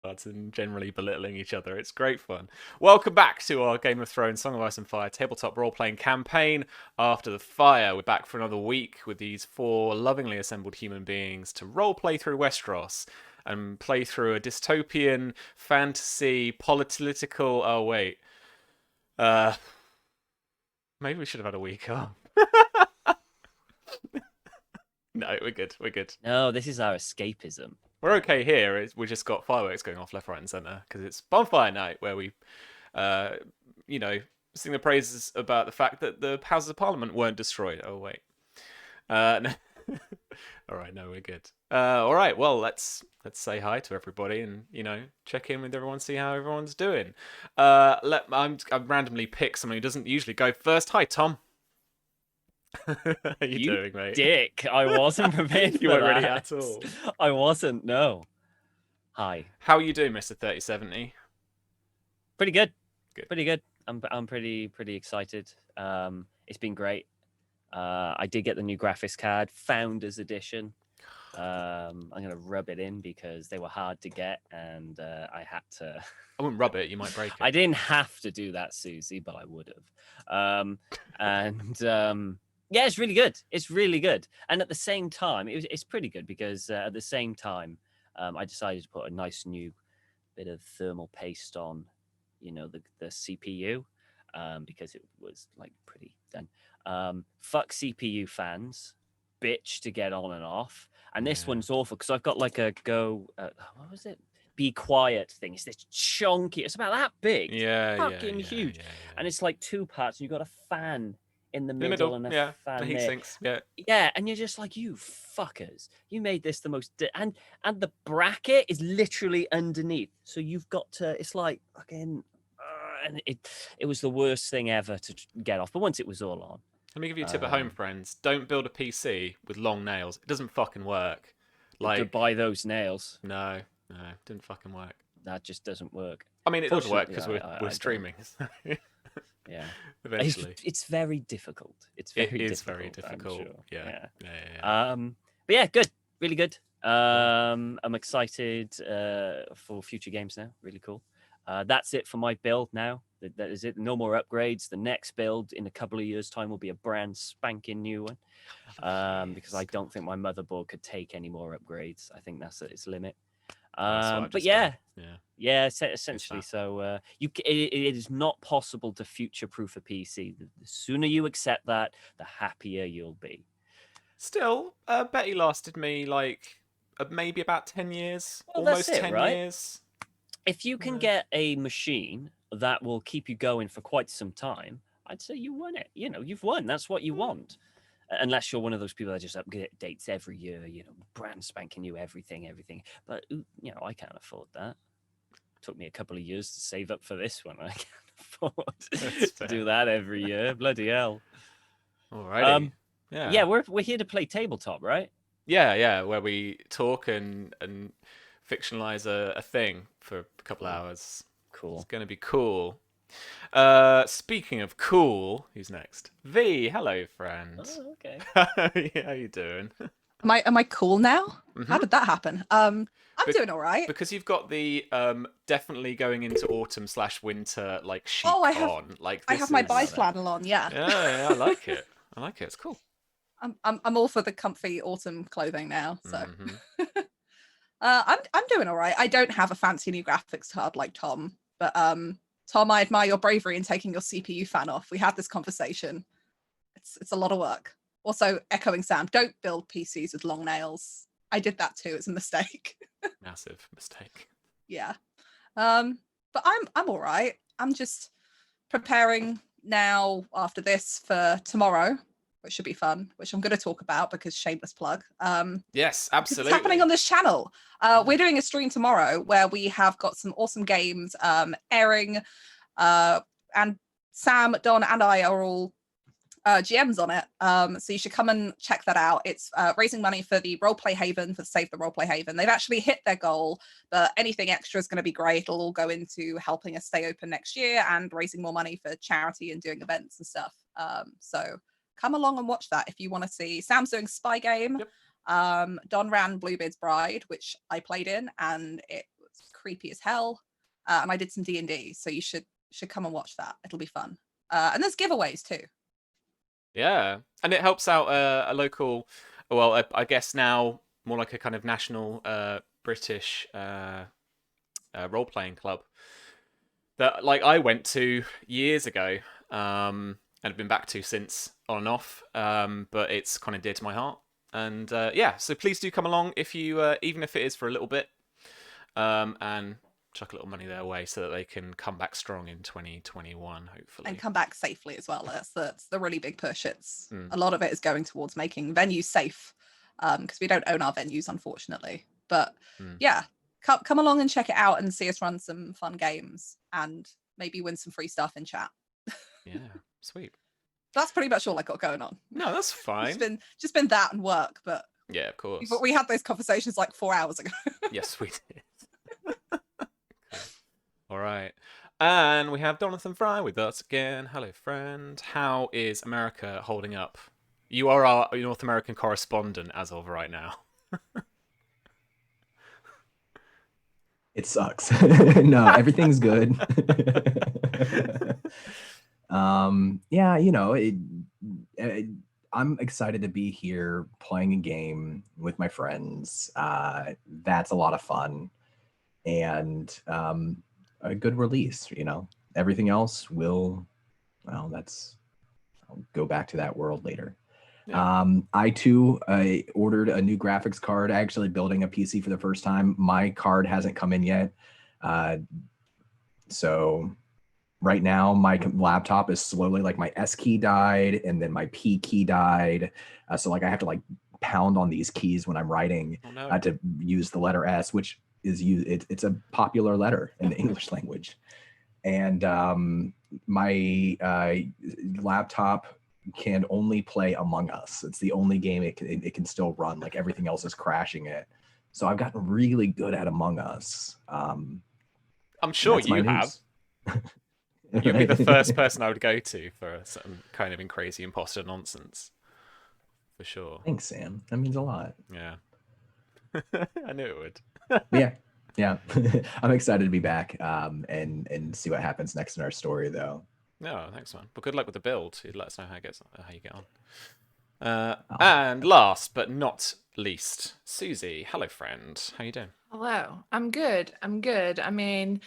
And generally belittling each other. It's great fun. Welcome back to our Game of Thrones Song of Ice and Fire tabletop role-playing campaign. After the fire, we're back for another week with these four lovingly assembled human beings to role-play through Westeros and play through a dystopian fantasy political. Oh wait, uh, maybe we should have had a week off. No, we're good. We're good. No, this is our escapism. We're okay here. We just got fireworks going off left, right, and centre because it's bonfire night where we, uh, sing the praises about the fact that the Houses of Parliament weren't destroyed. Oh wait, no. All right, no, we're good. All right, well let's say hi to everybody and check in with everyone, see how everyone's doing. I'm randomly pick someone who doesn't usually go first. Hi, Tom. How you doing, mate? Dick, I wasn't prepared. You weren't ready at all. I wasn't. No. Hi. How are you doing, Mr. 3070? Pretty good. Good. Pretty good. I'm pretty excited. It's been great. I did get the new graphics card, Founders Edition. I'm gonna rub it in because they were hard to get, and I had to. I wouldn't rub it; you might break it. I didn't have to do that, Susie, but I would have. Yeah, it's really good. It's really good, and at the same time, it's pretty good because at the same time, I decided to put a nice new bit of thermal paste on, the CPU, because it was like pretty done. Fuck CPU fans, bitch to get on and off. And this one's awful because I've got like a what was it? Be quiet thing. It's this chunky. It's about that big. Fucking huge. Yeah. And it's like two parts. And you've got a fan in the middle and a fan the heat sinks. Yeah, and you're just like, you fuckers. You made this the most and the bracket is literally underneath. So you've got to. It's like fucking. And it was the worst thing ever to get off. But once it was all on. Let me give you a tip at home, friends. Don't build a PC with long nails. It doesn't fucking work. To buy those nails. No, it didn't fucking work. That just doesn't work. I mean, it does work because we're streaming. Yeah. Eventually. It's very difficult. It is very difficult. Sure. Yeah. But yeah, good. Really good. I'm excited for future games now. Really cool. That's it for my build now. That is it. No more upgrades. The next build in a couple of years' time will be a brand spanking new one. Because I don't think my motherboard could take any more upgrades. I think that's at its limit. But yeah, essentially. So it is not possible to future-proof a PC. The sooner you accept that, the happier you'll be. Still, Betty lasted me like maybe about 10 years. Well, almost that's it, 10 right? years. If you can get a machine that will keep you going for quite some time, I'd say you won it. You've won. That's what you want. Unless you're one of those people that just updates every year, brand spanking new everything. But, I can't afford that. It took me a couple of years to save up for this one. I can't afford to do that every year. Bloody hell. Alrighty. Yeah, we're here to play tabletop, right? Yeah, where we talk and fictionalize a thing for a couple hours. Cool. It's going to be cool. Speaking of cool, who's next? V, hello, friend. Oh, okay. How you doing? Am I cool now? Mm-hmm. How did that happen? I'm doing all right. Because you've got the definitely going into autumn/winter like sheet on. Like I have my bi-flannel on. Yeah. Yeah, I like it. It's cool. I'm all for the comfy autumn clothing now. So I'm doing all right. I don't have a fancy new graphics card like Tom, but Tom, I admire your bravery in taking your CPU fan off. We had this conversation. It's a lot of work. Also, echoing Sam, don't build PCs with long nails. I did that too. It's a mistake. Massive mistake. Yeah. But I'm all right. I'm just preparing now after this for tomorrow, which should be fun, which I'm going to talk about because shameless plug. Yes, absolutely. It's happening on this channel. We're doing a stream tomorrow where we have got some awesome games airing, and Sam, Don, and I are all GMs on it. So you should come and check that out. It's raising money for the Roleplay Haven, for Save the Roleplay Haven. They've actually hit their goal, but anything extra is going to be great. It'll all go into helping us stay open next year and raising more money for charity and doing events and stuff. So come along and watch that if you want to see. Sam's doing Spy Game. Yep. Don ran Bluebeard's Bride, which I played in, and it was creepy as hell. And I did some D&D, so you should come and watch that. It'll be fun. And there's giveaways too. Yeah, and it helps out a local, well, I guess now more like a kind of national British role-playing club that like I went to years ago, and have been back to since on and off. But it's kind of dear to my heart, and yeah, so please do come along if you, even if it is for a little bit, and chuck a little money their way so that they can come back strong in 2021, hopefully. And come back safely as well. That's the really big push. It's a lot of it is going towards making venues safe, because we don't own our venues, unfortunately. But yeah, come along and check it out and see us run some fun games and maybe win some free stuff in chat. Yeah, sweet. That's pretty much all I got going on. No, that's fine. Just been that and work, but yeah, of course. we had those conversations like 4 hours ago. Yes, we did. All right. And we have Jonathan Fry with us again. Hello, friend. How is America holding up? You are our North American correspondent as of right now. It sucks. No, everything's good. Yeah, you know, I'm excited to be here playing a game with my friends. That's a lot of fun. And a good release, you know. Everything else I'll go back to that world later. Yeah. I too ordered a new graphics card. Actually building a PC for the first time. My card hasn't come in yet. So right now my laptop is slowly, like, my S key died and then my P key died. So like I have to like pound on these keys when I'm writing to use the letter S, which is it's a popular letter in the English language. And my laptop can only play Among Us. It's the only game it can still run. Like everything else is crashing it. So I've gotten really good at Among Us. I'm sure you have. You'd be the first person I would go to for some kind of crazy imposter nonsense. For sure. Thanks, Sam. That means a lot. Yeah. I knew it would. Yeah. I'm excited to be back and see what happens next in our story, though. No, thanks, man. But good luck with the build. Let us know how you get on. And last but not least, Susie. Hello, friend. How you doing? Hello. I'm good. I mean,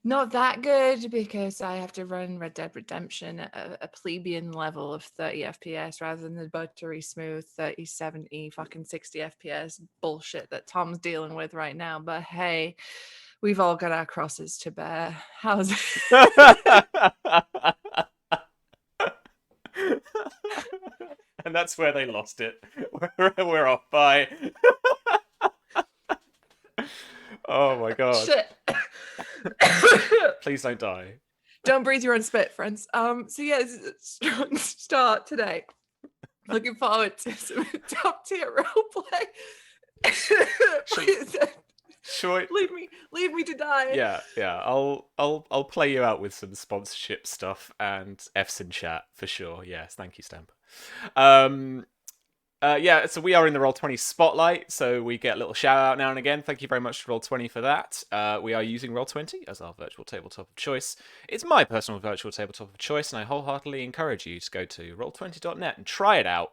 not that good because I have to run Red Dead Redemption at a plebeian level of 30 FPS rather than the buttery smooth 30, 70, fucking 60 FPS bullshit that Tom's dealing with right now. But hey, we've all got our crosses to bear. How's it? And that's where they lost it. We're off. Bye. Oh my god. Shit. Please don't die. Don't breathe your own spit, friends. So yeah, this is a strong start today. Looking forward to some top tier roleplay. Sure. Leave me to die. Yeah. I'll play you out with some sponsorship stuff and F's in chat for sure. Yes, thank you, Stamp. Yeah, so we are in the Roll20 spotlight, so we get a little shout out now and again. Thank you very much to Roll20 for that. We are using Roll20 as our virtual tabletop of choice. It's my personal virtual tabletop of choice, and I wholeheartedly encourage you to go to roll20.net and try it out.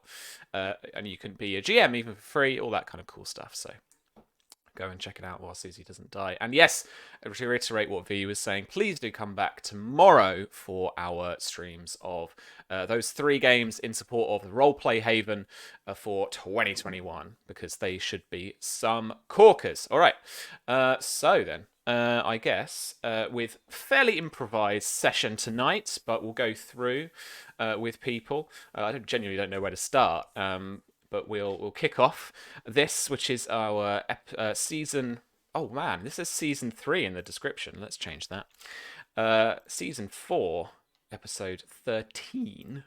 And you can be a GM even for free, all that kind of cool stuff. So go and check it out while Susie doesn't die. And yes, to reiterate what V was saying, please do come back tomorrow for our streams of those 3 games in support of the Roleplay Haven for 2021, because they should be some corkers. All right, so then, I guess, with fairly improvised session tonight, but we'll go through with people. I genuinely don't know where to start. But we'll kick off this, which is our season. Oh man, this is season 3 in the description. Let's change that. Season 4, episode 13.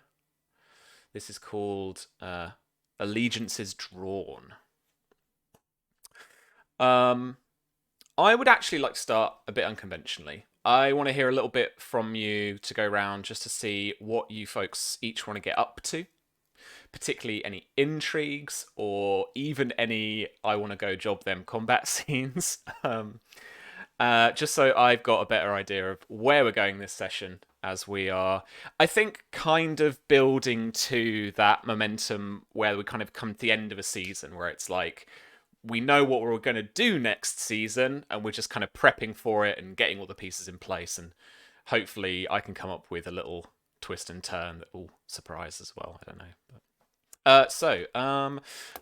This is called Allegiances Drawn. I would actually like to start a bit unconventionally. I want to hear a little bit from you to go around just to see what you folks each want to get up to. Particularly any intrigues or even any I want to go job them combat scenes. just so I've got a better idea of where we're going this session, as we are, I think, kind of building to that momentum where we kind of come to the end of a season, where it's like, we know what we're going to do next season, and we're just kind of prepping for it and getting all the pieces in place, and hopefully I can come up with a little twist and turn that will surprise as well. I don't know. So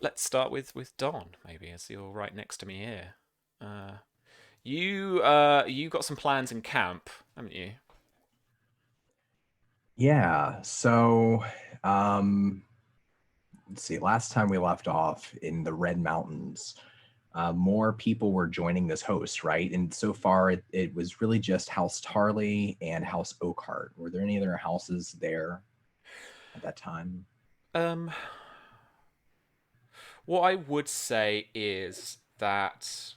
let's start with Don, maybe, as you're right next to me here. You got some plans in camp, haven't you? Yeah. So, let's see. Last time we left off in the Red Mountains, more people were joining this host, right? And so far, it was really just House Tarley and House Oakhart. Were there any other houses there at that time? What I would say is that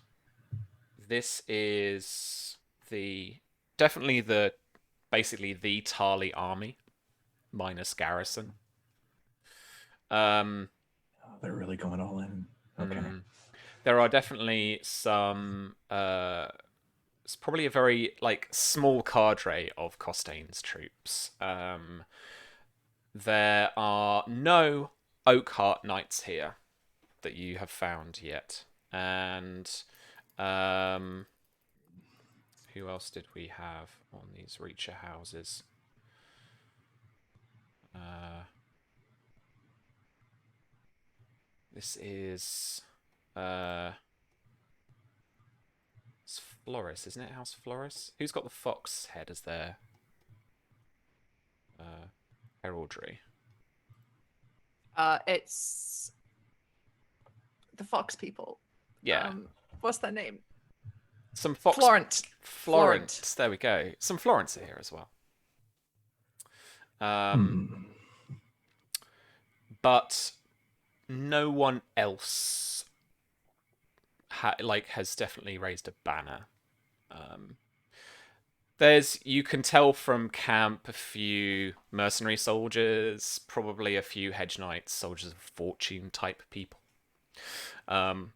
this is basically the Tarly army minus garrison. Oh, they're really going all in. Okay. There are definitely some. It's probably a very small cadre of Costain's troops. There are no Oakhart knights here that you have found yet, and who else did we have on these Reacher houses? This is it's Floris, isn't it? House Floris. Who's got the fox head as their heraldry? It's the Fox people. Yeah. What's their name? Some fox. Florent. There we go. Some Florents are here as well. But no one else has definitely raised a banner. You can tell from camp a few mercenary soldiers, probably a few hedge knights, soldiers of fortune type people. Camp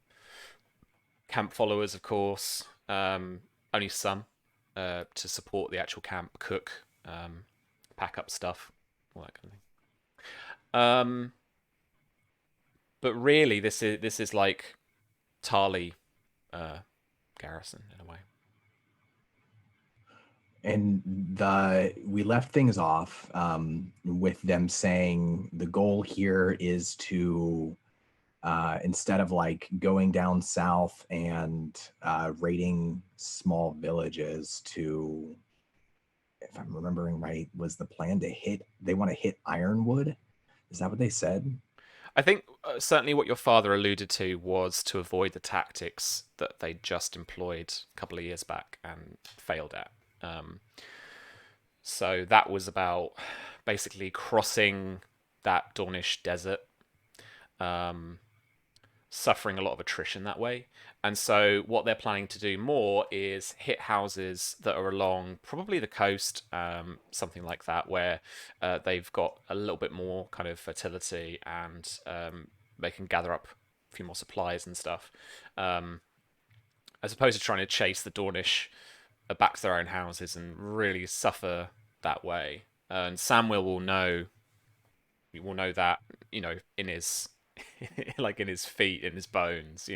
followers, of course, only some to support the actual camp, cook, pack up stuff, all that kind of thing. But really, this is like Tarly garrison in a way. And we left things off with them saying the goal here is to instead of going down south and raiding small villages, to, if I'm remembering right, was the plan they want to hit Ironwood? Is that what they said? I think certainly what your father alluded to was to avoid the tactics that they just employed a couple of years back and failed at. So that was about basically crossing that Dornish desert, suffering a lot of attrition that way. And so what they're planning to do more is hit houses that are along probably the coast, something like that, where they've got a little bit more kind of fertility and they can gather up a few more supplies and stuff, as opposed to trying to chase the Dornish back to their own houses and really suffer that way. And Samuel will know that, in his in his feet, in his bones,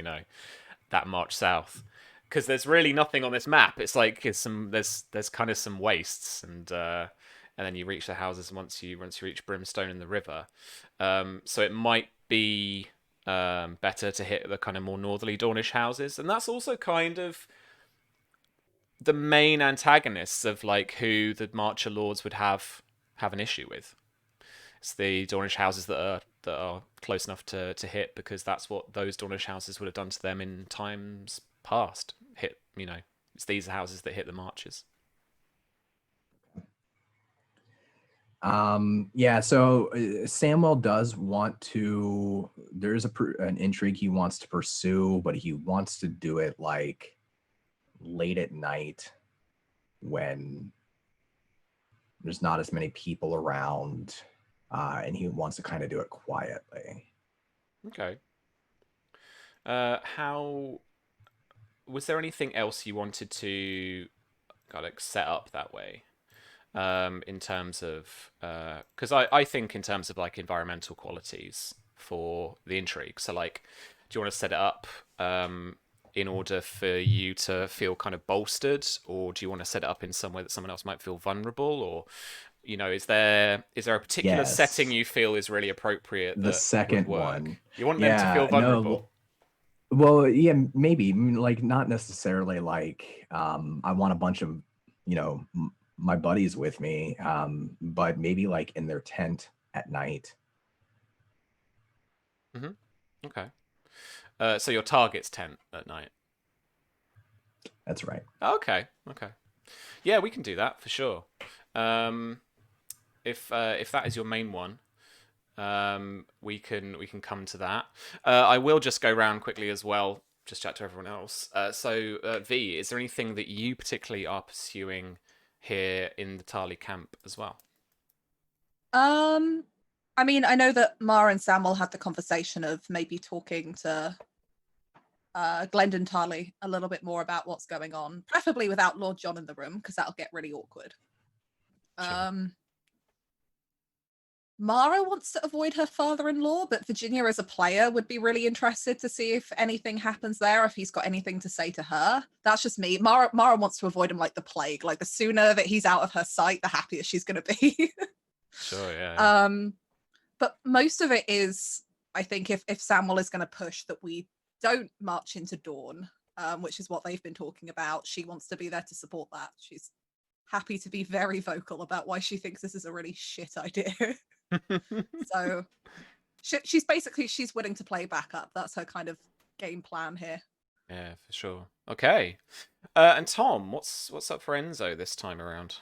that march south, because there's really nothing on this map. It's there's kind of some wastes, and then you reach the houses once you reach Brimstone and the river. So it might be better to hit the kind of more northerly Dornish houses, and that's also kind of the main antagonists of who the Marcher Lords would have an issue with. It's the Dornish houses that are close enough to hit, because that's what those Dornish houses would have done to them in times past. It's these houses that hit the Marchers. Yeah, so Samwell does want to, there's an intrigue he wants to pursue, but he wants to do it late at night when there's not as many people around, and he wants to kind of do it quietly. Okay. was there anything else you wanted to kind of set up that way? In terms of, because I think in terms of like environmental qualities for the intrigue. So like, do you want to set it up in order for you to feel kind of bolstered, or do you want to set it up in some way that someone else might feel vulnerable, or is there a particular setting Yes. you feel is really appropriate The that second would work? one. You want them to feel Yeah, vulnerable. no, well, yeah, maybe. Like not necessarily like I want a bunch of, my buddies with me, but maybe like in their tent at night. Okay. So your target's tent at night. That's right. Okay. Yeah, we can do that for sure. If that is your main one, we can come to that. I will just go round quickly as well. Just chat to everyone else. So V, is there anything that you particularly are pursuing here in the Tarly camp as well? I mean, I know that Mara and Samuel had the conversation of maybe talking to Glendon Tarly a little bit more about what's going on, preferably without Lord John in the room, because that'll get really awkward. Sure. Mara wants to avoid her father-in-law, but Virginia as a player would be really interested to see if anything happens there, if he's got anything to say to her. That's just me. Mara wants to avoid him like the plague. Like the sooner that he's out of her sight, the happier she's going to be. Sure, yeah. But most of it is, I think, if Samuel is going to push that we don't march into Dawn, which is what they've been talking about, she wants to be there to support that. She's happy to be very vocal about why she thinks this is a really shit idea. So she's willing to play backup. That's her kind of game plan here. Yeah, for sure. Okay. And Tom, what's up for Enzo this time around?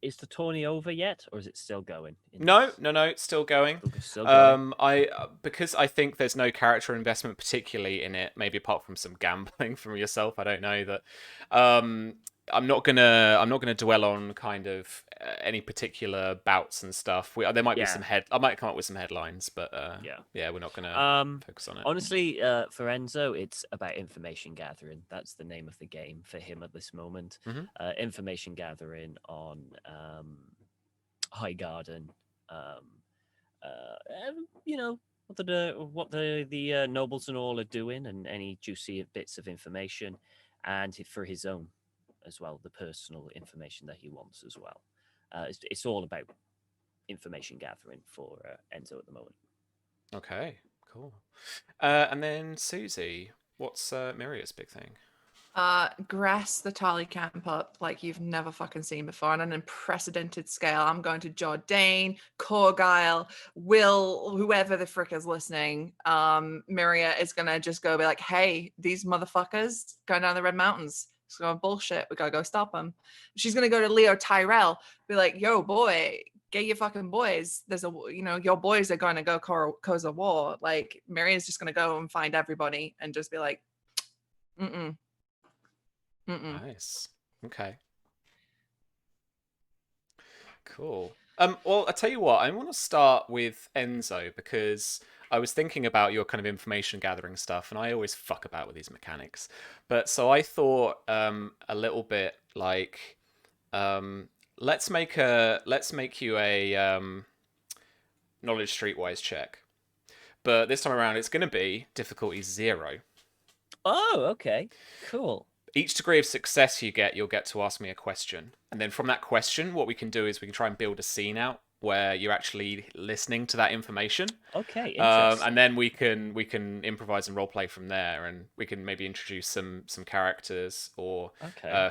Is the tourney over yet, or is it still going? No, it's still going. Still going. Because I think there's no character investment particularly in it, maybe apart from some gambling from yourself. I don't know that. I'm not gonna dwell on kind of any particular bouts and stuff. There might be some I might come up with some headlines, but we're not gonna focus on it. Honestly, for Enzo, it's about information gathering. That's the name of the game for him at this moment. Information gathering on High Garden. What the nobles and all are doing, and any juicy bits of information, and for his own as well, the personal information that he wants as well. It's all about information gathering for Enzo at the moment. Okay, cool. And then Susie, what's Miria's big thing? Grass the Tarly camp up like you've never fucking seen before on an unprecedented scale. I'm going to Jourdain, Corgyle, Will, whoever the frick is listening. Miria is gonna just go be like, hey, these motherfuckers going down the Red Mountains. It's going bullshit. We gotta go stop them. She's gonna go to Leo Tyrell, be like, yo, boy, get your fucking boys. There's your boys are gonna go cause a war. Like, Miria's just gonna go and find everybody and just be like, mm-mm. Nice. Okay. Cool. Well, I tell you what, I want to start with Enzo because I was thinking about your kind of information gathering stuff, and I always fuck about with these mechanics. But so I thought a little bit like, let's make you a knowledge streetwise check, but this time around it's going to be difficulty 0. Oh, okay, cool. Each degree of success you get, you'll get to ask me a question. And then from that question, what we can do is we can try and build a scene out where you're actually listening to that information. Okay, interesting. And then we can improvise and roleplay from there, and we can maybe introduce some characters or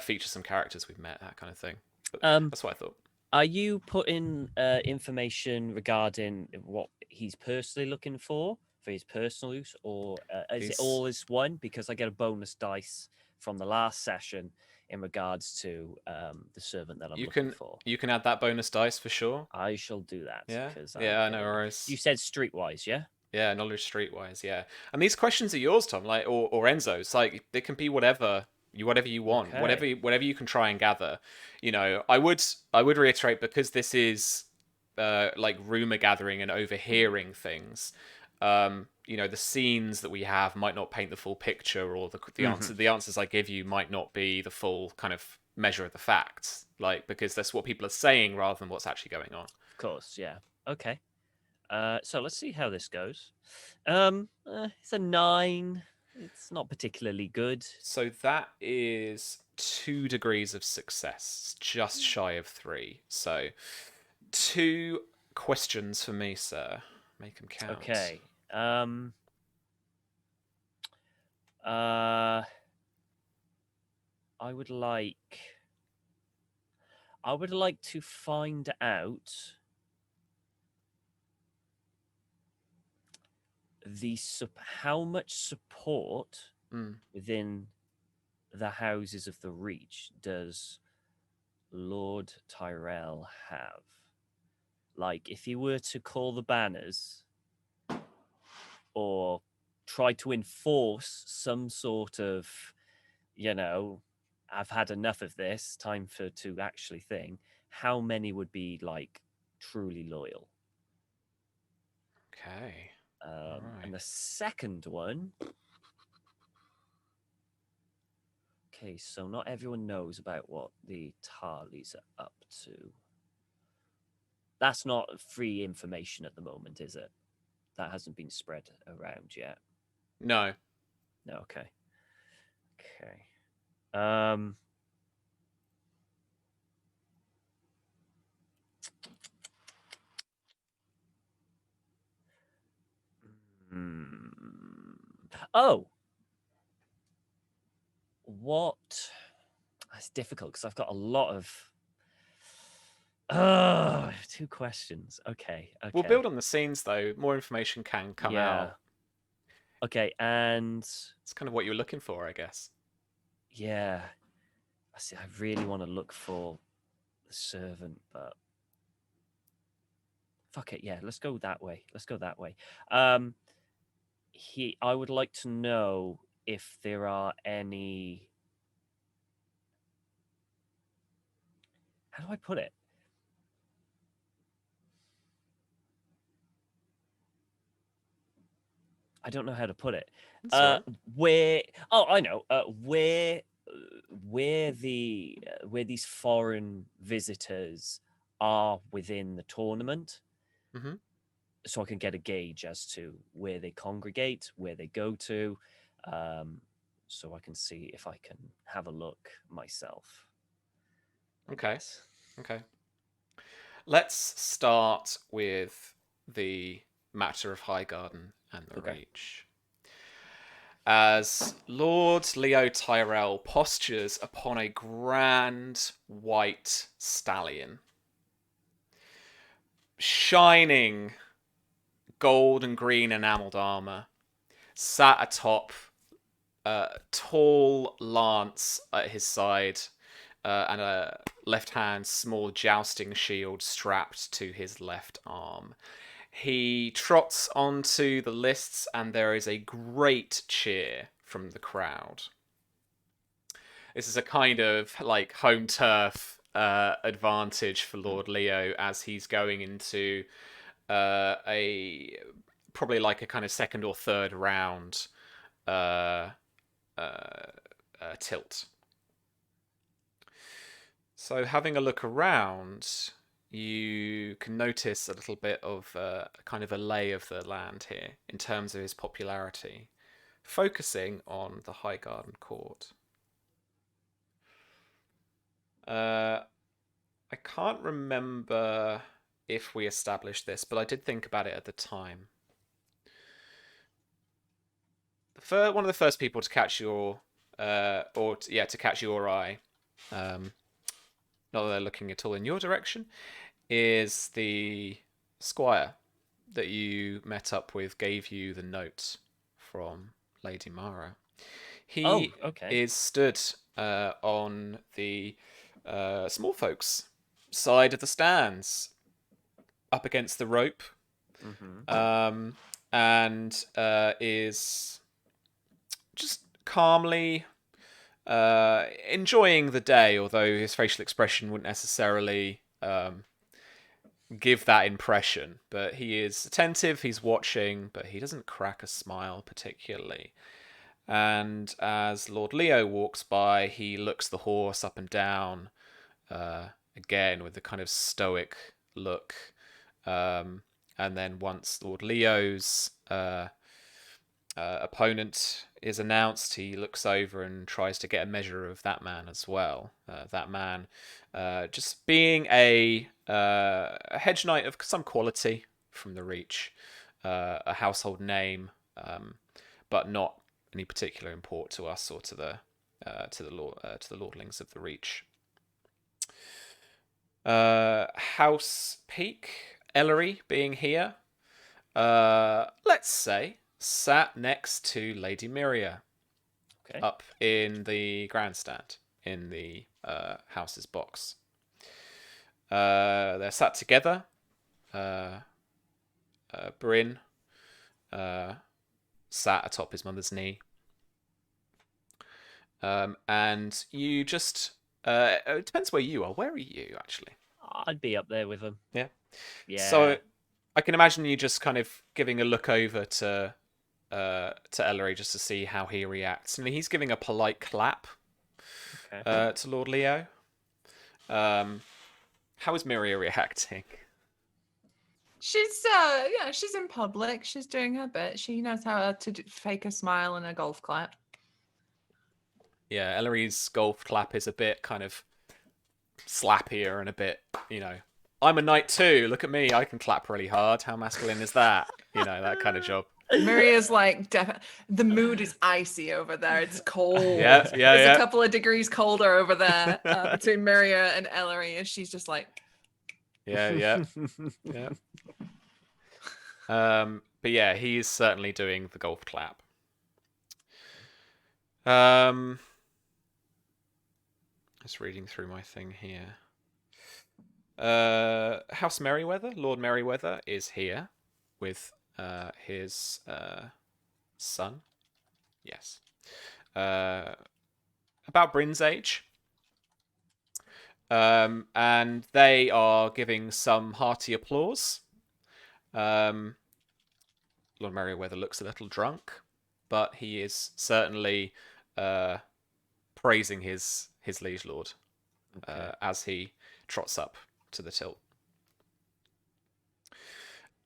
feature some characters we've met, that kind of thing. But that's what I thought. Are you putting information regarding what he's personally looking for his personal use, or is it all as one? Because I get a bonus dice from the last session in regards to the servant that I'm looking for. You can add that bonus dice for sure. I shall do that. Yeah, I know. Worries. You said streetwise, yeah? Yeah, knowledge streetwise, yeah. And these questions are yours, Tom, like or Enzo's. Like they can be whatever you want, whatever you can try and gather. I would reiterate, because this is like rumor gathering and overhearing things. the scenes that we have might not paint the full picture, or the answers I give you might not be the full kind of measure of the facts, like, because that's what people are saying rather than what's actually going on. Of course, yeah. Okay. So let's see how this goes. It's a 9. It's not particularly good. So that is 2 degrees of success, just shy of 3. So 2 questions for me, sir. Make them count. Okay. I would like to find out how much support within the houses of the Reach does Lord Tyrell have? Like, if he were to call the banners or try to enforce some sort of, I've had enough of this, time to actually thing, how many would be, like, truly loyal? Okay. Right. And the second one... Okay, so not everyone knows about what the Tarleys are up to. That's not free information at the moment, is it? That hasn't been spread around yet. No. No, okay. Okay. Oh! What? That's difficult because I've got a lot of... 2 questions. Okay. We'll build on the scenes, though. More information can come out. Okay, and... It's kind of what you were looking for, I guess. Yeah. I see. I really want to look for the servant, but... Fuck it, yeah. Let's go that way. I would like to know if there are any... How do I put it? I don't know how to put it. Right. Where? Oh, I know. Where these foreign visitors are within the tournament, so I can get a gauge as to where they congregate, where they go to, so I can see if I can have a look myself. Okay. Let's start with the matter of Highgarden and the Reach. As Lord Leo Tyrell postures upon a grand white stallion, shining gold and green enamelled armour, sat atop a tall lance at his side, and a left-hand small jousting shield strapped to his left arm. He trots onto the lists, and there is a great cheer from the crowd. This is a kind of like home turf advantage for Lord Leo as he's going into probably like a kind of second or third round tilt. So having a look around, you can notice a little bit of kind of a lay of the land here in terms of his popularity, focusing on the Highgarden Court. I can't remember if we established this, but I did think about it at the time. One of the first people to catch your to catch your eye, not that they're looking at all in your direction, is the squire that you met up with, gave you the note from Lady Mara. He is stood on the small folks side of the stands, up against the rope, and is just calmly enjoying the day, although his facial expression wouldn't necessarily give that impression, but he is attentive, he's watching, but he doesn't crack a smile particularly. And as Lord Leo walks by, he looks the horse up and down, again with a kind of stoic look. And then once Lord Leo's opponent is announced, he looks over and tries to get a measure of that man as well. That man just being a hedge knight of some quality from the Reach, a household name, but not any particular import to us or to the lordlings of the Reach. House Peak, Ellery being here, let's say, sat next to Lady Miria, up in the grandstand in the house's box. They're sat together. Bryn sat atop his mother's knee. And you just... it depends where you are. Where are you, actually? I'd be up there with him. Yeah. Yeah. So I can imagine you just kind of giving a look over to Ellery just to see how he reacts. And he's giving a polite clap to Lord Leo. How is Miria reacting? She's she's in public. She's doing her bit. She knows how to fake a smile and a golf clap. Yeah, Ellery's golf clap is a bit kind of slappier and a bit, I'm a knight too. Look at me. I can clap really hard. How masculine is that? That kind of job. Maria's like, the mood is icy over there. It's cold. Yeah. It's a couple of degrees colder over there between Maria and Ellery, and she's just like, yeah. But yeah, he's certainly doing the golf clap. Just reading through my thing here. House Merryweather, Lord Merryweather, is here with his son. Yes. About Bryn's age. And they are giving some hearty applause. Lord Merryweather looks a little drunk, but he is certainly praising his liege lord as he trots up to the tilt.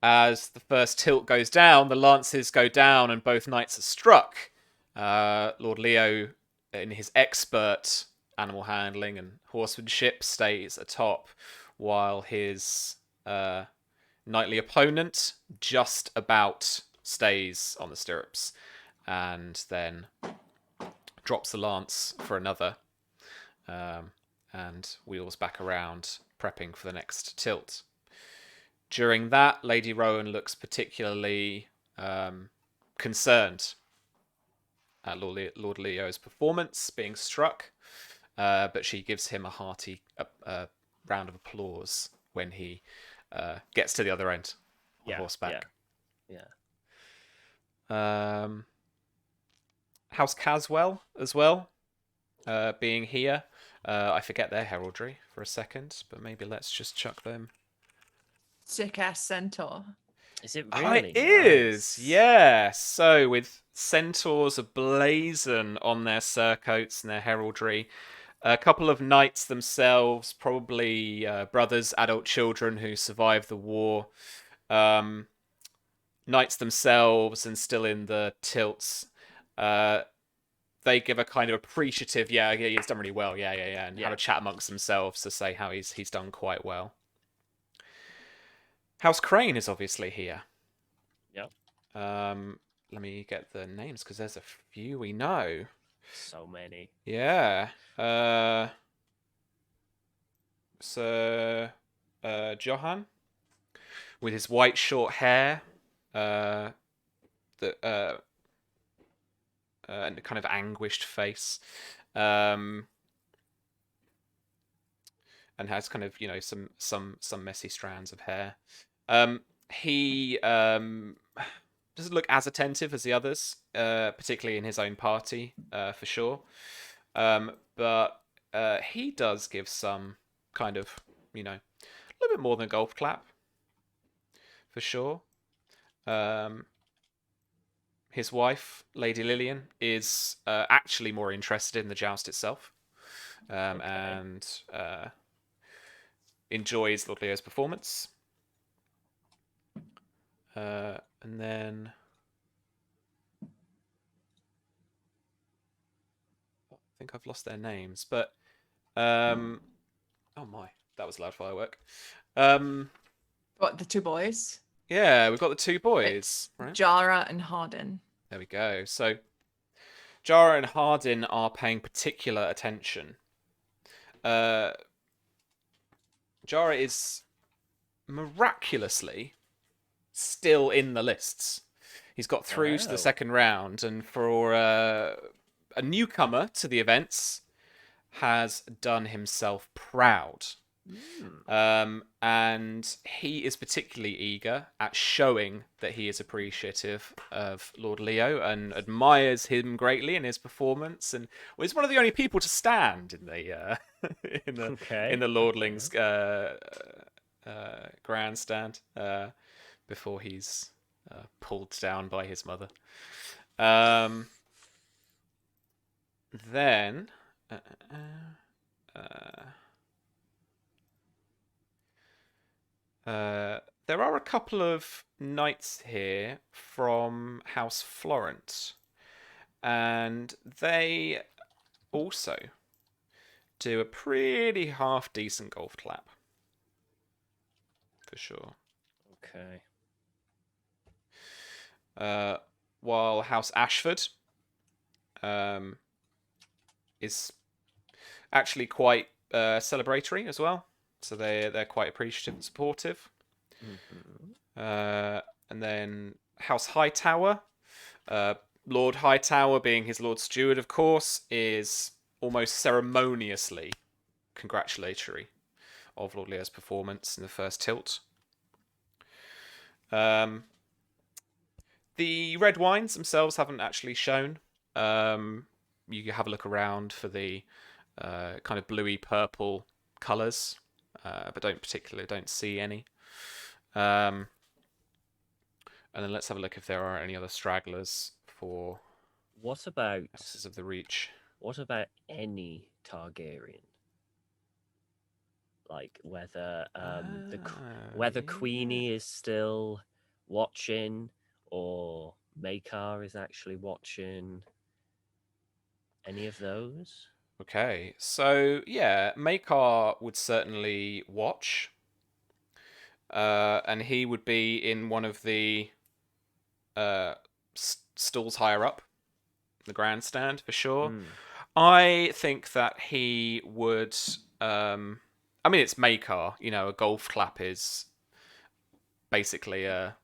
As the first tilt goes down, the lances go down and both knights are struck. Lord Leo, in his expert animal handling and horsemanship, stays atop, while his knightly opponent just about stays on the stirrups and then drops the lance for another and wheels back around, prepping for the next tilt. During that, Lady Rowan looks particularly concerned at Lord Leo's performance being struck, but she gives him a hearty round of applause when he gets to the other end on horseback. Yeah. House Caswell as well, being here. I forget their heraldry for a second, but maybe let's just chuck them. sick ass centaur. Is it really? It is, yeah. So with centaurs ablazing on their surcoats and their heraldry, a couple of knights themselves, probably brothers, adult children who survived the war, knights themselves and still in the tilts, they give a kind of appreciative, yeah, he's done really well, and have a chat amongst themselves to say how he's done quite well. House Crane is obviously here. Yep. Let me get the names because there's a few we know. So many. Yeah. Sir Johan, with his white short hair, and a kind of anguished face, and has kind of some messy strands of hair. He doesn't look as attentive as the others, particularly in his own party, for sure. But he does give some kind of, a little bit more than a golf clap. for sure. His wife, Lady Lillian, is actually more interested in the joust itself, and enjoys Lord Leo's performance. And then I think I've lost their names, but oh my, that was a loud firework. What, the two boys? Yeah, we've got the two boys, right? Jara and Hardin. There we go. So Jara and Hardin are paying particular attention. Jara is miraculously still in the lists. He's got through to the second round, and for a newcomer to the events, has done himself proud. And he is particularly eager at showing that he is appreciative of Lord Leo and admires him greatly in his performance, and was one of the only people to stand in the in the Lordlings grandstand before he's pulled down by his mother. Then. There are a couple of knights here from House Florent, and they also do a pretty half-decent golf clap, for sure. Okay. While House Ashford is actually quite celebratory as well. So they're quite appreciative and supportive. And then House Hightower, Lord Hightower, being his Lord Steward, of course, is almost ceremoniously congratulatory of Lord Leo's performance in the first tilt. The red wines themselves haven't actually shown. You have a look around for the kind of bluey purple colours. But don't see any. And then let's have a look if there are any other stragglers for What about Houses of the Reach. What about any Targaryen? Like whether Queenie is still watching, or Maekar is actually watching. Any of those? Okay, so yeah, Maekar would certainly watch, and he would be in one of the stalls higher up, the grandstand for sure. I think that he would. I mean, it's Maekar. You know, a golf clap is basically a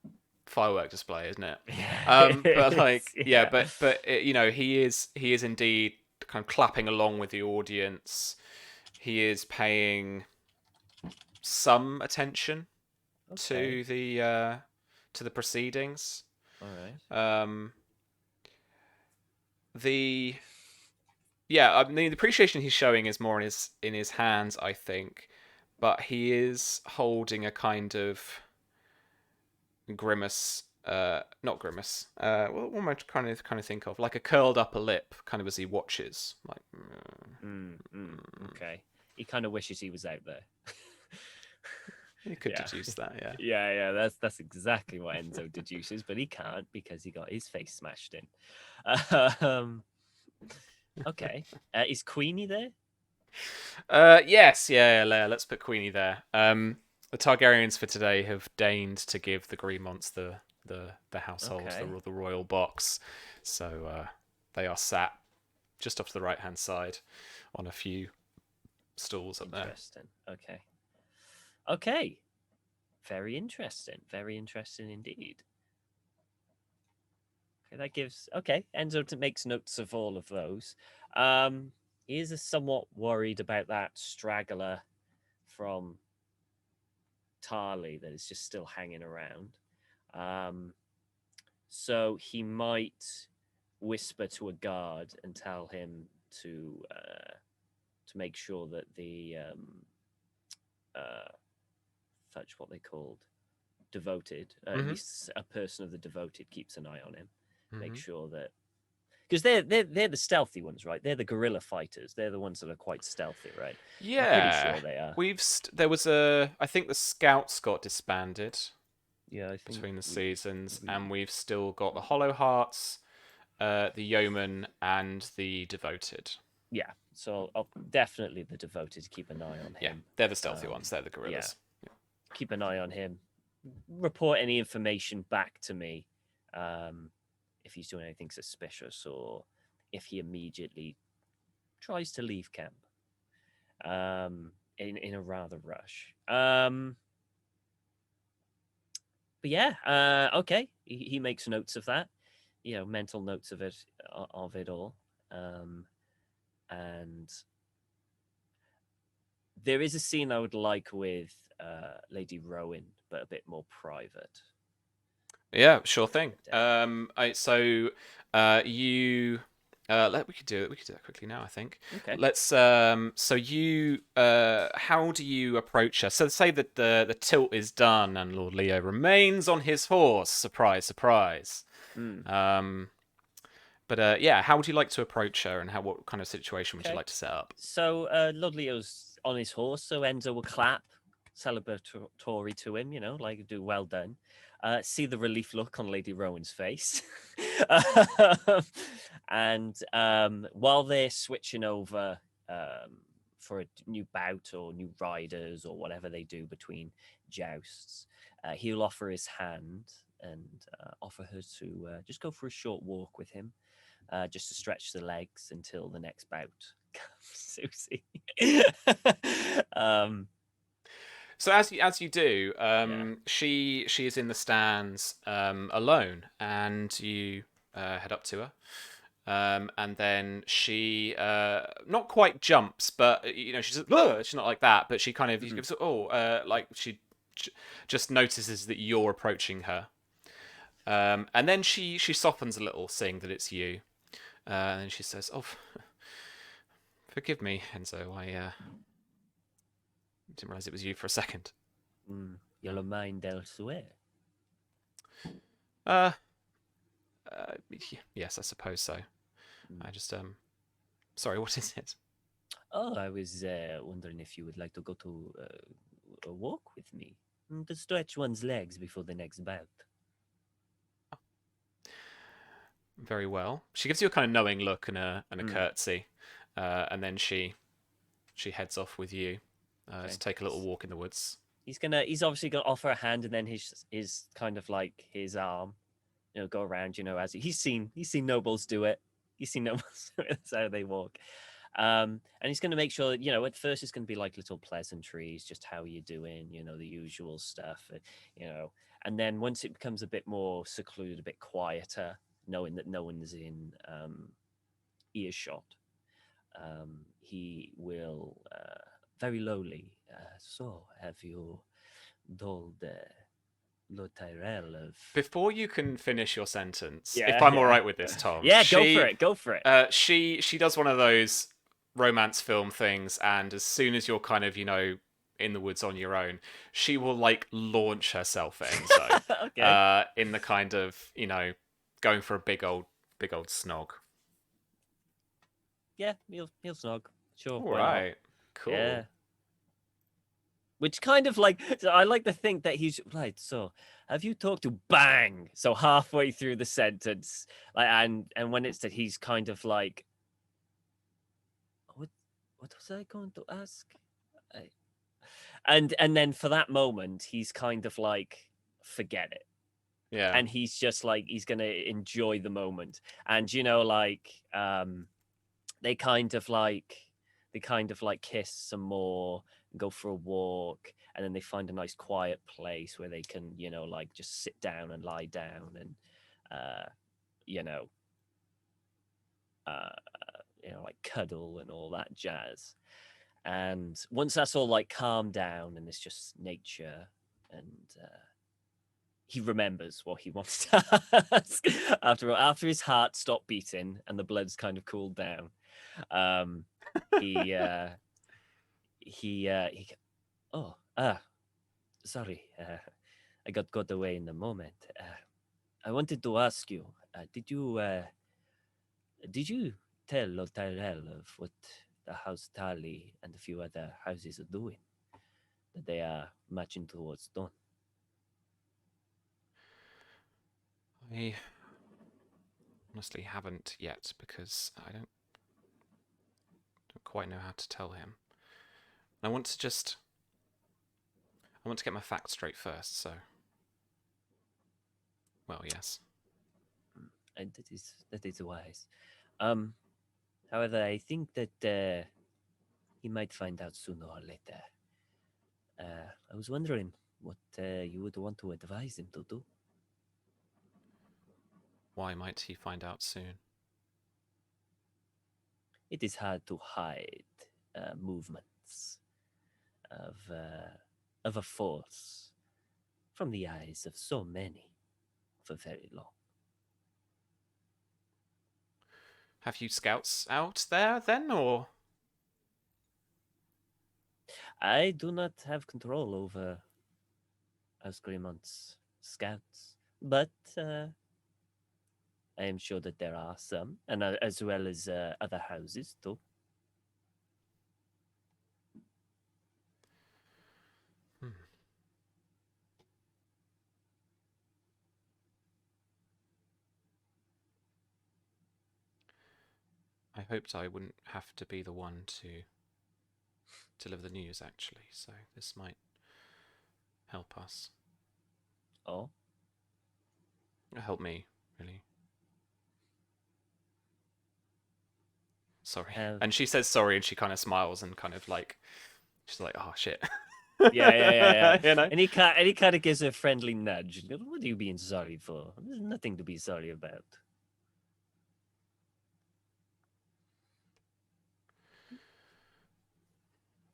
firework display, isn't it? But like, yeah, but you know, he is indeed kind of clapping along with the audience. He is paying some attention to the proceedings. All right. I mean, the appreciation he's showing is more in his hands, I think, but he is holding a kind of grimace. Not grimace. What am I trying to think of? Like a curled upper lip, kind of as he watches. Like. Okay. He kind of wishes he was out there. You could deduce that, yeah. Yeah. That's exactly what Enzo deduces, but he can't because he got his face smashed in. Okay. Is Queenie there? Yes. Yeah. Let's put Queenie there. The Targaryens for today have deigned to give the Greenmonts the household, the royal box. So they are sat just off to the right-hand side on a few stalls up there. Interesting. Okay. Very interesting. Very interesting indeed. Okay, that gives... Okay, Enzo makes notes of all of those. He is somewhat worried about that straggler from Tarly that is just still hanging around. So he might whisper to a guard and tell him to make sure that the what they called devoted. At least a person of the devoted keeps an eye on him. Make Mhm. sure that, because they're the stealthy ones, right? They're the guerrilla fighters. They're the ones that are quite stealthy, right? Yeah, I'm pretty sure they are. There was I think the scouts got disbanded Yeah, I think between the seasons, and we've still got the Hollow Hearts, the Yeoman, and the Devoted. Yeah, so definitely the devoted. Keep an eye on him. Yeah, they're the stealthy ones. They're the guerrillas. Yeah. Keep an eye on him. Report any information back to me, if he's doing anything suspicious or if he immediately tries to leave camp. In a rather rush. But yeah, okay. He makes notes of that, mental notes of it all. And there is a scene I would like with Lady Rowan, but a bit more private. Yeah, sure thing. We could do it. We could do that quickly now, I think. Okay. Let's. So you. How do you approach her? So say that the tilt is done and Lord Leo remains on his horse. Surprise, surprise. But yeah, how would you like to approach her, and what kind of situation would you like to set up? So Lord Leo's on his horse, so Enzo will clap celebratory to him, like do well done. See the relief look on Lady Rowan's face. And while they're switching over for a new bout or new riders or whatever they do between jousts, he'll offer his hand and offer her to just go for a short walk with him, just to stretch the legs until the next bout comes. Susie. So as you do, she is in the stands alone, and you head up to her, and then she not quite jumps, but she's not like that, but she kind of gives like she just notices that you're approaching her, and then she softens a little, seeing that it's you, and then she says, "Oh, forgive me, Enzo. I didn't realize it was you for a second." Your mind elsewhere. Yes, I suppose so. I just sorry, what is it? Oh, I was wondering if you would like to go to a walk with me to stretch one's legs before the next bout. Very well. She gives you a kind of knowing look and a curtsy, and then she heads off with you to take a little walk in the woods. He's obviously gonna offer a hand, and then his kind of like his arm, go around, as he's seen nobles do it. He's seen nobles do it. That's how they walk. And he's going to make sure that, at first it's going to be like little pleasantries, just how you doing, the usual stuff, and then once it becomes a bit more secluded, a bit quieter, knowing that no one's in earshot, he will very lowly, so have you told Lord Tyrell of... Before you can finish your sentence, if I'm all right with this, Tom. Yeah, go for it. She does one of those romance film things, and as soon as you're kind of, in the woods on your own, she will like launch herself at Enzo. Okay. In the kind of, going for a big old snog. Yeah, he'll snog. Sure. All right. Cool. Yeah. Which kind of like, I like to think that he's right. So, have you talked to bang? So halfway through the sentence, like, and when it's that he's kind of like, what was I going to ask? And then for that moment, he's kind of like, forget it. Yeah. And he's just like, he's gonna enjoy the moment, and they kind of like kiss some more, go for a walk, and then they find a nice quiet place where they can, like just sit down and lie down and, like cuddle and all that jazz. And once that's all like calmed down and it's just nature, and he remembers what he wants to ask after his heart stopped beating and the blood's kind of cooled down. Sorry, I got caught away in the moment. I wanted to ask you, did you tell Lord Tyrell of what the House Tarly and a few other houses are doing? That they are marching towards dawn? I honestly haven't yet because I don't quite know how to tell him. I want to get my facts straight first, so. Well, yes. And that is wise. However, I think that he might find out sooner or later. I was wondering what you would want to advise him to do. Why might he find out soon? It is hard to hide movements of a force from the eyes of so many for very long. Have you scouts out there then, or? I do not have control over Greenmont's scouts, but I am sure that there are some, and as well as other houses too. I hoped I wouldn't have to be the one to deliver the news, actually, so this might help us. Oh? Help me, really. Sorry. And she says sorry, and she kind of smiles and kind of like, she's like, oh, shit. Yeah. You know? And he kind of gives a friendly nudge. What are you being sorry for? There's nothing to be sorry about.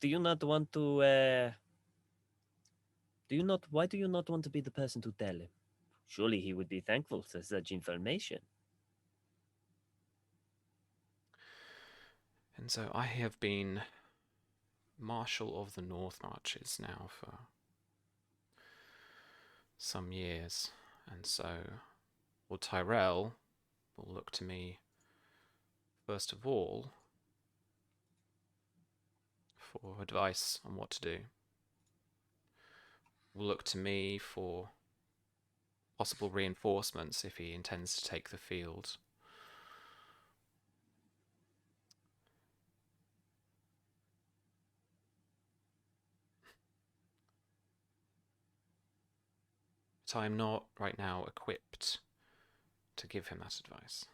Do you not want to? Why do you not want to be the person to tell him? Surely he would be thankful for such information. And so I have been Marshal of the North Marches now for some years, and so Lord Tyrell will look to me first of all for advice on what to do. Will look to me for possible reinforcements if he intends to take the field. But I am not right now equipped to give him that advice.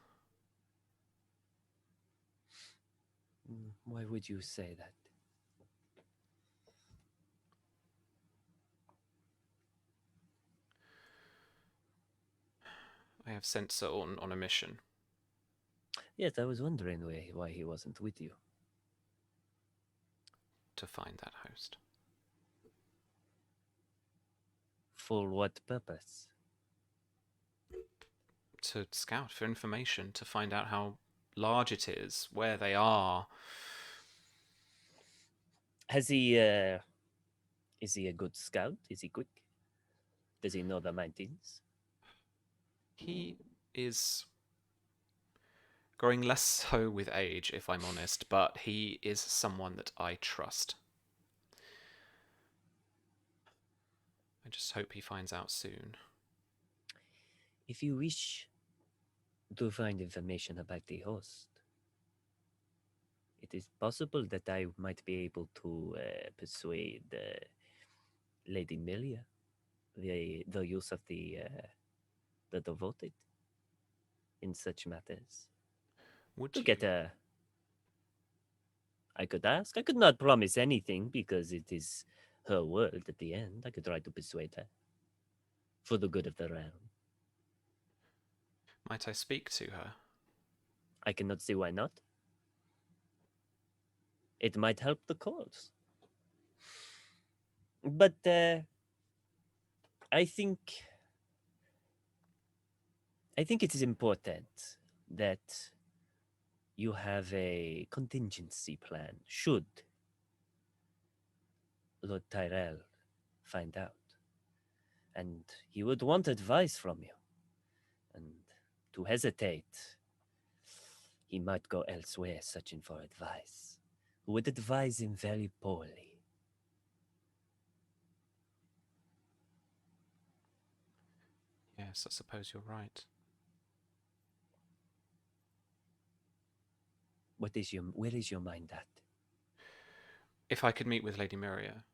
Why would you say that? I have sent Sir Orton on a mission. Yes, I was wondering why he wasn't with you. To find that host. For what purpose? To scout for information, to find out how large it is, where they are. Has he, is he a good scout? Is he quick? Does he know the mountains? He is growing less so with age, if I'm honest, but he is someone that I trust. I just hope he finds out soon. If you wish to find information about the host, it is possible that I might be able to persuade Lady Milia the use of the devoted in such matters. Would To you? get a... I could ask. I could not promise anything because it is her word at the end. I could try to persuade her for the good of the realm. Might I speak to her? I cannot see why not. It might help the cause. But I think it is important that you have a contingency plan should Lord Tyrell find out. and he would want advice from you. And to hesitate, he might go elsewhere searching for advice. Who would advise him very poorly. Yes, I suppose you're right. Where is your mind at? If I could meet with Lady Miria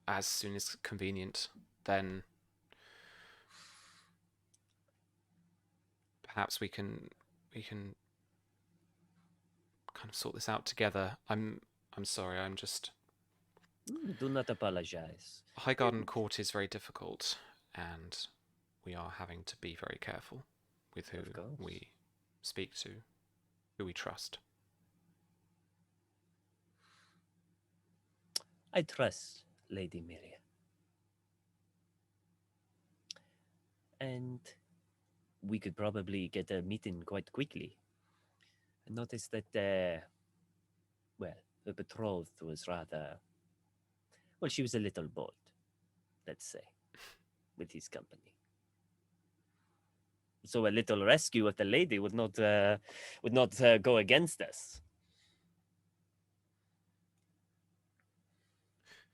as soon as convenient, then perhaps we can kind of sort this out together. I'm sorry. I'm just Do not apologize. Highgarden Court is very difficult, and we are having to be very careful with who we speak to, who we trust. I trust Lady Miria. And we could probably get a meeting quite quickly. I noticed that, well, the betrothed was rather... Well, she was a little bored, let's say, with his company. So a little rescue of the lady would not go against us.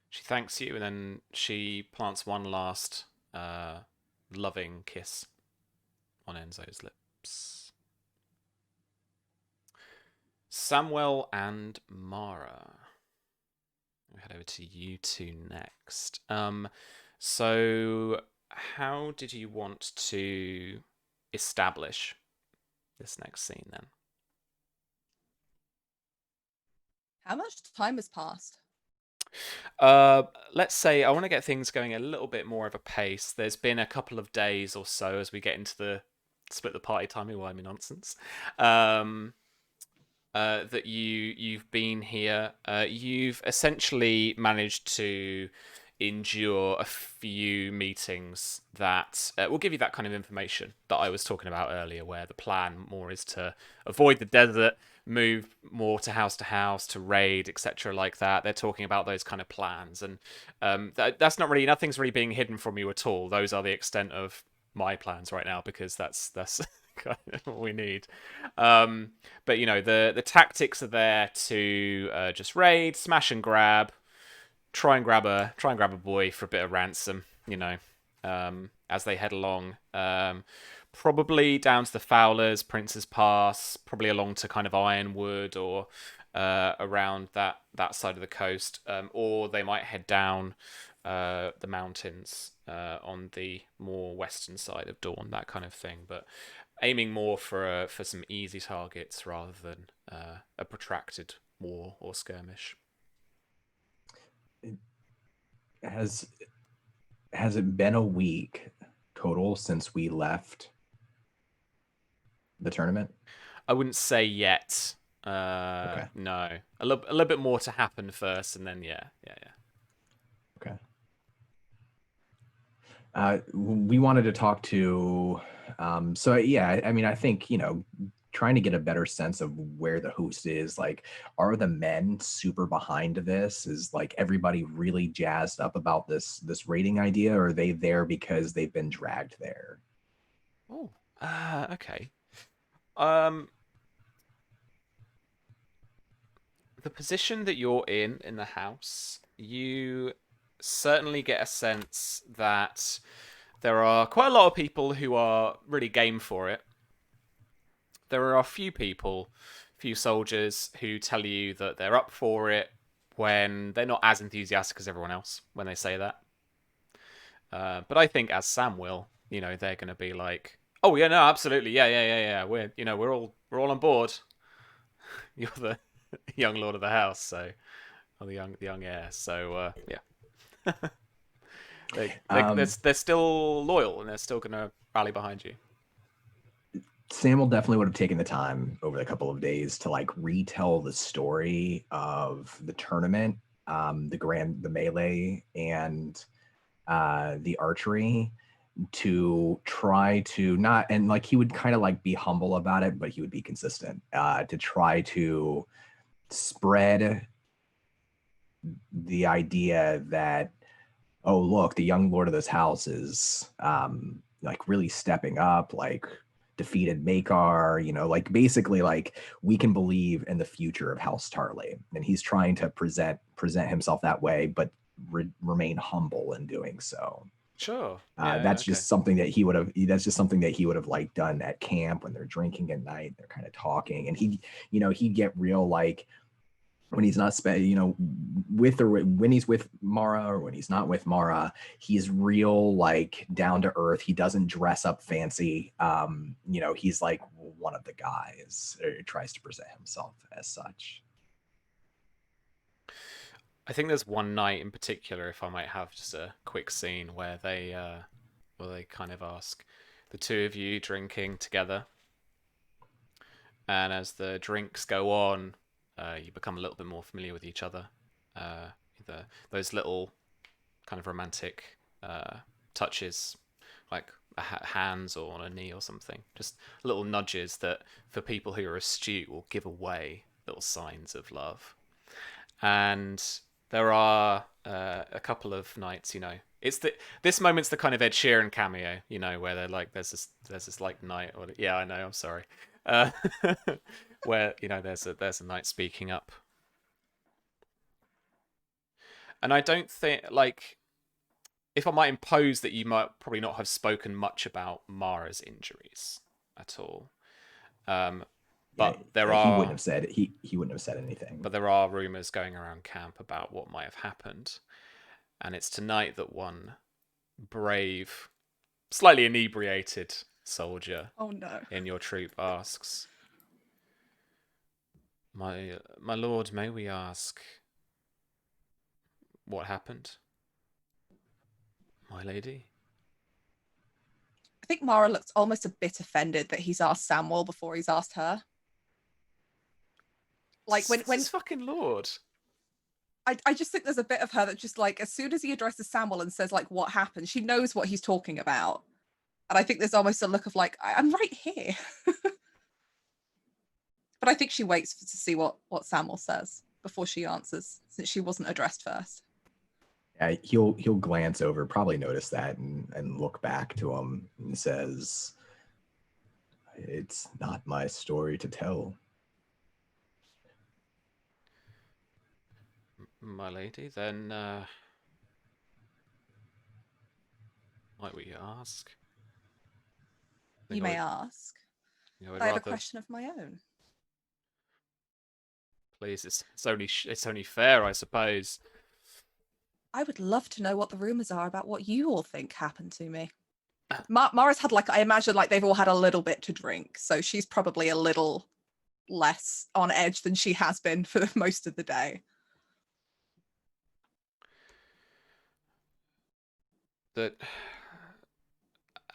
She thanks you, and then she plants one last loving kiss on Enzo's lips. Samuel and Mara. We'll head over to you two next. So how did you want to establish this next scene then? How much time has passed? Let's say I want to get things going a little bit more of a pace. There's been a couple of days or so as we get into the split the party timey-wimey nonsense. That you've been here. You've essentially managed to endure a few meetings that will give you that kind of information that I was talking about earlier, where the plan more is to avoid the desert, move more to house to raid, etc. like that. They're talking about those kind of plans, and that's not really, nothing's really being hidden from you at all. Those are the extent of my plans right now, because that's kind of what we need. But you know, the tactics are there to just raid, smash and grab, try and grab a boy for a bit of ransom, you know, as they head along. Probably down to the Fowlers, Prince's Pass, probably along to kind of Ironwood or around that side of the coast, or they might head down the mountains on the more western side of Dawn, that kind of thing. But aiming more for some easy targets rather than a protracted war or skirmish. Has it been a week total since we left the tournament? I wouldn't say yet. Okay. No, a little bit more to happen first, and then yeah. Okay. We wanted to talk to. So yeah, I mean, I think, you know, trying to get a better sense of where the host is. Like, are the men super behind this? Is like everybody really jazzed up about this raiding idea, or are they there because they've been dragged there? Oh, okay. The position that you're in the house, you certainly get a sense that there are quite a lot of people who are really game for it. There are a few soldiers who tell you that they're up for it when they're not as enthusiastic as everyone else when they say that. But I think, as Sam will, you know, they're going to be like, "Oh yeah, no, absolutely, yeah. We're all on board. You're the young lord of the house, so, or the young heir, so yeah." They're still loyal, and they're still going to rally behind you. Samuel definitely would have taken the time over the couple of days to like retell the story of the tournament, the melee, and the archery, to try to not, and like he would kind of like be humble about it, but he would be consistent, to try to spread the idea that oh, look, the young lord of this house is like really stepping up, like defeated Maekar, like basically like we can believe in the future of House Tarly. And he's trying to present himself that way, but remain humble in doing so. Sure. That's okay. just something that he would have. That's just something that he would have like done at camp when they're drinking at night. They're kind of talking, and he'd get real like when he's not with or when he's with Mara or when he's not with Mara, he's real like down to earth. He doesn't dress up fancy. He's like one of the guys. He tries to present himself as such. I think there's one night in particular, if I might have just a quick scene where they kind of ask the two of you drinking together, and as the drinks go on, you become a little bit more familiar with each other. Those little kind of romantic touches, like hands or on a knee or something, just little nudges that, for people who are astute, will give away little signs of love. And there are a couple of nights, this moment's the kind of Ed Sheeran cameo, where they're like, there's this like night, or yeah, I know, I'm sorry, where there's a night speaking up, and I don't think, like, if I might impose that you might probably not have spoken much about Mara's injuries at all. But he wouldn't have said he wouldn't have said anything. But there are rumors going around camp about what might have happened, and it's tonight that one brave, slightly inebriated soldier in your troop asks, "My lord, may we ask what happened, my lady?" I think Mara looks almost a bit offended that he's asked Samwell before he's asked her. Like when his fucking lord. I just think there's a bit of her that just like, as soon as he addresses Samwell and says like what happened, she knows what he's talking about. And I think there's almost a look of like, I'm right here. But I think she waits to see what Samwell says before she answers, since she wasn't addressed first. Yeah, he'll glance over, probably notice that, and look back to him and says, "It's not my story to tell." My lady, then might we ask? You may ask. But I have a question of my own. Please, it's only fair, I suppose. I would love to know what the rumors are about what you all think happened to me. Mara's had, like, I imagine, like, they've all had a little bit to drink, so she's probably a little less on edge than she has been for most of the day. That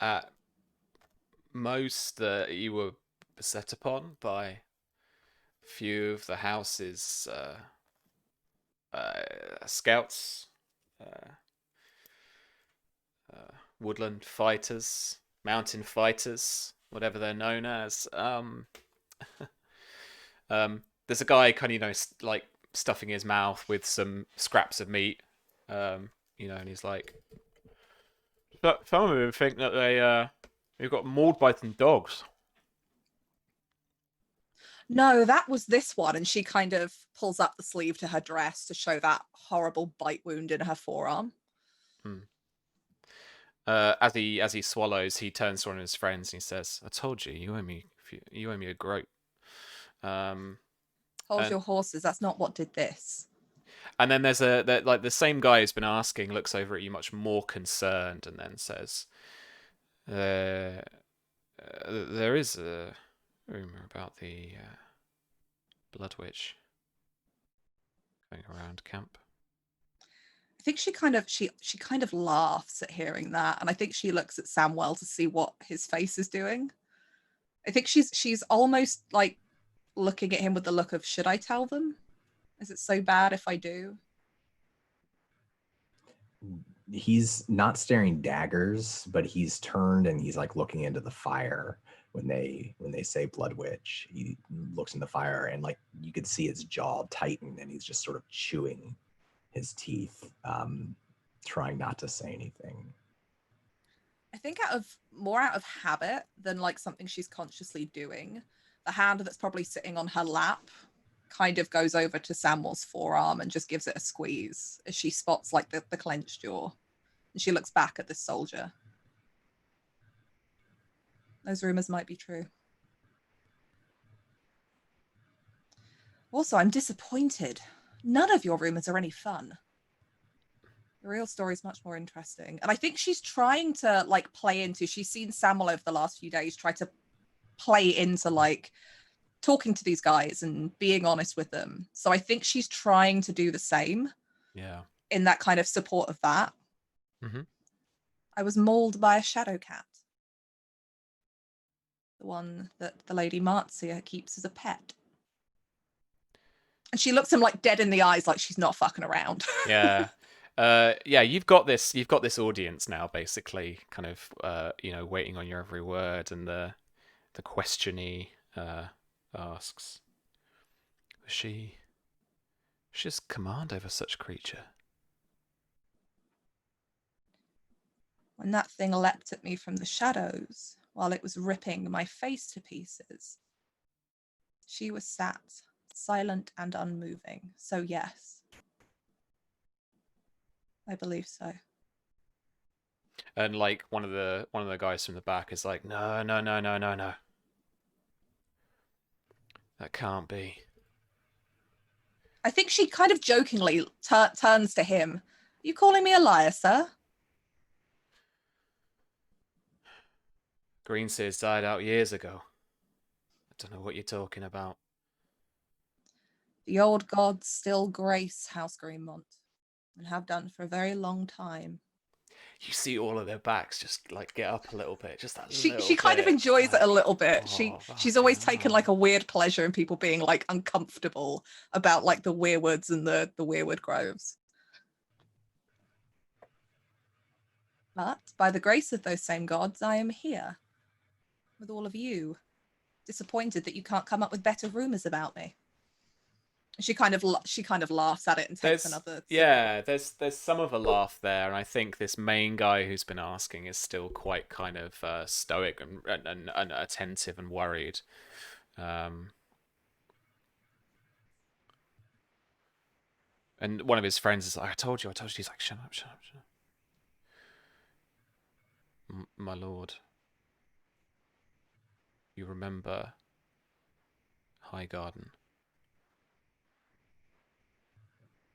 at most you were beset upon by a few of the house's scouts, woodland fighters, mountain fighters, whatever they're known as. There's a guy kind of, like stuffing his mouth with some scraps of meat, and he's like, some of them think that they got mauled by some dogs. No, that was this one, and she kind of pulls up the sleeve to her dress to show that horrible bite wound in her forearm. As he swallows, he turns to one of his friends and he says, "I told you, you owe me a groat." Hold your horses. That's not what did this. And then there's like the same guy who's been asking looks over at you much more concerned and then says, "There is a rumor about the Blood Witch going around camp." I think she kind of laughs at hearing that, and I think she looks at Samwell to see what his face is doing. I think she's almost like looking at him with the look of, should I tell them? Is it so bad if I do? He's not staring daggers, but he's turned and he's like looking into the fire when they say Blood Witch. He looks in the fire and like you could see his jaw tighten and he's just sort of chewing his teeth. trying not to say anything. I think more out of habit than like something she's consciously doing, the hand that's probably sitting on her lap kind of goes over to Samuel's forearm and just gives it a squeeze as she spots like the clenched jaw. And she looks back at this soldier. Those rumors might be true. Also, I'm disappointed. None of your rumors are any fun. The real story is much more interesting. And I think she's trying to like play into, she's seen Samuel over the last few days try to play into like talking to these guys and being honest with them. So I think she's trying to do the same. Yeah. In that kind of support of that. Mm-hmm. I was mauled by a shadow cat. The one that the Lady Marcia keeps as a pet. And she looks him like dead in the eyes, like she's not fucking around. Yeah. Yeah, you've got this audience now, basically, kind of waiting on your every word, and the questionee asks, was she has command over such creature? When that thing leapt at me from the shadows, while it was ripping my face to pieces, she was sat, silent and unmoving. So yes, I believe so. And like one of the guys from the back is like, no. That can't be. I think she kind of jokingly turns to him. Are you calling me a liar, sir? Greenseers died out years ago. I don't know what you're talking about. The old gods still grace House Greenmont, and have done for a very long time. You see all of their backs just like get up a little bit, just that She little kind of bit, enjoys like, it a little bit. oh, She's always fucking taken hell. like a weird pleasure in people being like uncomfortable about like the weirwoods and the weirwood groves. But by the grace of those same gods, I am here with all of you, disappointed that you can't come up with better rumors about me. She kind of laughs at it and takes another sip. Yeah, there's some of a laugh there, and I think this main guy who's been asking is still quite kind of stoic and attentive and worried. And one of his friends is like, I told you. He's like, shut up. My lord, you remember High Garden?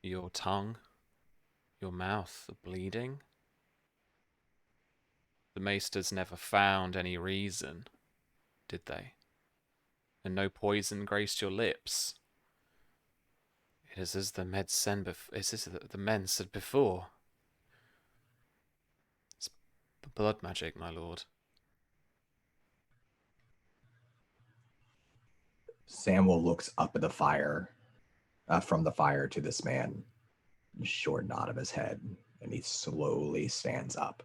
Your tongue, your mouth bleeding? The maesters never found any reason, did they? And no poison graced your lips. It is as the men said before. It's blood magic, my lord. Samuel looks up at the fire, from the fire to this man, a short nod of his head, and he slowly stands up.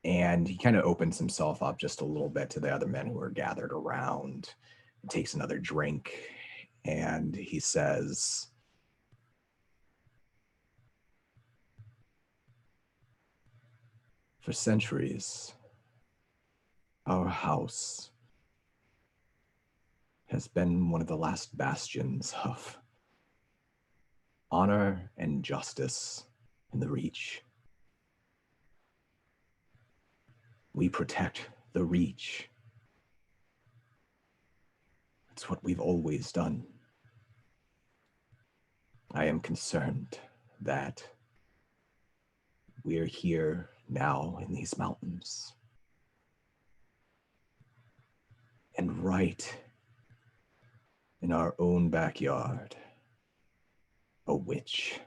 And he kind of opens himself up just a little bit to the other men who are gathered around, takes another drink, and he says, for centuries, our house has been one of the last bastions of honor and justice in the Reach. We protect the Reach. That's what we've always done. I am concerned that we're here now in these mountains. And right in our own backyard, a witch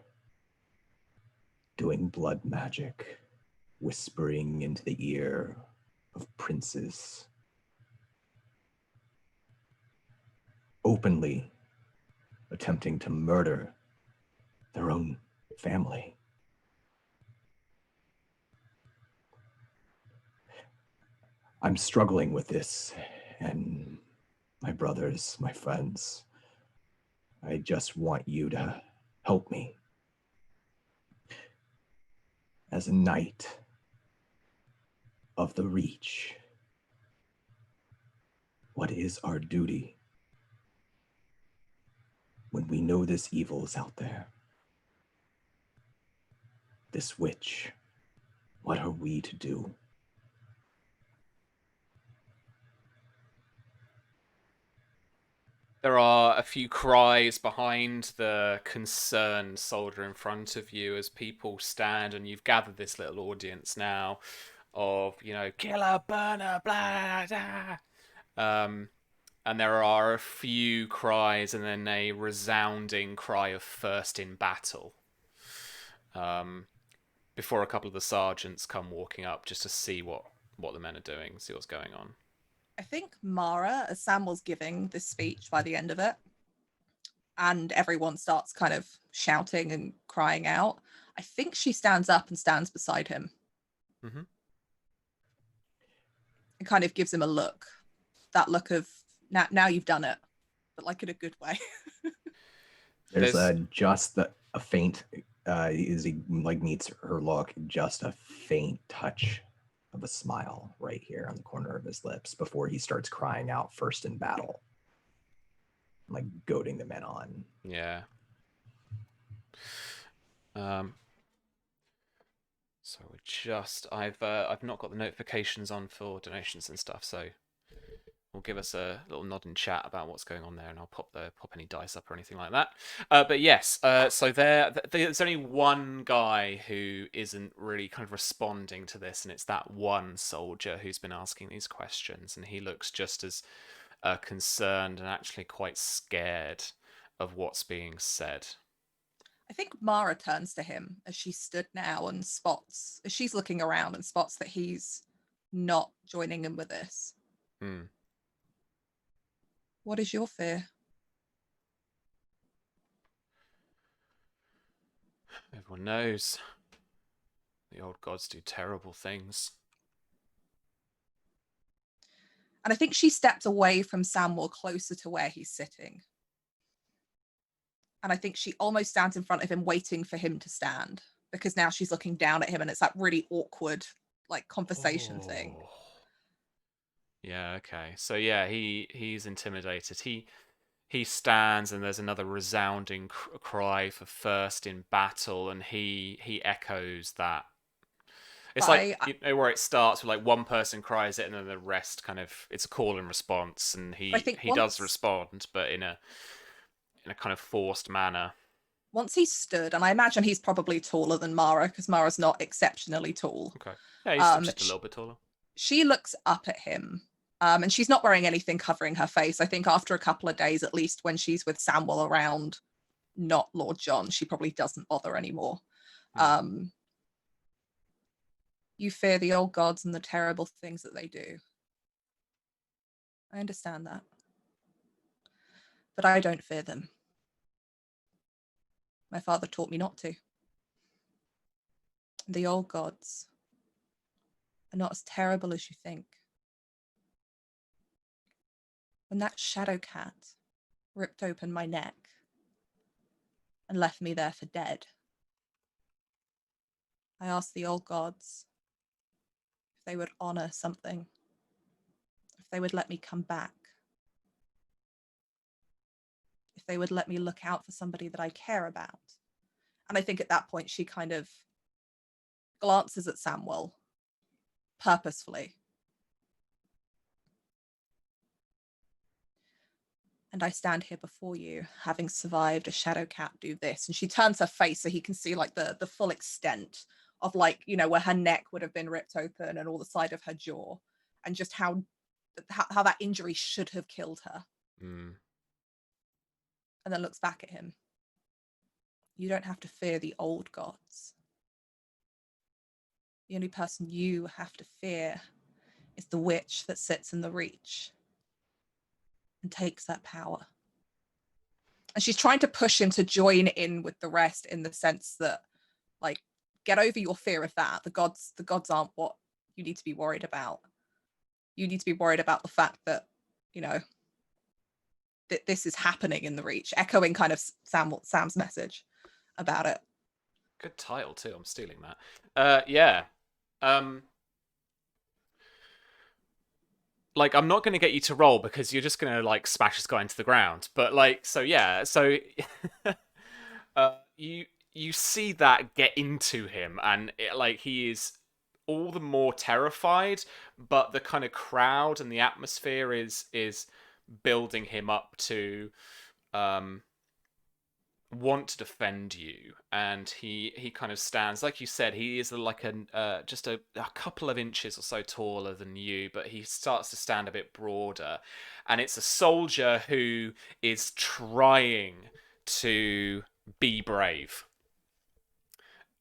doing blood magic, whispering into the ear of princes, openly attempting to murder their own family. I'm struggling with this, and my brothers, my friends, I just want you to help me. as a knight of the Reach, what is our duty when we know this evil is out there? This witch, what are we to do? There are a few cries behind the concerned soldier in front of you as people stand, and you've gathered this little audience now of, killer, burner, blah, blah. And there are a few cries and then a resounding cry of first in battle. Before a couple of the sergeants come walking up just to see what the men are doing, see what's going on. I think Mara, as Sam was giving this speech by the end of it, and everyone starts kind of shouting and crying out, I think she stands up and stands beside him. Mm-hmm. And kind of gives him a look. That look of, now you've done it, but like in a good way. There's just a faint, as he like meets her look, just a faint touch of a smile right here on the corner of his lips before he starts crying out first in battle, like goading the men on. Yeah. So we're just I've not got the notifications on for donations and stuff, so we'll give us a little nod in chat about what's going on there, and I'll pop any dice up or anything like that. But yes, so there's only one guy who isn't really kind of responding to this, and it's that one soldier who's been asking these questions, and he looks just as concerned and actually quite scared of what's being said. I think Mara turns to him as she stood now and spots, as she's looking around and spots that he's not joining in with this. What is your fear? Everyone knows the old gods do terrible things. And I think she steps away from Samuel closer to where he's sitting. And I think she almost stands in front of him waiting for him to stand, because now she's looking down at him and it's that really awkward like conversation thing. Yeah, okay. So yeah, he's intimidated. He stands, and there's another resounding cry for first in battle, and he echoes that. It's like, where it starts with like one person cries it, and then the rest kind of, it's a call and response, and he does respond, but in a kind of forced manner. Once he stood, and I imagine he's probably taller than Mara, because Mara's not exceptionally tall. Okay. Yeah, he's just a little bit taller. She looks up at him, and she's not wearing anything covering her face. I think after a couple of days, at least when she's with Samuel around, not Lord John, she probably doesn't bother anymore. You fear the old gods and the terrible things that they do. I understand that. But I don't fear them. My father taught me not to. The old gods are not as terrible as you think. When that shadow cat ripped open my neck and left me there for dead, I asked the old gods if they would honor something, if they would let me come back, if they would let me look out for somebody that I care about. And I think at that point she kind of glances at Samuel purposefully. And I stand here before you, having survived a shadow cat do this. And she turns her face so he can see like the full extent of, like, where her neck would have been ripped open and all the side of her jaw, and just how that injury should have killed her. And then looks back at him. You don't have to fear the old gods. The only person you have to fear is the witch that sits in the Reach and takes that power. And she's trying to push him to join in with the rest, in the sense that, like, get over your fear of that. The gods aren't what you need to be worried about. You need to be worried about the fact that, that this is happening in the Reach, echoing kind of Sam's message about it. Good title too. I'm stealing that. Yeah. Like, I'm not going to get you to roll because you're just going to like smash this guy into the ground. But like, so yeah, so you see that get into him, and like he is all the more terrified. But the kind of crowd and the atmosphere is building him up to want to defend you, and he kind of stands like you said. He is like just a couple of inches or so taller than you, but he starts to stand a bit broader, and it's a soldier who is trying to be brave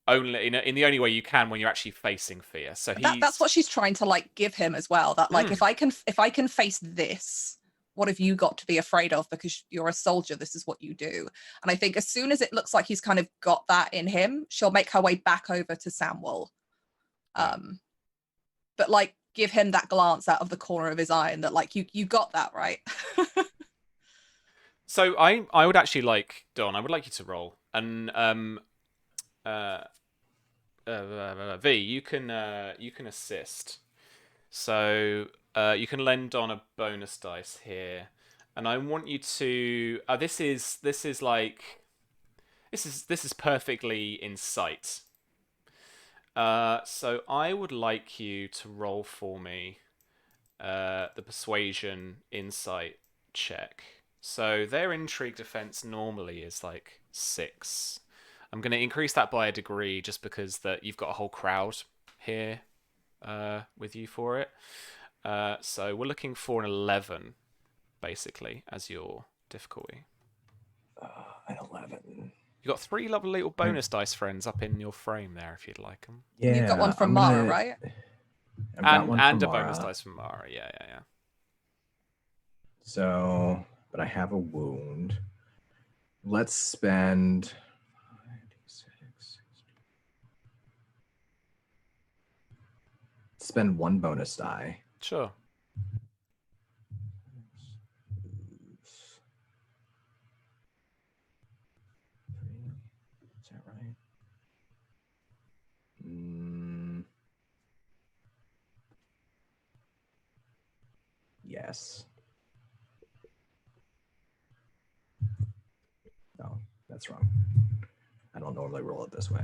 only in the only way you can when you're actually facing fear. So that's what she's trying to like give him as well, that like if I can face this, what have you got to be afraid of? Because you're a soldier, this is what you do. And I think as soon as it looks like he's kind of got that in him, she'll make her way back over to Samwell. But like give him that glance out of the corner of his eye, and that like you got that, right? So I would actually like, Don, I would like you to roll. And V, you can assist. So you can lend on a bonus dice here, and I want you to. This is perfectly in sight. So I would like you to roll for me the persuasion insight check. So their intrigue defense normally is like 6. I'm going to increase that by a degree just because that you've got a whole crowd here with you for it. So we're looking for an 11, basically, as your difficulty. An 11. You got 3 lovely little bonus dice friends up in your frame there, if you'd like them. Yeah, you've got one from Mara, right? I've got one and from a Mara. bonus dice from Mara. Yeah. So, but I have a wound. Let's spend 1 bonus die. Sure. Is that right? Yes. No, that's wrong. I don't normally roll it this way.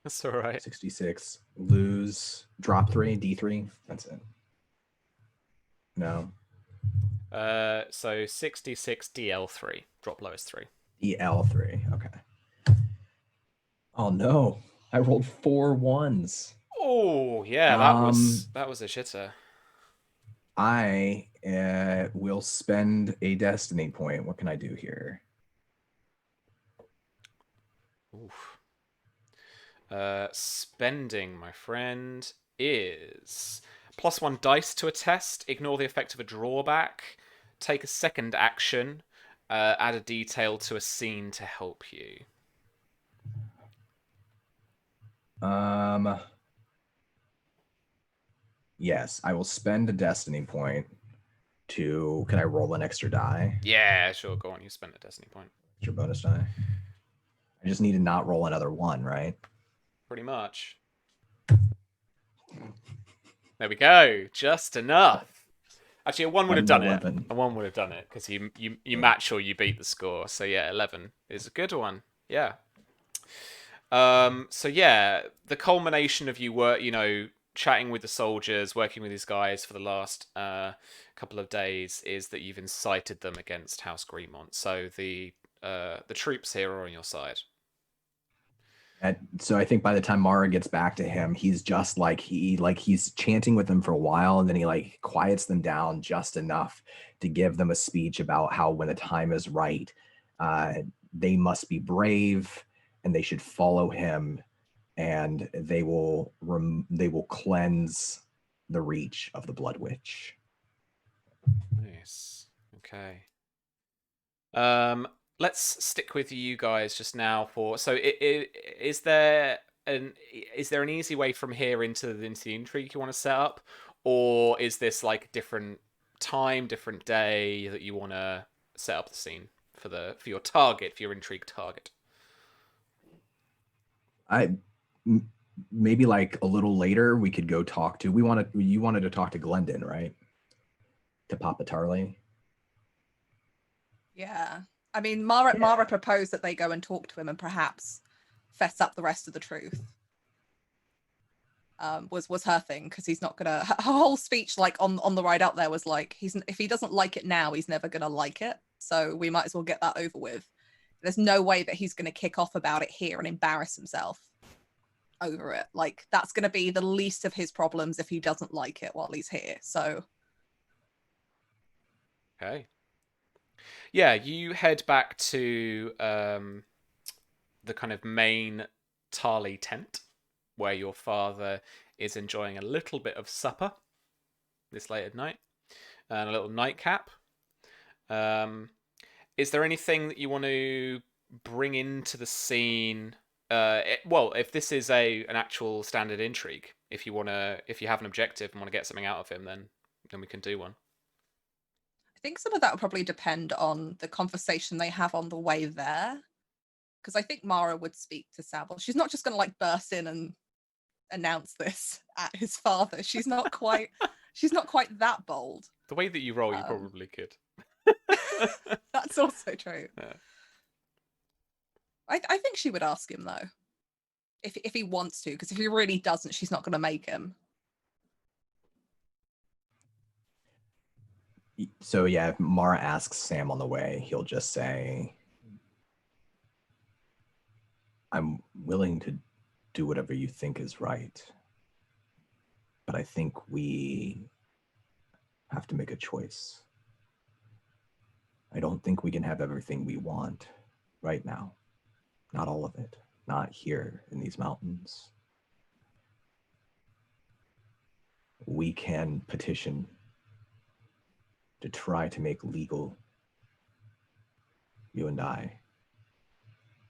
That's all right. 66. Lose. Drop 3. D3. That's it. No. So 66 DL3. Drop lowest 3. DL3. Okay. Oh no. I rolled 4 1s. Oh yeah, that was a shitter. I will spend a destiny point. What can I do here? Oof. Spending, my friend, is +1 dice to a test. Ignore the effect of a drawback. Take a second action. Add a detail to a scene to help you. Yes, I will spend a destiny point to. Can I roll an extra die? Yeah, sure. Go on. You spend a destiny point. What's your bonus die? I just need to not roll another 1, right? Pretty much. There we go. Just enough. Actually, a 1 would have done 11. it. A 1 would have done it because you match or you beat the score. So yeah, 11 is a good one. Yeah. So yeah, the culmination of you were, chatting with the soldiers, working with these guys for the last couple of days is that you've incited them against House Greenmont. So the troops here are on your side. So I think by the time Mara gets back to him, he's just he's chanting with them for a while, and then he like quiets them down just enough to give them a speech about how when the time is right, they must be brave and they should follow him, and they will cleanse the reach of the Blood Witch. Nice. Okay. Let's stick with you guys just now for. So, is there an easy way from here into the intrigue you want to set up, or is this like a different time, different day that you want to set up the scene for your target, for your intrigue target? Maybe like a little later we could go talk to. You wanted to talk to Glendon, right? To Papa Tarly. Yeah. I mean, Mara proposed that they go and talk to him and perhaps fess up the rest of the truth. Was her thing, because he's not gonna. Her whole speech, like on the ride up there, was like, if he doesn't like it now, he's never gonna like it. So we might as well get that over with. There's no way that he's gonna kick off about it here and embarrass himself over it. Like, that's gonna be the least of his problems if he doesn't like it while he's here. So. Okay. Yeah, you head back to the kind of main Tarly tent where your father is enjoying a little bit of supper this late at night and a little nightcap. Is there anything that you want to bring into the scene? Well, if this is an actual standard intrigue, if you have an objective and want to get something out of him, then we can do one. I think some of that will probably depend on the conversation they have on the way there. Because I think Mara would speak to Savile. She's not just going to like burst in and announce this at his father. She's not quite that bold. The way that you roll, you probably could. That's also true. Yeah. I think she would ask him though, if he wants to, because if he really doesn't, she's not going to make him. So yeah, if Mara asks Sam on the way, he'll just say, I'm willing to do whatever you think is right, but I think we have to make a choice. I don't think we can have everything we want right now. Not all of it. Not here in these mountains. We can petition to try to make legal, you and I,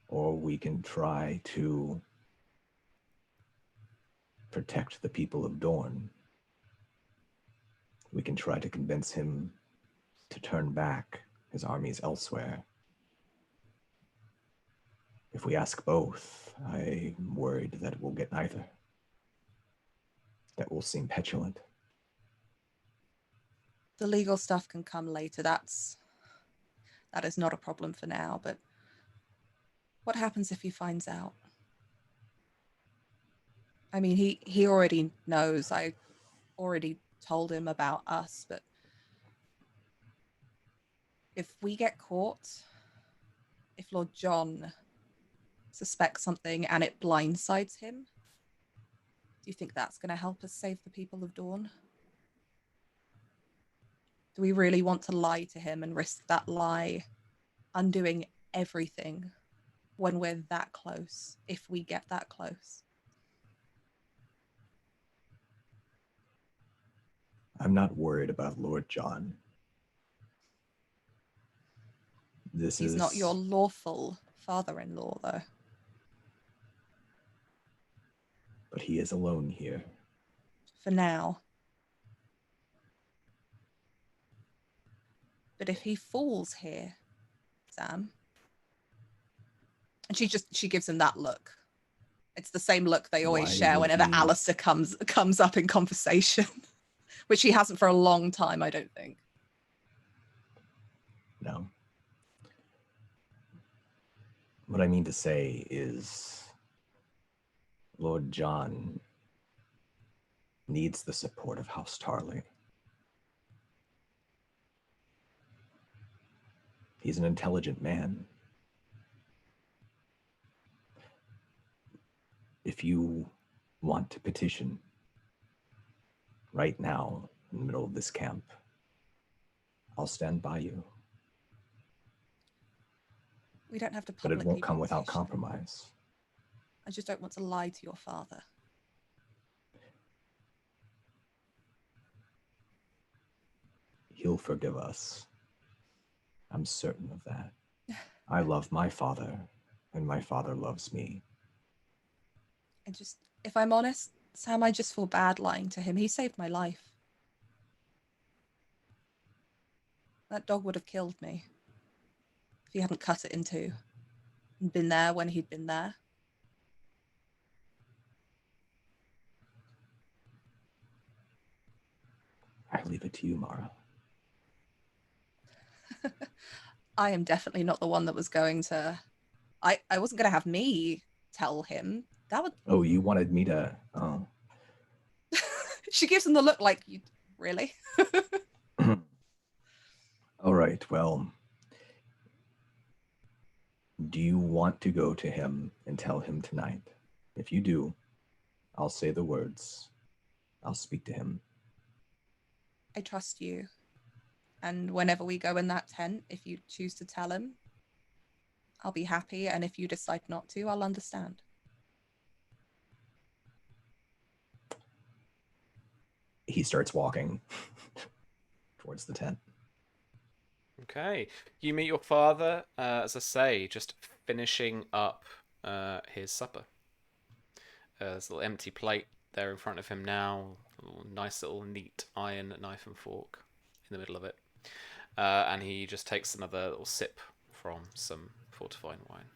or we can try to protect the people of Dorne. We can try to convince him to turn back his armies elsewhere. If we ask both, I'm worried that we'll get neither. That will seem petulant. The legal stuff can come later. That is not a problem for now, but what happens if he finds out? I mean, he already knows. I already told him about us, but if we get caught, if Lord John suspects something and it blindsides him, do you think that's going to help us save the people of Dorne? Do we really want to lie to him and risk that lie undoing everything when we're that close, if we get that close? I'm not worried about Lord John. He's not your lawful father-in-law, though. But he is alone here. For now. But if he falls here, Sam, and she gives him that look. It's the same look they always share whenever Alistair comes up in conversation, which he hasn't for a long time, I don't think. No. What I mean to say is Lord John needs the support of House Tarly. He's an intelligent man. If you want to petition right now in the middle of this camp, I'll stand by you. We don't have to But publicly it won't come without petition. compromise. I just don't want to lie to your father. He'll forgive us. I'm certain of that. I love my father, and my father loves me. If I'm honest, Sam, I just feel bad lying to him. He saved my life. That dog would have killed me if he hadn't cut it in two and been there when he'd been there. I leave it to you, Mara. I am definitely not the one that was going to. I wasn't going to have me tell him. That would. Oh, you wanted me to. Oh. She gives him the look like, you really? All right. Well, do you want to go to him and tell him tonight? If you do, I'll say the words. I'll speak to him. I trust you. And whenever we go in that tent, if you choose to tell him, I'll be happy. And if you decide not to, I'll understand. He starts walking towards the tent. Okay. You meet your father, as I say, just finishing up his supper. There's a little empty plate there in front of him now. Nice little neat iron knife and fork in the middle of it. And he just takes another little sip from some fortified wine.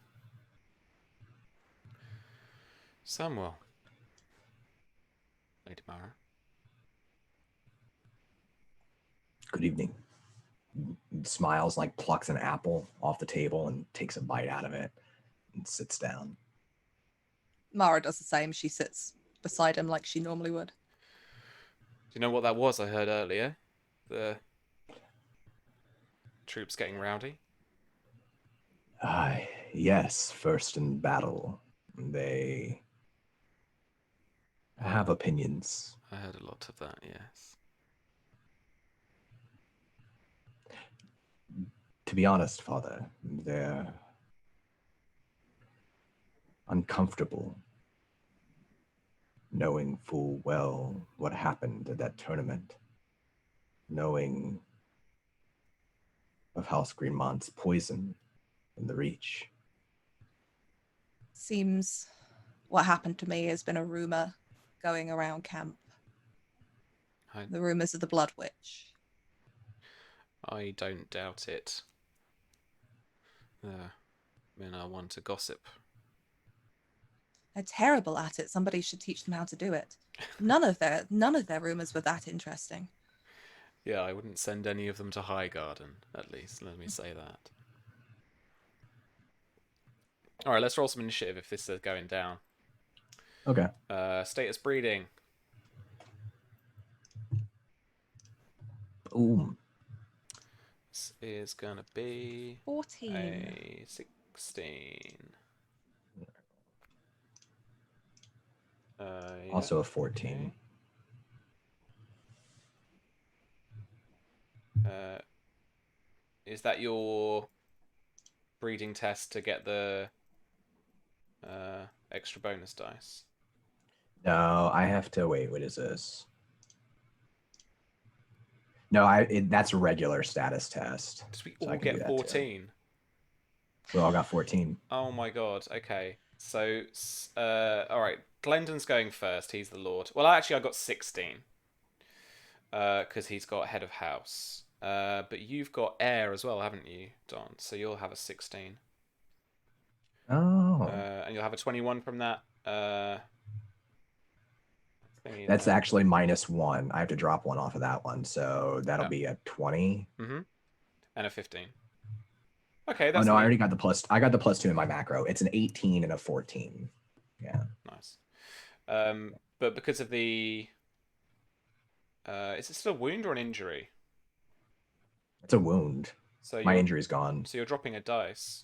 Samuel. Lady Mara. Good evening. Smiles, like plucks an apple off the table and takes a bite out of it and sits down. Mara does the same. She sits beside him like she normally would. Do you know what that was I heard earlier? The troops getting rowdy? Yes, first in battle. They have opinions. I heard a lot of that, yes. To be honest, Father, they're uncomfortable knowing full well what happened at that tournament, knowing of House Greenmont's poison in the Reach. Seems what happened to me has been a rumor going around camp. The rumors of the Blood Witch. I don't doubt it. Men are one to gossip. They're terrible at it. Somebody should teach them how to do it. None of their rumors were that interesting. Yeah, I wouldn't send any of them to Highgarden, at least. Let me say that. All right, let's roll some initiative if this is going down. Okay. Status breeding. Ooh. This is gonna be 14. a 16. Yeah. Also a 14. Okay. Is that your breeding test to get the extra bonus dice? No, I have to wait. What is this? No, that's a regular status test. Did we So all get 14? We all got 14. Oh my god. Okay. So, all right. Glendon's going first. He's the Lord. Well, actually, I got 16. Because he's got head of house. But you've got heir as well, haven't you, Don? So you'll have a 16. Oh. And you'll have a 21 from that. That's actually -1. I have to drop one off of that one, so that'll be a 20. Mm-hmm. And a 15. Okay, that's I already got the plus. I got the +2 in my macro. It's an 18 and a 14. Yeah. Nice. But because of the, is it still a wound or an injury? It's a wound. So my injury's gone. So you're dropping a dice.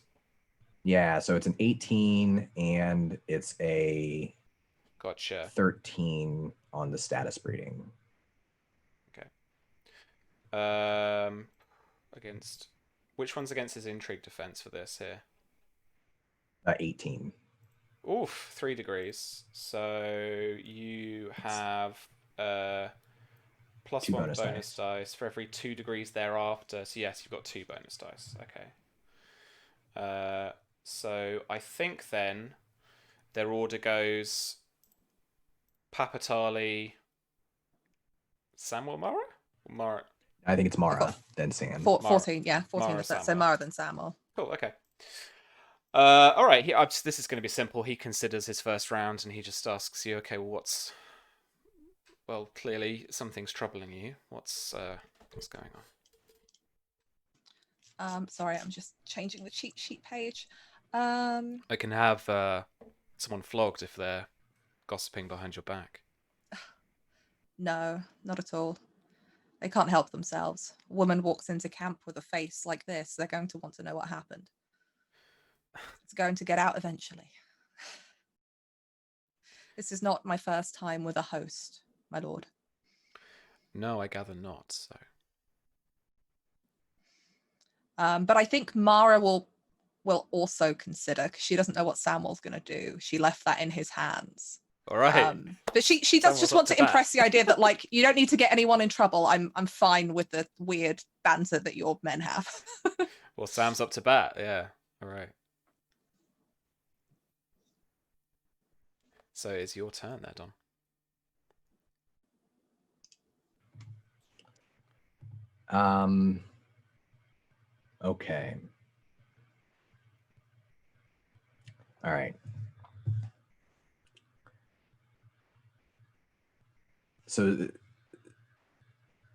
Yeah, so it's an 18 and it's a Gotcha. 13 on the status breeding. Okay. Against which one's against his intrigue defense for this here? 18. Oof, 3 degrees. So you have +1 bonus dice for every 2 degrees thereafter. So yes, you've got 2 bonus dice. Okay. So I think then their order goes Papatali, Samuel, Mara? I think it's Mara, then Sam. 14, yeah. 14 Mara, is that. So Mara, then Samuel. Cool, okay. All right, this is going to be simple. He considers his first round and he just asks you, okay, well, Well, clearly something's troubling you. What's going on? Sorry, I'm just changing the cheat sheet page. I can have someone flogged if they're gossiping behind your back. No, not at all. They can't help themselves. A woman walks into camp with a face like this, they're going to want to know what happened. It's going to get out eventually. This is not my first time with a host, my lord. No, I gather not, so... But I think Mara will also consider, because she doesn't know what Samwell's going to do. She left that in his hands. All right. But she does Samwell's just up want to to impress the idea that, like, you don't need to get anyone in trouble. I'm fine with the weird banter that your men have. Well, Sam's up to bat, yeah. All right. So it's your turn there, Don. Okay. All right. So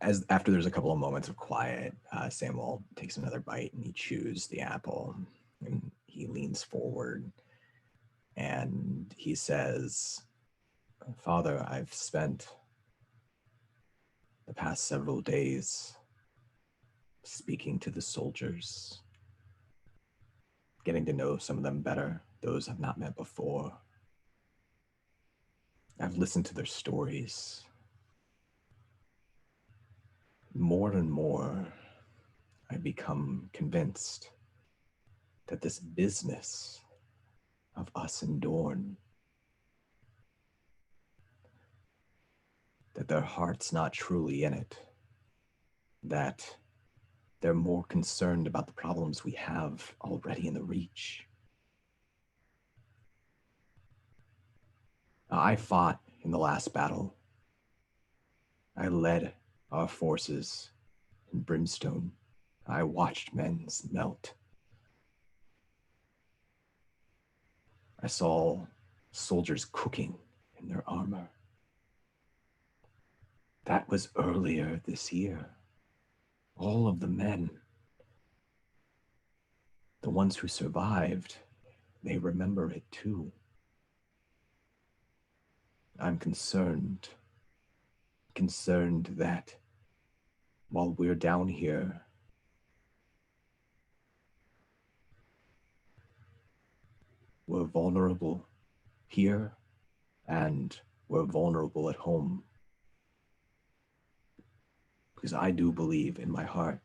as after there's a couple of moments of quiet, Samuel takes another bite and he chews the apple and he leans forward and he says, Father, I've spent the past several days speaking to the soldiers, getting to know some of them better, those I've not met before. I've listened to their stories. More and more, I've become convinced that this business of us and Dorne, that their heart's not truly in it, that they're more concerned about the problems we have already in the Reach. I fought in the last battle. I led our forces in Brimstone. I watched men melt. I saw soldiers cooking in their armor. That was earlier this year. All of the men, the ones who survived, they remember it too. I'm concerned that while we're down here, we're vulnerable here and we're vulnerable at home. Because I do believe in my heart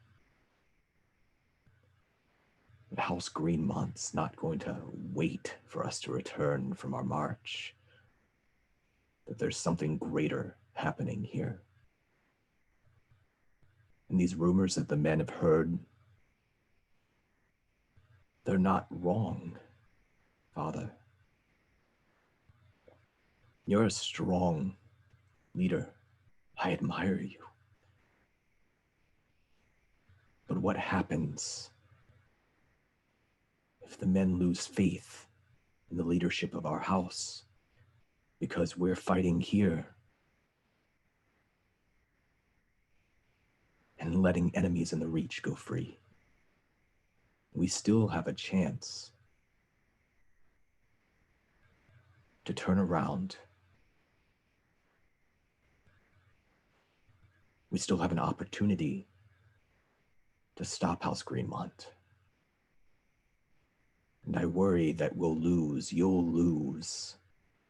that House Greenmont's not going to wait for us to return from our march. That there's something greater happening here. And these rumors that the men have heard, they're not wrong, Father. You're a strong leader. I admire you. But what happens if the men lose faith in the leadership of our house because we're fighting here and letting enemies in the Reach go free? We still have a chance to turn around. We still have an opportunity to stop House Greenmont. And I worry that you'll lose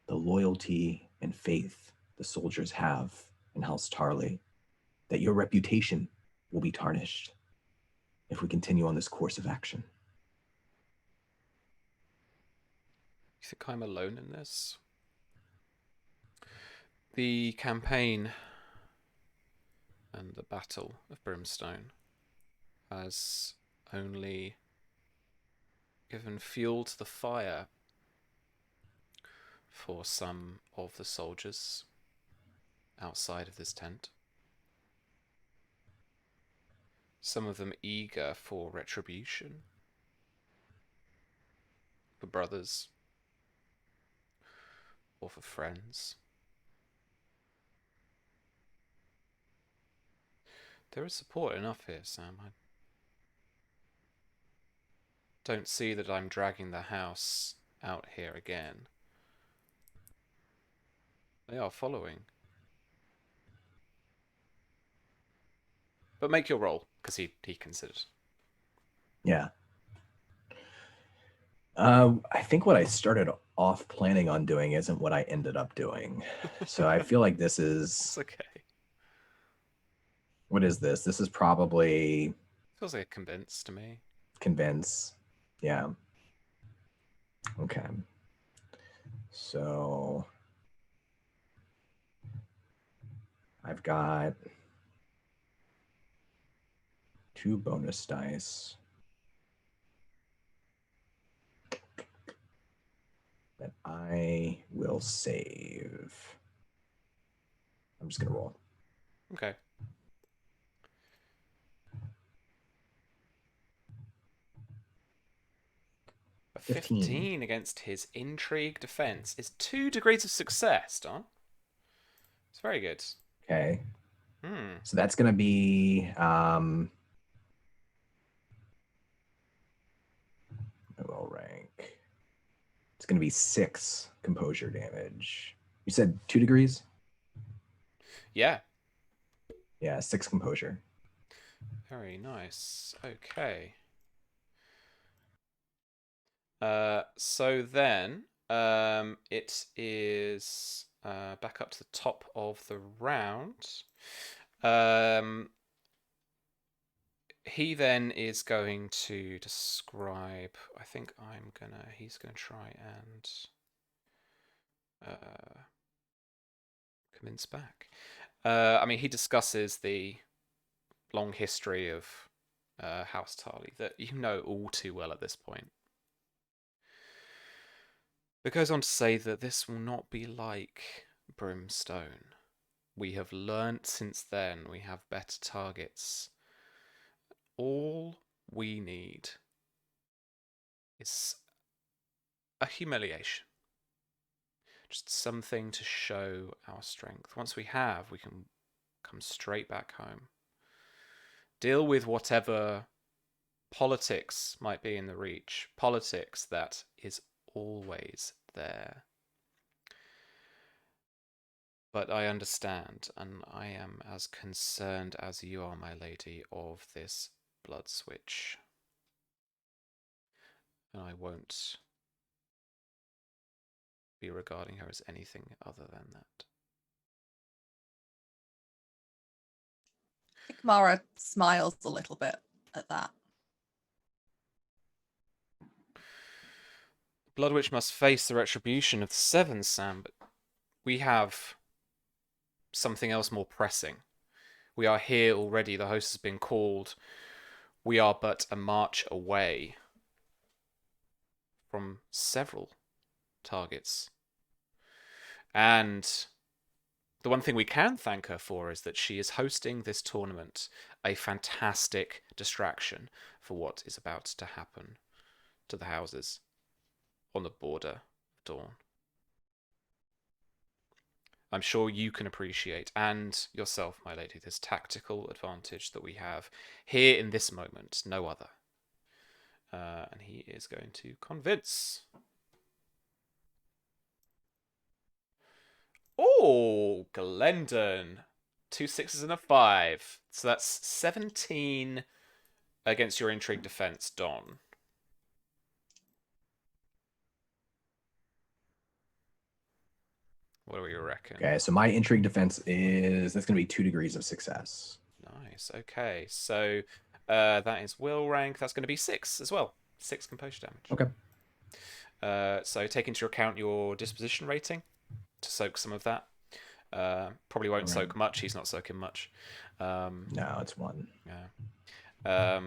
the loyalty and faith the soldiers have in House Tarly, that your reputation will be tarnished if we continue on this course of action. You think I'm alone in this? The campaign and the Battle of Brimstone has only given fuel to the fire for some of the soldiers outside of this tent. Some of them eager for retribution, for brothers, or for friends. There is support enough here, Sam. I don't see that I'm dragging the house out here again. They are following. But make your roll, because he considered. Yeah. I think what I started off planning on doing isn't what I ended up doing. So I feel like this is... It's okay. What is this? This is probably... Feels like a convince to me. Convince. Yeah. Okay. So... I've got 2 bonus dice that I will save. I'm just gonna roll. Okay. A 15 against his intrigue defense is 2 degrees of success, Don. It's very good. Okay. So that's gonna be roll rank. It's gonna be 6 composure damage. You said 2 degrees? Yeah. Yeah, 6 composure. Very nice. Okay. So then, it is back up to the top of the round. He then is going to describe. I think he's gonna try and convince back. I mean, he discusses the long history of House Tarly that you know all too well at this point. It goes on to say that this will not be like Brimstone. We have learnt since then, we have better targets. All we need is a humiliation. Just something to show our strength. Once we have, we can come straight back home. Deal with whatever politics might be in the Reach. Politics that is always there. But I understand, and I am as concerned as you are, my lady, of this blood switch. And I won't be regarding her as anything other than that. I think Mara smiles a little bit at that. Blood Witch must face the retribution of the Seven, Sam, but we have something else more pressing. We are here already. The host has been called. We are but a march away from several targets. And the one thing we can thank her for is that she is hosting this tournament, a fantastic distraction for what is about to happen to the houses on the border of Dawn. I'm sure you can appreciate, and yourself, my lady, this tactical advantage that we have here in this moment, no other. And he is going to convince. Oh, Glendon. 2 6s and a 5. So that's 17 against your intrigue defense, Don. What do you reckon? Okay, so my intrigue defense that's going to be 2 degrees of success. Nice. Okay, so that is will rank. That's going to be 6 as well. 6 composure damage. Okay. So take into account your disposition rating to soak some of that. Probably won't soak much. He's not soaking much. No, it's 1. Yeah.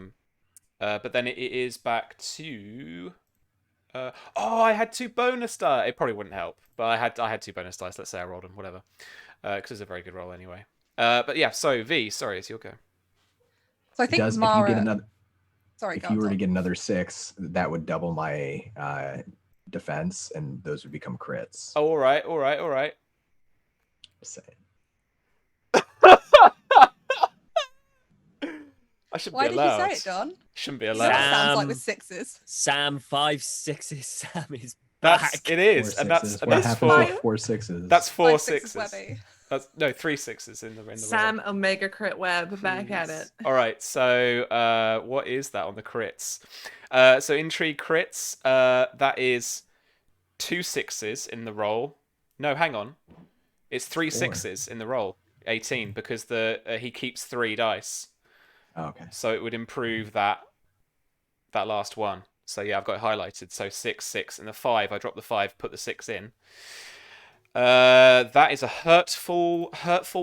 But then it is back to. I had 2 bonus dice. It probably wouldn't help, but I had 2 bonus dice. Let's say I rolled them, whatever. Because it's a very good roll anyway. But yeah. So V, sorry, it's your go. So I think If Mara. you get another, Sorry, if you were to get another 6, that would double my defense, and those would become crits. Oh, all right. Just saying. I shouldn't Why be did you allowed. say it, Don? Shouldn't be You know what it allowed. sounds like Sam. with sixes. Sam 5-6s. Sam is That's back. it Four is, and sixes. that's What happens four. with 4 6s? That's 4 5 6s, sixes. Webby. That's no 3 sixes in the roll. Sam Omega Crit Web back at it. All right, so what is that on the crits? So intrigue crits, that is 2 6s in the roll. No, hang on, it's 3 4. 6s in the roll. 18 because he keeps 3 dice, Oh, okay. so it would improve that last one. So yeah, I've got it highlighted. So 6 6 and the 5. I drop the 5, put the 6 in. That is a hurtful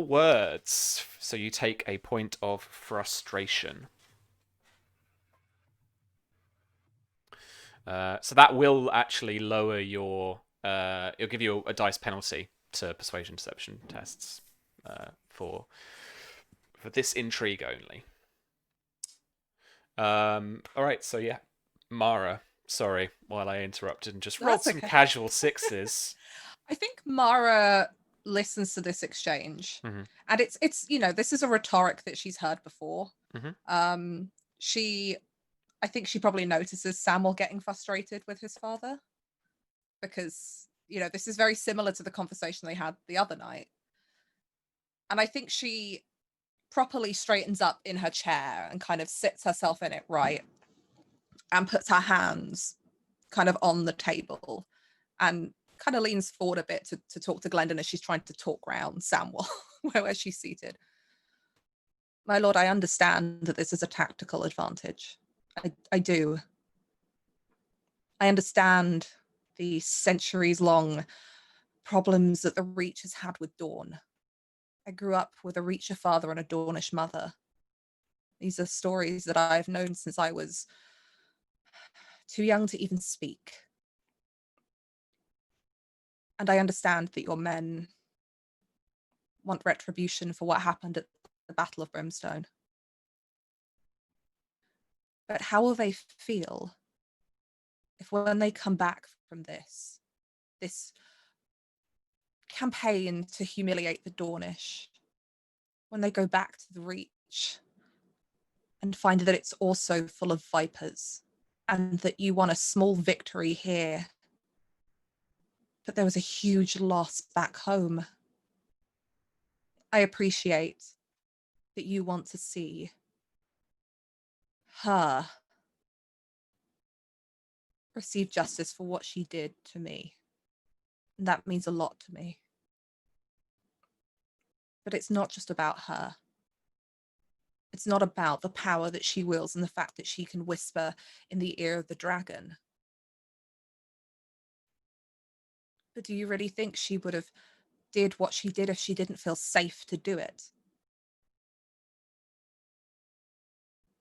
words. So you take a point of frustration. So that will actually lower your. It'll give you a dice penalty to persuasion deception tests for this intrigue only. All right. So yeah, Mara. Sorry, while I interrupted and just rolled That's some okay. casual 6s. I think Mara listens to this exchange, and it's this is a rhetoric that she's heard before. I think she probably notices Samuel getting frustrated with his father because this is very similar to the conversation they had the other night, and I think she properly straightens up in her chair and kind of sits herself in it right and puts her hands kind of on the table and kind of leans forward a bit to talk to Glendon as she's trying to talk round Samuel where she's seated. My lord, I understand that this is a tactical advantage. I do. I understand the centuries-long problems that the Reach has had with Dawn. I grew up with a Reacher father and a Dornish mother. These are stories that I've known since I was too young to even speak. And I understand that your men want retribution for what happened at the Battle of Brimstone. But how will they feel if when they come back from this campaign to humiliate the Dornish, when they go back to the Reach and find that it's also full of vipers and that you won a small victory here, but there was a huge loss back home? I appreciate that you want to see her receive justice for what she did to me. And that means a lot to me. But it's not just about her. It's not about the power that she wields and the fact that she can whisper in the ear of the dragon. But do you really think she would have did what she did if she didn't feel safe to do it?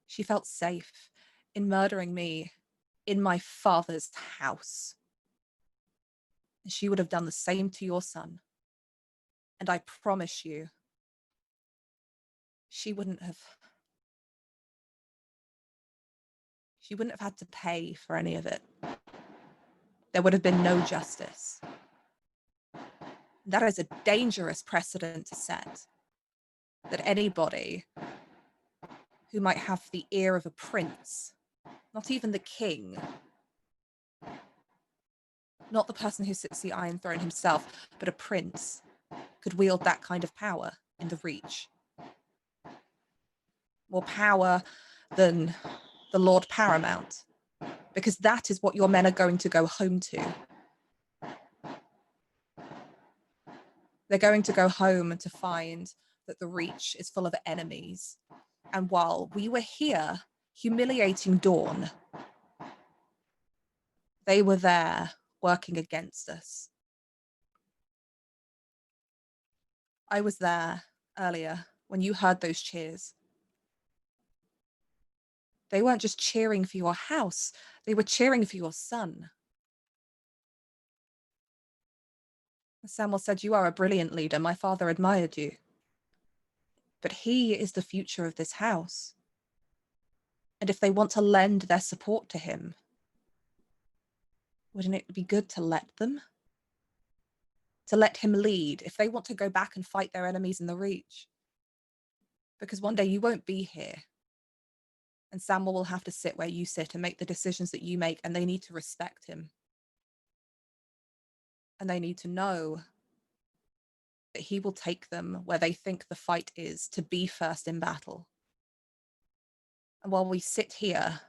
She felt safe in murdering me in my father's house. And she would have done the same to your son. And I promise you, she wouldn't have had to pay for any of it. There would have been no justice. That is a dangerous precedent to set. That anybody who might have the ear of a prince, not even the king, not the person who sits the Iron Throne himself, but a prince, could wield that kind of power in the Reach. More power than the Lord Paramount, because that is what your men are going to go home to. They're going to go home to find that the Reach is full of enemies. And while we were here humiliating Dawn, they were there working against us. I was there earlier when you heard those cheers. They weren't just cheering for your house, they were cheering for your son. Samuel said, "You are a brilliant leader. My father admired you. But he is the future of this house. And if they want to lend their support to him, wouldn't it be good to let them? To let him lead if they want to go back and fight their enemies in the Reach? Because one day you won't be here. And Samuel will have to sit where you sit and make the decisions that you make, and they need to respect him. And they need to know that he will take them where they think the fight is, to be first in battle. And while we sit here,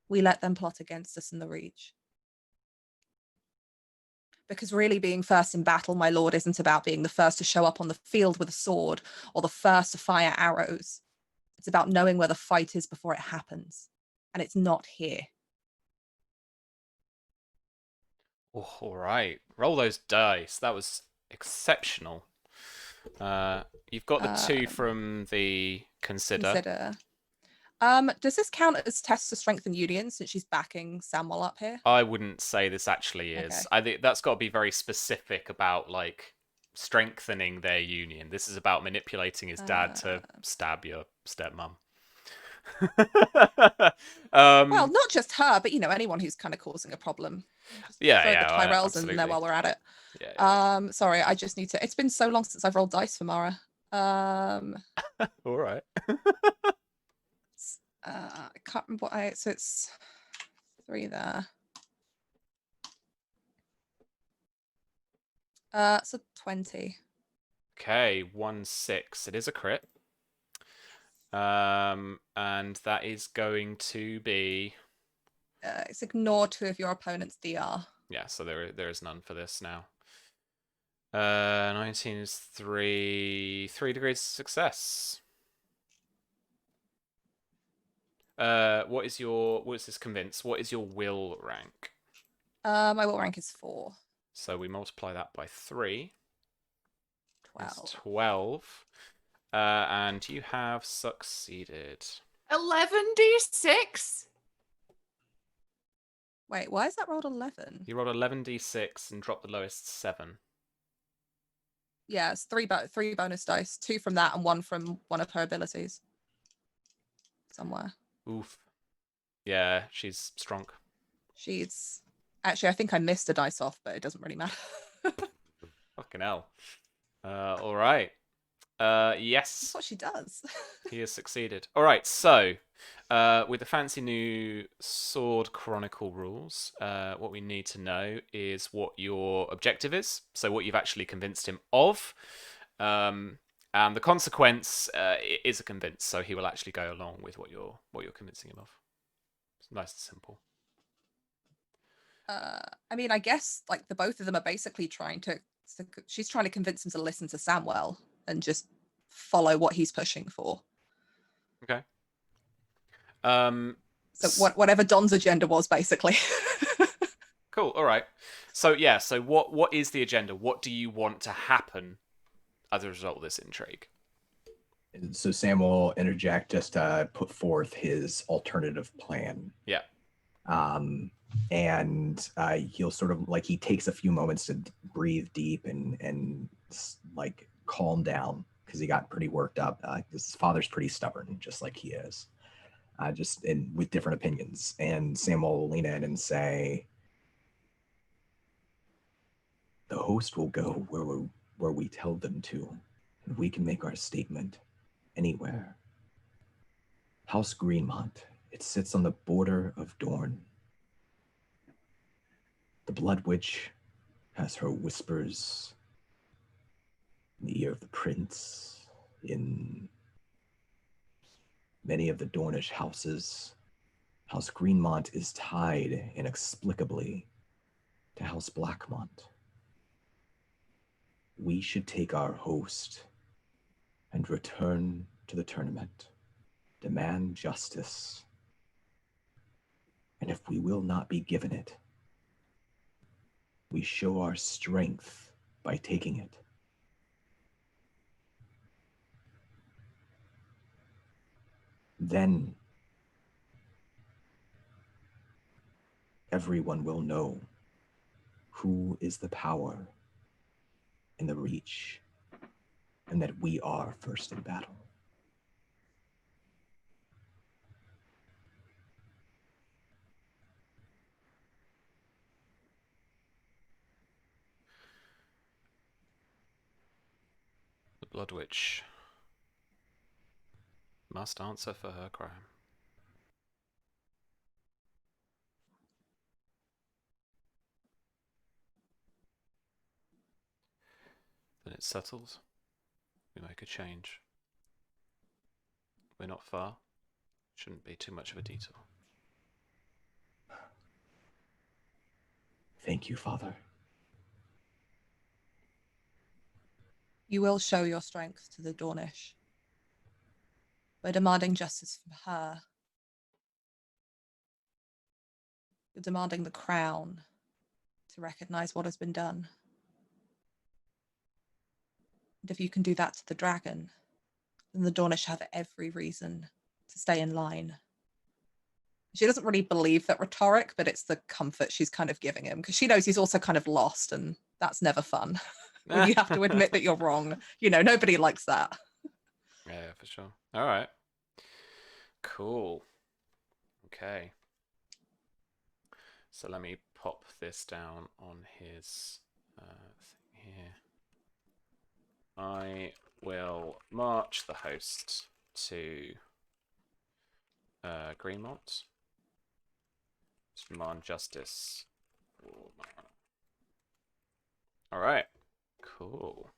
we let them plot against us in the Reach. Because really being first in battle, my lord, isn't about being the first to show up on the field with a sword or the first to fire arrows. It's about knowing where the fight is before it happens. And it's not here. Oh, all right. Roll those dice. That was exceptional. You've got the 2 from the consider. Does this count as tests to strengthen union since she's backing Samuel up here? I wouldn't say this actually is. Okay. I think that's got to be very specific about like strengthening their union. This is about manipulating his dad to stab your stepmom. Well, not just her, but anyone who's kind of causing a problem. Just throw the Tyrells in there while we're at it. Yeah. Sorry, I just need to. It's been so long since I've rolled dice for Mara. All right. I can't remember what so it's 3 there. So 20. Okay, 1-6. It is a crit. And that is going to be. It's ignore 2 of your opponent's DR. Yeah, so there is none for this now. 19 is 3 degrees of success. What is this convince? What is your will rank? My will rank is 4. So we multiply that by 3. 12. It's 12. And you have succeeded. 11d6. Wait, why is that rolled 11? You rolled 11d6 and dropped the lowest 7. Yeah, it's 3 bonus dice, 2 from that and 1 from one of her abilities. Somewhere. Oof. Yeah, she's strong. She's actually, I think I missed a dice off, but it doesn't really matter. Fucking hell. All right. Yes. That's what she does. He has succeeded. All right, so with the fancy new Sword Chronicle rules, what we need to know is what your objective is. So what you've actually convinced him of. And the consequence is a convince, so he will actually go along with what you're convincing him of. It's nice and simple. I mean, I guess like the both of them are basically she's trying to convince him to listen to Samwell and just follow what he's pushing for. Okay. So whatever Don's agenda was, basically. Cool. All right. So yeah. So what is the agenda? What do you want to happen as a result of this intrigue? So Sam will interject, just put forth his alternative plan. Yeah. And he'll sort of he takes a few moments to breathe deep and like calm down, because he got pretty worked up. His father's pretty stubborn, just like he is, with different opinions. And Sam will lean in and say, "The host will go where we tell them to. We can make our statement anywhere. House Greenmont, it sits on the border of Dorne. The Blood Witch has her whispers in the ear of the prince, in many of the Dornish houses. House Greenmont is tied inexplicably to House Blackmont. We should take our host and return to the tournament, demand justice, and if we will not be given it, we show our strength by taking it. Then everyone will know who is the power in the Reach, and that we are first in battle." The Blood Witch must answer for her crime. it's settled, we make a change. We're not far. Shouldn't be too much of a detour. Thank you, Father. You will show your strength to the Dornish. We're demanding justice from her. You're demanding the crown to recognize what has been done. And if you can do that to the dragon, then the Dornish have every reason to stay in line. She doesn't really believe that rhetoric, but it's the comfort she's kind of giving him, because she knows he's also kind of lost, and that's never fun. When you have to admit that you're wrong. You know, nobody likes that. Yeah, for sure. All right. Cool. Okay. So let me pop this down on his thing here. I will march the host to Greenmont. Demand justice. All right. Cool.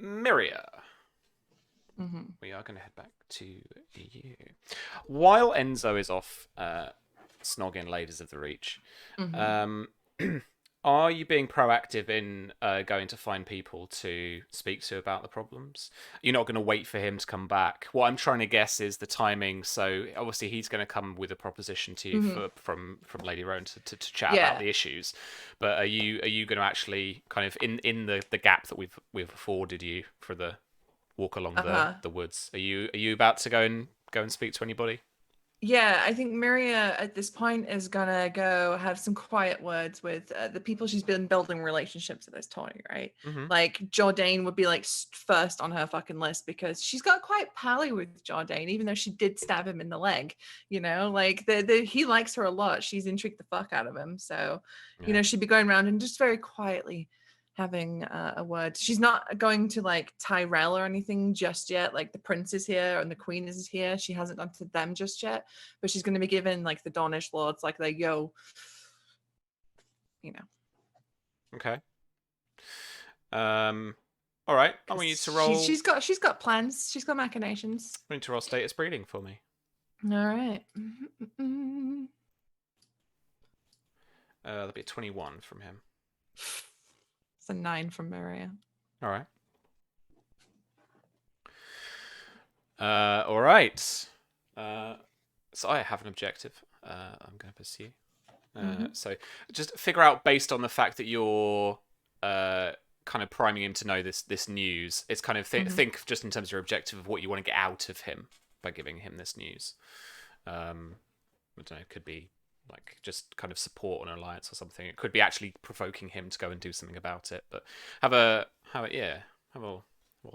Miria. We are going to head back to you. While Enzo is off snogging Ladies of the Reach, are you being proactive in going to find people to speak to about the problems? You're not going to wait for him to come back. What I'm trying to guess is the timing. So obviously he's going to come with a proposition to you from Lady Rowan to chat about the issues. But are you going to actually kind of in the gap that we've afforded you for the walk along the woods? Are you about to go and speak to anybody? Yeah, I think Miria at this point is gonna go have some quiet words with the people she's been building relationships with this Tony, right? Like Jourdain would be like first on her fucking list, because she's got quite pally with Jourdain, even though she did stab him in the leg. You know, like he likes her a lot. She's intrigued the fuck out of him. So, you know, she'd be going around and just very quietly having a word. She's not going to like Tyrell or anything just yet. Like the prince is here and the queen is here. She hasn't gone to them just yet, but she's going to be giving like the Dornish lords like the yo, you know. Okay. All right. I want you to roll. She's got plans. She's got machinations. I want you to roll status breeding for me. All right. That'll be a 21 from him. It's a 9 from Maria. All right. All right. So I have an objective I'm going to pursue. So just figure out, based on the fact that you're kind of priming him to know this news, it's kind of think just in terms of your objective of what you want to get out of him by giving him this news. I don't know, it could be like just kind of support an alliance or something. It could be actually provoking him to go and do something about it. But have a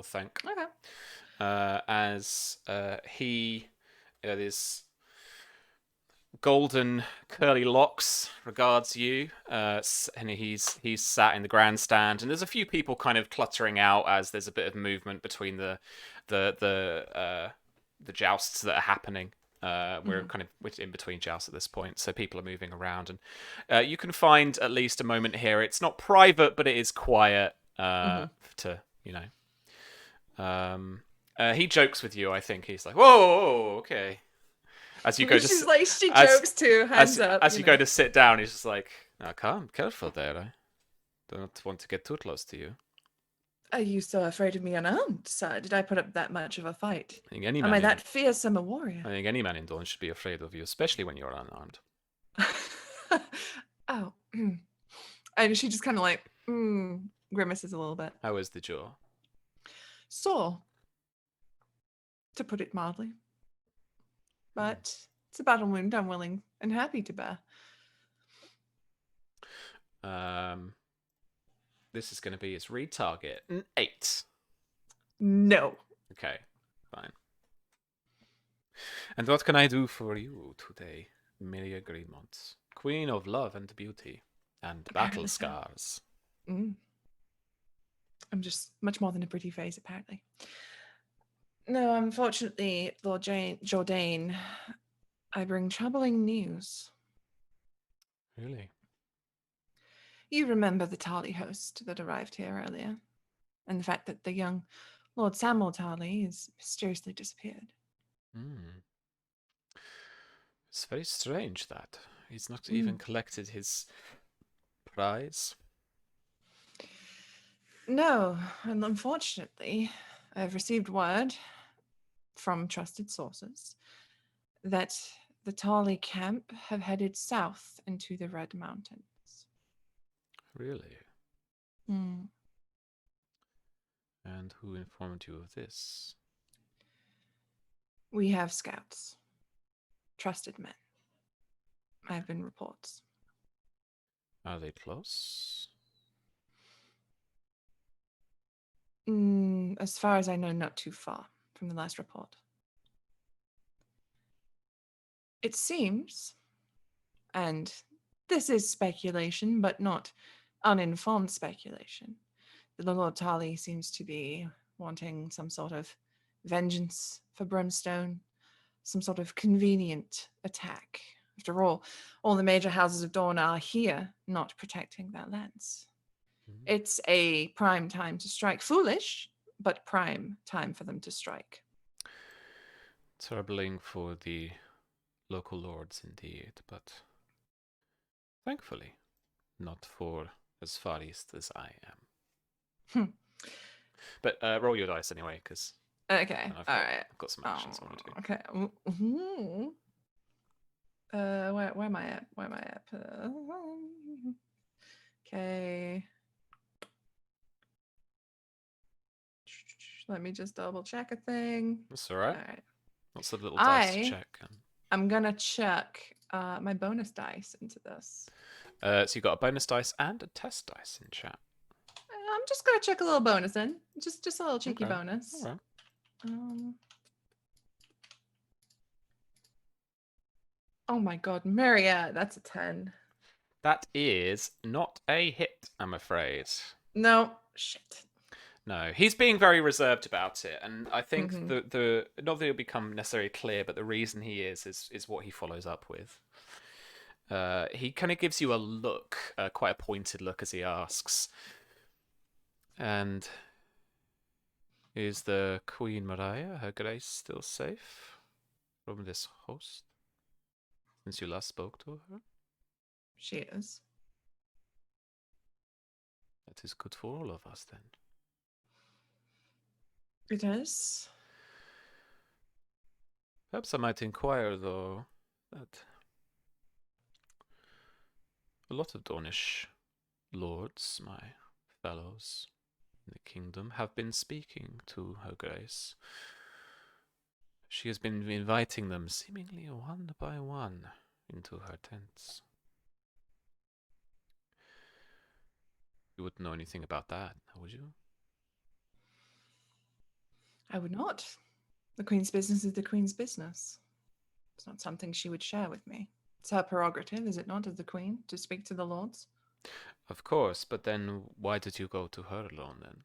think. Okay. As he, this golden curly locks regards you, and he's sat in the grandstand, and there's a few people kind of cluttering out as there's a bit of movement between the jousts that are happening. We're in between jousts at this point, so people are moving around, and you can find at least a moment here. It's not private, but it is quiet. To he jokes with you. I think he's like, "Whoa, okay." As you go, she's like, she jokes too. Hands up. As you go to sit down, he's just like, "Now, calm, careful there. I don't want to get too close to you." Are you so afraid of me unarmed, sir? Did I put up that much of a fight? I think any Am man I that fearsome a warrior? I think any man in Dawn should be afraid of you, especially when you're unarmed. Oh. And she just kind of like grimaces a little bit. How is the jaw? Sore, to put it mildly. But it's a battle wound I'm willing and happy to bear. This is going to be his read target. An 8. No. Okay, fine. And what can I do for you today, Miria Greenmont, Queen of Love and Beauty and Battle Scars? I'm just much more than a pretty face, apparently. No, unfortunately, Lord Jourdain, I bring troubling news. Really? You remember the Tarly host that arrived here earlier, and the fact that the young Lord Samuel Tarly is mysteriously disappeared. It's very strange that he's not even collected his prize. No, and unfortunately, I've received word from trusted sources that the Tarly camp have headed south into the Red Mountains. Really? Hmm. And who informed you of this? We have scouts, trusted men. I have been reports. Are they close? As far as I know, not too far from the last report. It seems, and this is speculation, but not uninformed speculation, that the Lord Tarly seems to be wanting some sort of vengeance for Brimstone, some sort of convenient attack. After all the major houses of Dawn are here, not protecting their lands. It's a prime time to strike. Foolish, but prime time for them to strike. Troubling for the local lords indeed, but thankfully not for as far east as I am. But roll your dice anyway, because Okay, all right. I've got some actions I want to do. Okay. Where am I at? Okay. Let me just double check a thing. That's all right. All right. Lots of little dice to I- check. I'm gonna chuck my bonus dice into this. So you got a bonus dice and a test dice in chat. I'm just gonna chuck a little bonus in, just a little cheeky Okay. bonus. All right. Oh my God, Mariette, that's a 10. That is not a hit, I'm afraid. No, shit. No, he's being very reserved about it, and I think Mhm. the not that it'll become necessarily clear, but the reason he is what he follows up with. He kind of gives you a look, quite a pointed look, as he asks, and is the Queen Maria, Her Grace, still safe from this host since you last spoke to her? She is. That is good for all of us then. It is. Perhaps I might inquire, though, that a lot of Dornish lords, my fellows in the kingdom, have been speaking to Her Grace. She has been inviting them, seemingly one by one, into her tents. You wouldn't know anything about that, would you? I would not. The Queen's business is the Queen's business. It's not something she would share with me. It's her prerogative, is it not, of the Queen to speak to the lords? Of course, but then why did you go to her alone then?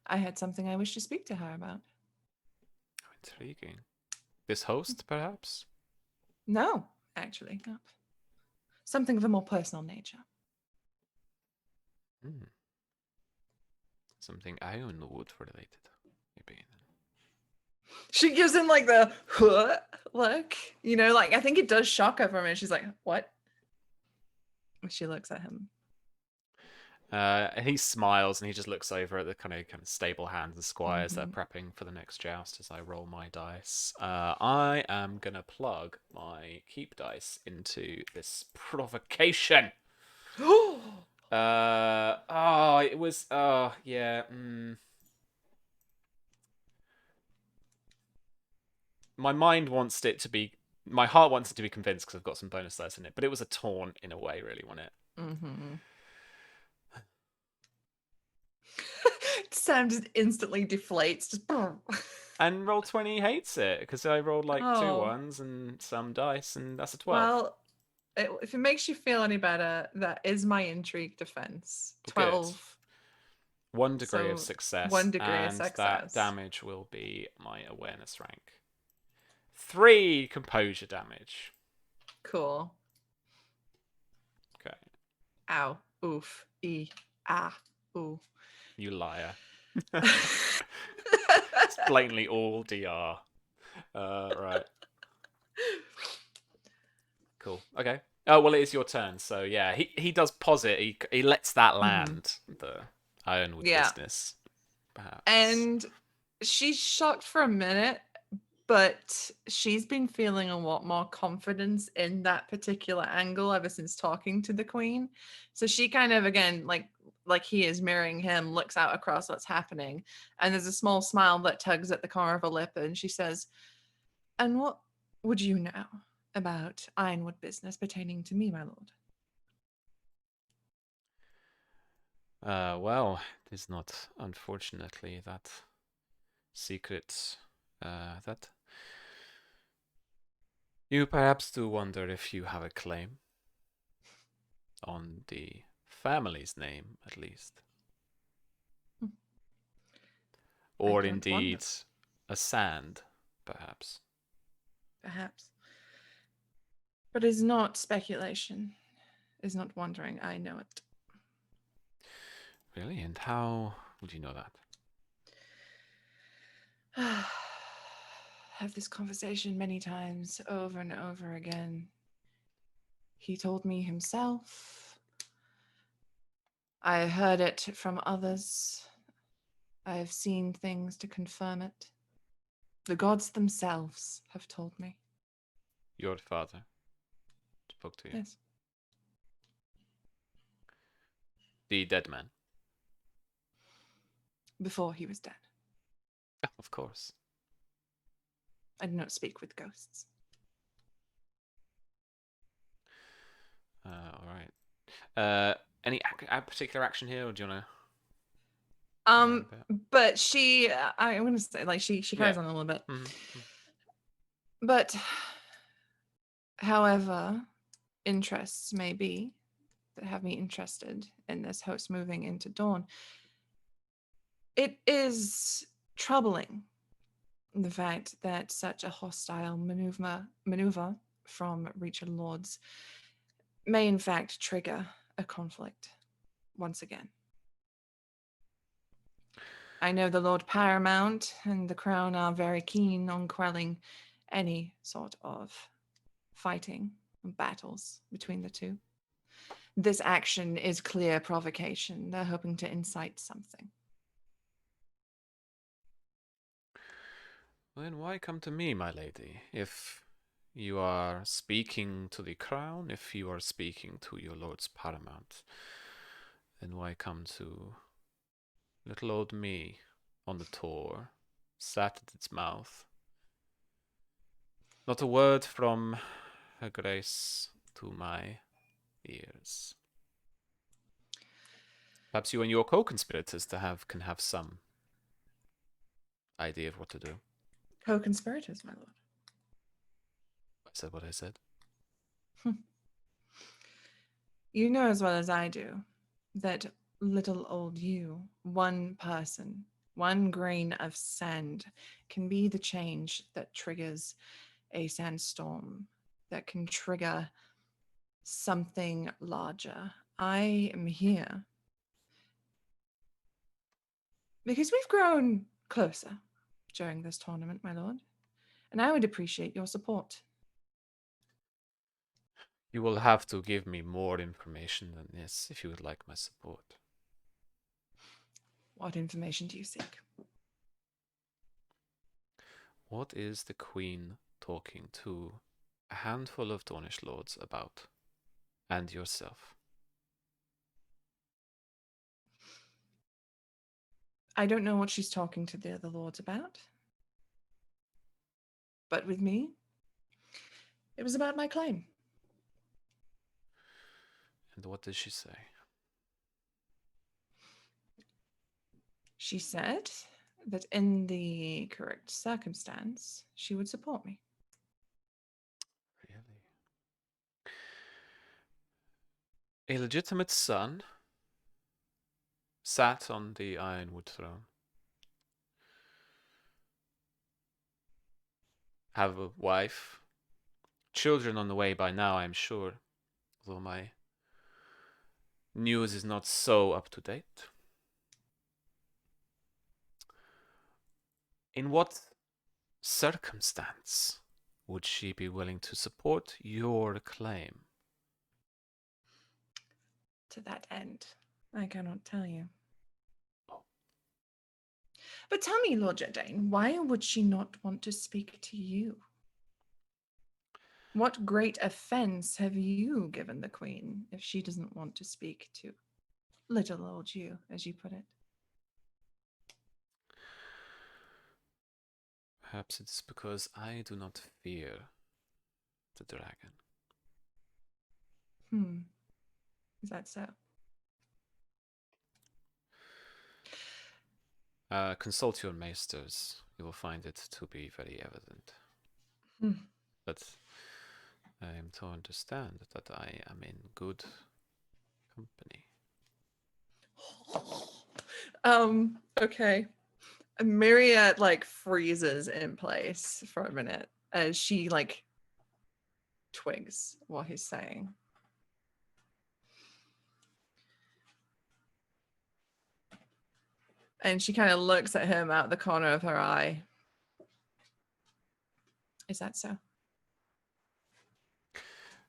I had something I wished to speak to her about. How intriguing. This host, perhaps? No, actually, not. Something of a more personal nature. Something Ironwood related, maybe. She gives him like the huh look, like I think it does shock her for a minute. She's like, "What?" And she looks at him. And he smiles and he just looks over at the kind of stable hands and squires that are prepping for the next joust as I roll my dice. I am gonna plug my keep dice into this provocation. It was yeah. My mind wants it to be. My heart wants it to be convinced because I've got some bonus dice in it, but it was a taunt in a way, really, wasn't it? Mm-hmm. Sam just instantly deflates. Just And Roll20 hates it because I rolled like 2 Oh. 1s and some dice, and that's a 12. Well, if it makes you feel any better, that is my intrigue defense. Good. 12. 1 degree of So, success. 1 degree of and success. That damage will be my awareness rank. 3 composure damage. Cool. Okay. Ow. Oof. E. Ah. Ooh. You liar. It's blatantly all DR. Right. Cool. Okay. Oh well, it is your turn. So yeah, he does posit. He lets that land, the Ironwood Yeah. business, perhaps. And she's shocked for a minute, but she's been feeling a lot more confidence in that particular angle ever since talking to the queen. So she kind of, again, like he is mirroring him, looks out across what's happening, and there's a small smile that tugs at the corner of her lip, and she says, "And what would you know about Ironwood business pertaining to me, my lord?" Well, it is not, unfortunately, that secret. That you perhaps do wonder if you have a claim on the family's name, at least, or don't wonder. indeed a sand, perhaps. Perhaps. But it's not speculation. It's not wondering. I know it. Really? And how would you know that? Have this conversation many times over and over again. He told me himself. I heard it from others. I have seen things to confirm it. The gods themselves have told me. Your father spoke to you. Yes. The dead man. Before he was dead. Of course. I do not speak with ghosts. All right. Any particular action here, or do you want to? But she, I'm gonna say, like she carries on a little bit. Mm-hmm. But, however, interests may be that have me interested in this host moving into Dawn, it is troubling the fact that such a hostile maneuver from Reacher Lords may in fact trigger a conflict once again. I know the Lord Paramount and the Crown are very keen on quelling any sort of fighting and battles between the two. This action is clear provocation. They're hoping to incite something. Then why come to me, my lady? If you are speaking to the crown, if you are speaking to your lords paramount, then why come to little old me on the tor, sat at its mouth? Not a word from her grace to my ears. Perhaps you and your co-conspirators can have some idea of what to do. Co-conspirators, my lord. I said what I said. You know as well as I do that little old you, one person, one grain of sand, can be the change that triggers a sandstorm, that can trigger something larger. I am here because we've grown closer during this tournament, my lord, and I would appreciate your support. You will have to give me more information than this if you would like my support. What information do you seek? What is the Queen talking to a handful of Dornish lords about? And yourself? I don't know what she's talking to the other lords about. But with me, it was about my claim. And what did she say? She said that in the correct circumstance, she would support me. Really? A legitimate son sat on the Ironwood throne. Have a wife. Children on the way by now, I'm sure. Although my news is not so up to date. In what circumstance would she be willing to support your claim? To that end, I cannot tell you. Oh. But tell me, Lord Jardine, why would she not want to speak to you? What great offense have you given the Queen if she doesn't want to speak to little old you, as you put it? Perhaps it's because I do not fear the dragon. Is that so? Consult your maesters. You will find it to be very evident. But I am to understand that I am in good company. Okay. Myriad like freezes in place for a minute as she like twigs what he's saying. And she kind of looks at him out the corner of her eye. Is that so?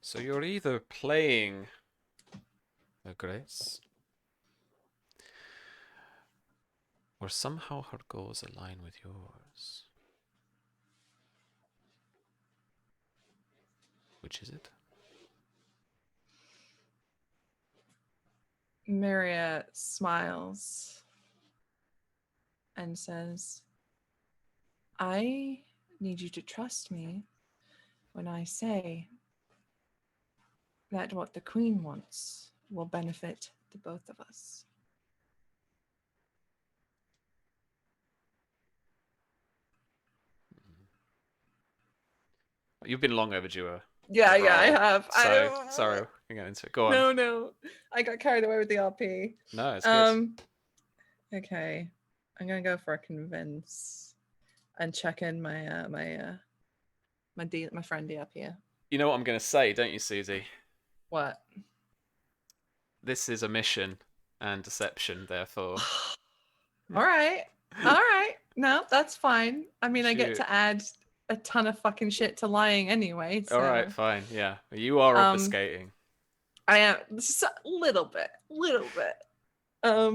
So you're either playing a grace, or somehow her goals align with yours. Which is it? Myria smiles and says, I need you to trust me when I say that what the Queen wants will benefit the both of us. You've been long overdue. Yeah, roll. I have. So, sorry, we're going into it. Go on. No. I got carried away with the RP. No, it's good. Okay. I'm gonna go for a convince and check in my my friendy up here. You know what I'm going to say, don't you, Susie? What? This is a mission and deception, therefore. All right. No, that's fine. I mean, I get Shoot. to add a ton of fucking shit to lying anyway. So. All right, fine. Yeah, you are obfuscating. I am just a little bit. Because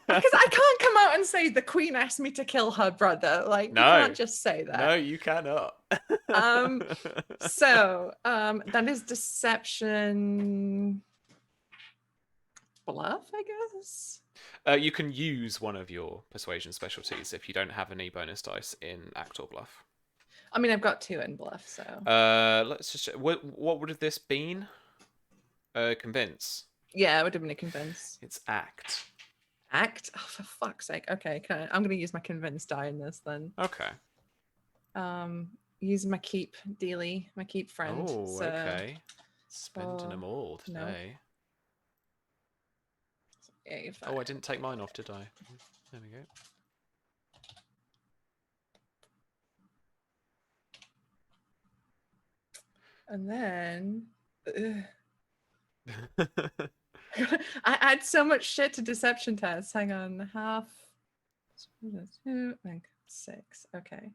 I can't come out and say the Queen asked me to kill her brother. Like, No. you can't just say that. No, you cannot. So that is deception bluff, I guess. You can use one of your persuasion specialties if you don't have any bonus dice in act or bluff. I mean, I've got 2 in bluff, so. Let's just check. What would have this been? Convince. Yeah, it would have been a convince. It's act. Act? Oh, for fuck's sake. Okay, I'm going to use my convince die in this then. Okay. Using my keep dealy, my keep friend. Oh, so, okay. Spending them all today. No. Yeah, you're fine. Oh, I didn't take mine off, did I? There we go. And then I add so much shit to deception tests. Hang on, half 2, like 6. Okay.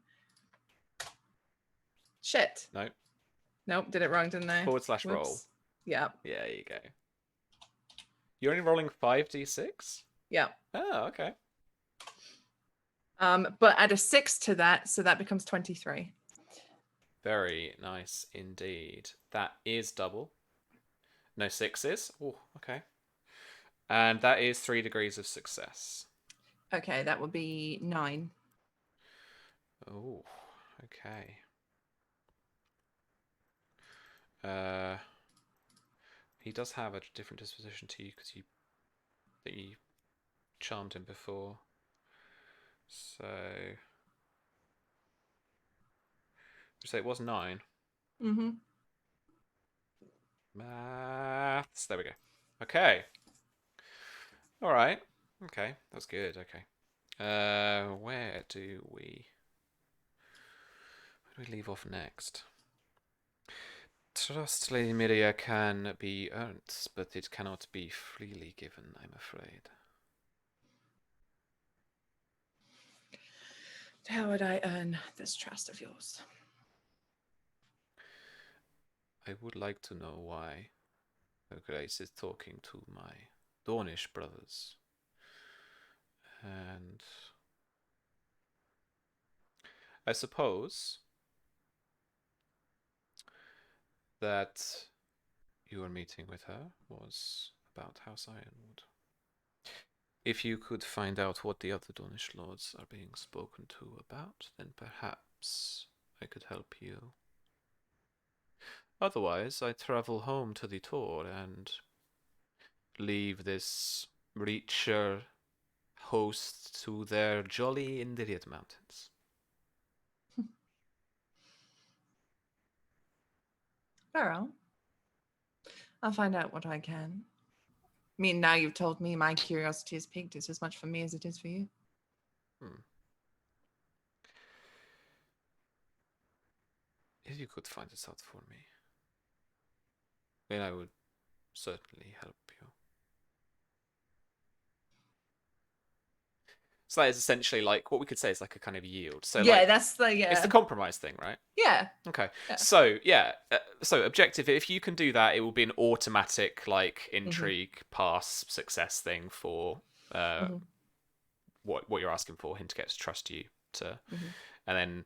Shit. Nope, did it wrong, didn't I? / roll. Yeah. Yeah, there you go. You're only rolling 5d6? Yeah. Oh, okay. But add a 6 to that, so that becomes 23. Very nice indeed. That is double. No 6s. Oh, okay. And that is 3 degrees of success. Okay, that would be 9. Oh, okay. He does have a different disposition to you because you charmed him before. So it was 9. Mm-hmm. Maths. There we go. Okay. All right. Okay, that's good. Okay. Where do we leave off next? Trust, Lady Miria, can be earned, but it cannot be freely given, I'm afraid. How would I earn this trust of yours? I would like to know why Her Grace is talking to my Dornish brothers. And I suppose that your meeting with her was about House Ironwood. If you could find out what the other Dornish lords are being spoken to about, then perhaps I could help you. Otherwise, I travel home to the Tor and leave this Reacher host to their jolly Indiriad Mountains. Well, I'll find out what I can. I mean, now you've told me, my curiosity is piqued. It's as much for me as it is for you. If you could find this out for me, then I would certainly help you. So that is essentially like what we could say is like a kind of yield. So Yeah, like, that's the it's the compromise thing, right? Yeah. Okay. Yeah. So yeah. So objective. If you can do that, it will be an automatic like intrigue pass success thing for what you're asking for him to get to trust you to, and then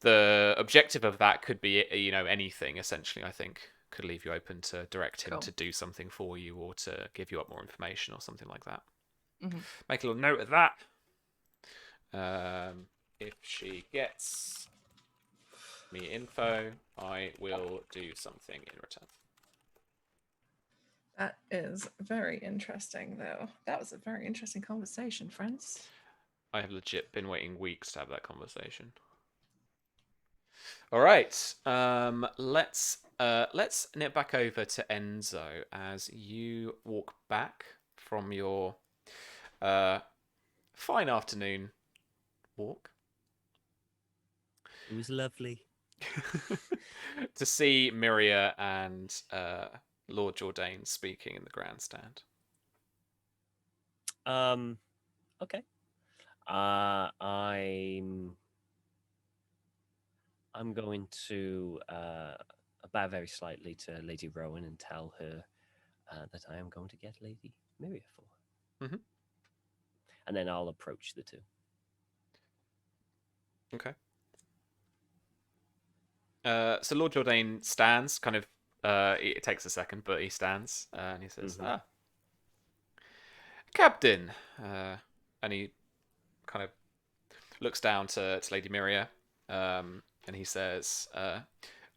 the objective of that could be anything essentially. I think could leave you open to direct him to do something for you or to give you up more information or something like that. Make a little note of that. If she gets me info, I will do something in return. That is very interesting, though. That was a very interesting conversation, friends. I have legit been waiting weeks to have that conversation. All right, let's nip back over to Enzo as you walk back from your fine afternoon walk. It was lovely. To see Miria and Lord Jourdain speaking in the grandstand. Okay. I'm going to bow very slightly to Lady Rowan and tell her that I am going to get Lady Miria for her. And then I'll approach the two. Okay. So Lord Jourdain stands, kind of, it takes a second, but he stands, and he says, Captain, and he kind of looks down to Lady Miria, and he says,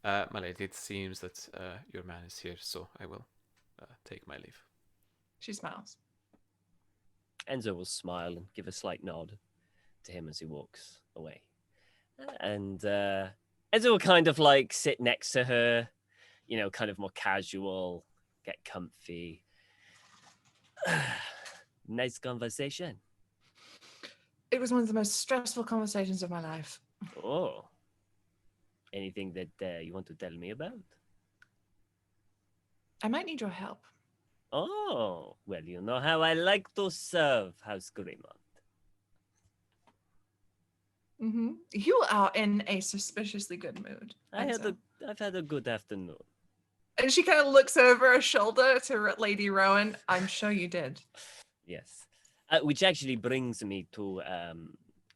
my lady, it seems that your man is here, so I will take my leave. She smiles. Enzo will smile and give a slight nod to him as he walks away. And Enzo will kind of like sit next to her, kind of more casual, get comfy. Nice conversation. It was one of the most stressful conversations of my life. Oh. Anything that you want to tell me about? I might need your help. Oh, well, you know how I like to serve, House Greenmont. You are in a suspiciously good mood. I've had a good afternoon. And she kind of looks over her shoulder to Lady Rowan. I'm sure you did. Yes. Which actually brings me to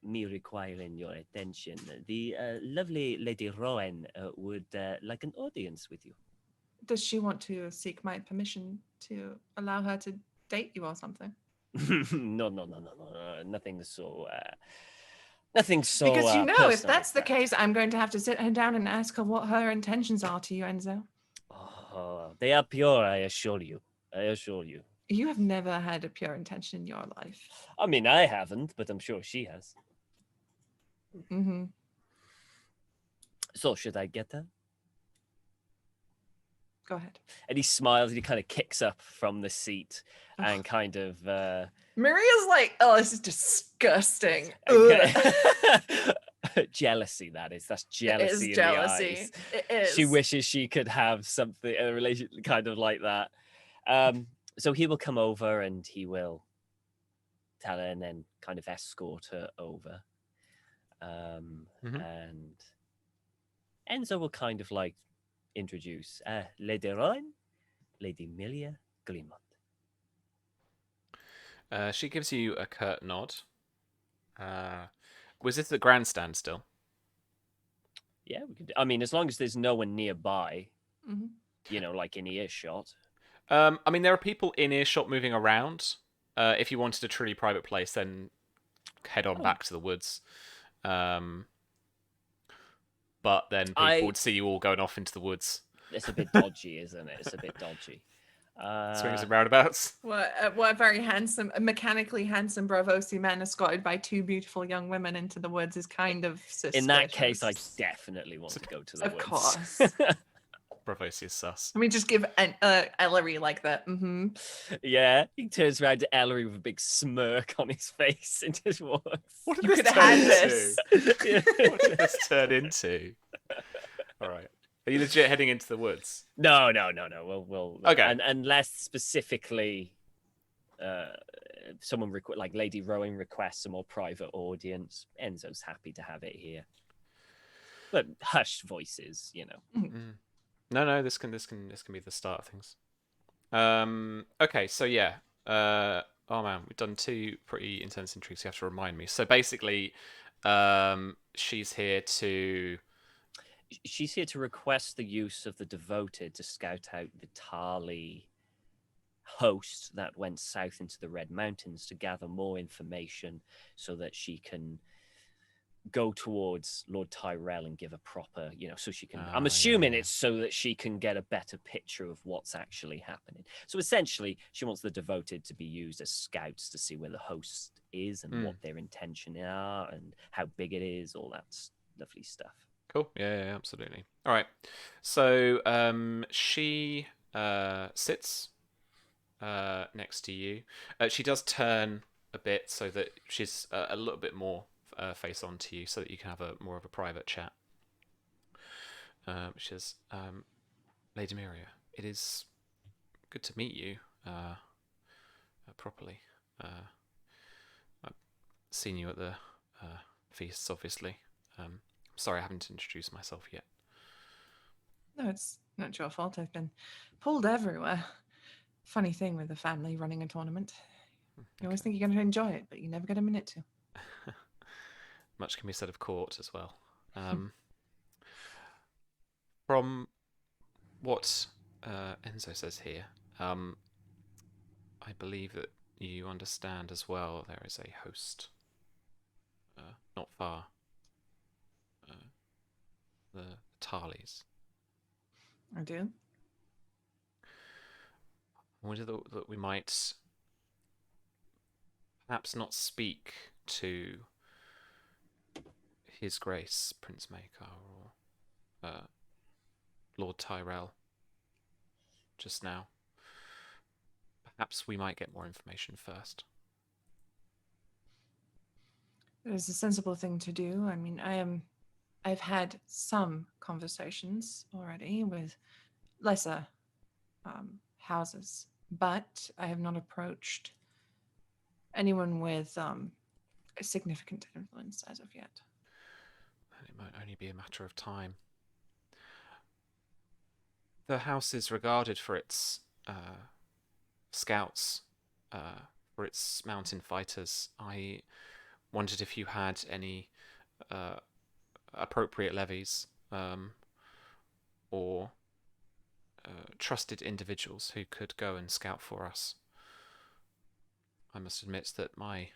me requiring your attention. The lovely Lady Rowan would like an audience with you. Does she want to seek my permission to allow her to date you or something? No. Nothing so. Because if that's the case, I'm going to have to sit her down and ask her what her intentions are to you, Enzo. Oh, they are pure, I assure you. You have never had a pure intention in your life. I mean, I haven't, but I'm sure she has. So, should I get her? Go ahead. And he smiles and he kind of kicks up from the seat and kind of... Maria's like, oh, this is disgusting. Jealousy, that is. That's It jealousy is in jealousy. the eyes. It is. She wishes she could have something, a relation kind of like that. So he will come over and he will tell her and then kind of escort her over. And Enzo will kind of like introduce Lady Rhine, Lady Milia Greenmont. She gives you a curt nod. Was this the grandstand still? Yeah, we could. I mean, as long as there's no one nearby, Mhm. you know, like in earshot. I mean, there are people in earshot moving around. If you wanted a truly private place, then head on back to the woods. But then people would see you all going off into the woods. It's a bit dodgy, isn't it? It's a bit dodgy. Swings and roundabouts. What a very handsome, mechanically handsome Bravosi man escorted by two beautiful young women into the woods is kind of suspicious. In that case, I definitely want to go to the Of woods. course. Bravosi is sus. Let me just give Ellery like that. Yeah, he turns around to Ellery with a big smirk on his face and just walks. What did You this could turn have into? this. What did this turn into? All right. Are you legit heading into the woods? No. We'll Okay. And unless specifically, someone like Lady Rowan requests a more private audience, Enzo's happy to have it here. But hushed voices, you know. No. This can be the start of things. Okay. So yeah. Oh man, we've done 2 pretty intense intrigues. You have to remind me. So basically, she's here to request the use of the Devoted to scout out the Tarly host that went south into the Red Mountains to gather more information so that she can go towards Lord Tyrell and give a proper, you know, so she can, I'm assuming it's so that she can get a better picture of what's actually happening. So essentially, she wants the Devoted to be used as scouts to see where the host is and what their intention are and how big it is, all that lovely stuff. Cool. Yeah, absolutely. All right. So she sits next to you. She does turn a bit so that she's a little bit more face on to you, so that you can have more of a private chat. Which is Lady Miria. It is good to meet you properly. I've seen you at the feasts, obviously. Sorry, I haven't introduced myself yet. No, it's not your fault. I've been pulled everywhere. Funny thing with the family running a tournament. You always think you're going to enjoy it, but you never get a minute to. Much can be said of court as well. From what Enzo says here, I believe that you understand as well there is a host not far. The Tarleys. I do. I wonder that we might perhaps not speak to His Grace Prince Maker or Lord Tyrell just now. Perhaps we might get more information first. It is a sensible thing to do. I mean, I've had some conversations already with lesser houses, but I have not approached anyone with a significant influence as of yet. And it might only be a matter of time. The house is regarded for its scouts, for its mountain fighters. I wondered if you had any appropriate levies or trusted individuals who could go and scout for us. I must admit that my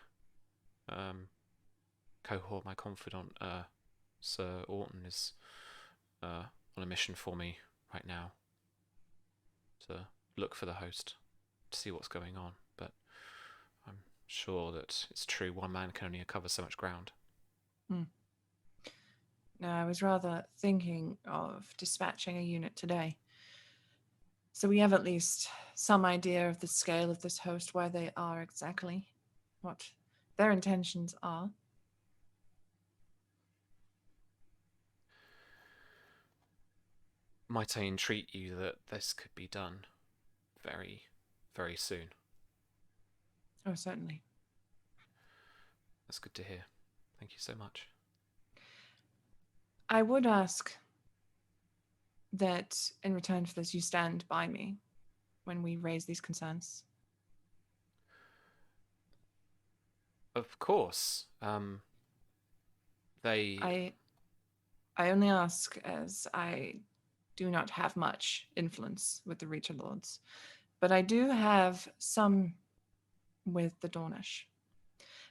cohort, my confidant, Sir Orton, is on a mission for me right now to look for the host, to see what's going on. But I'm sure that it's true, one man can only cover so much ground. No, I was rather thinking of dispatching a unit today. So we have at least some idea of the scale of this host, where they are exactly, what their intentions are. might I entreat you that this could be done very, very soon? Oh, certainly. That's good to hear. Thank you so much. I would ask that in return for this, you stand by me when we raise these concerns. Of course. I only ask as I do not have much influence with the Reacher Lords, but I do have some with the Dornish.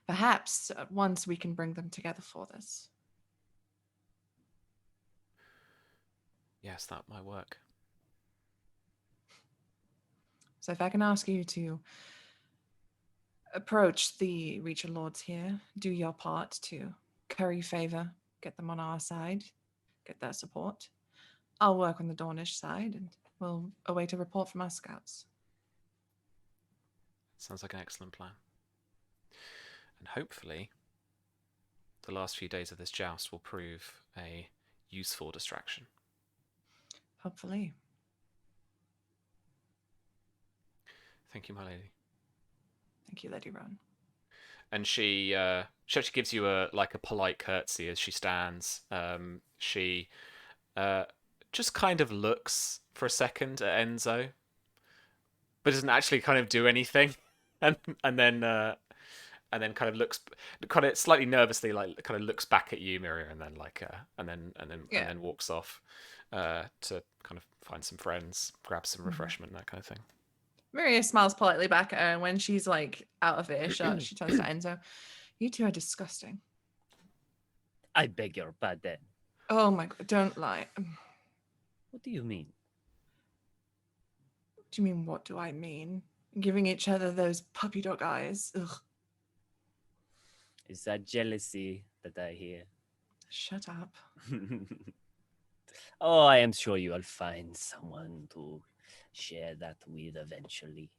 Perhaps once we can bring them together for this. Yes, that might work. So if I can ask you to approach the Reacher Lords here, do your part to curry favor, get them on our side, get their support. I'll work on the Dornish side and we'll await a report from our scouts. Sounds like an excellent plan. And hopefully, the last few days of this joust will prove a useful distraction. Hopefully. Thank you, my lady. Thank you, Lady Rowan. And she actually gives you a polite curtsy as she stands. She just kind of looks for a second at Enzo, but doesn't actually kind of do anything, and then kind of looks kind of slightly nervously, like kind of looks back at you, Miria, and then and then walks off to kind of find some friends, grab some refreshment, that kind of thing. Maria smiles politely back at her, and when she's like out of earshot, she turns to Enzo. You two are disgusting. I beg your pardon. Oh my god, don't lie. What do you mean? Do you mean, what do I mean? Giving each other those puppy dog eyes. Ugh. Is that jealousy that I hear? Shut up. Oh, I am sure you'll find someone to share that with eventually.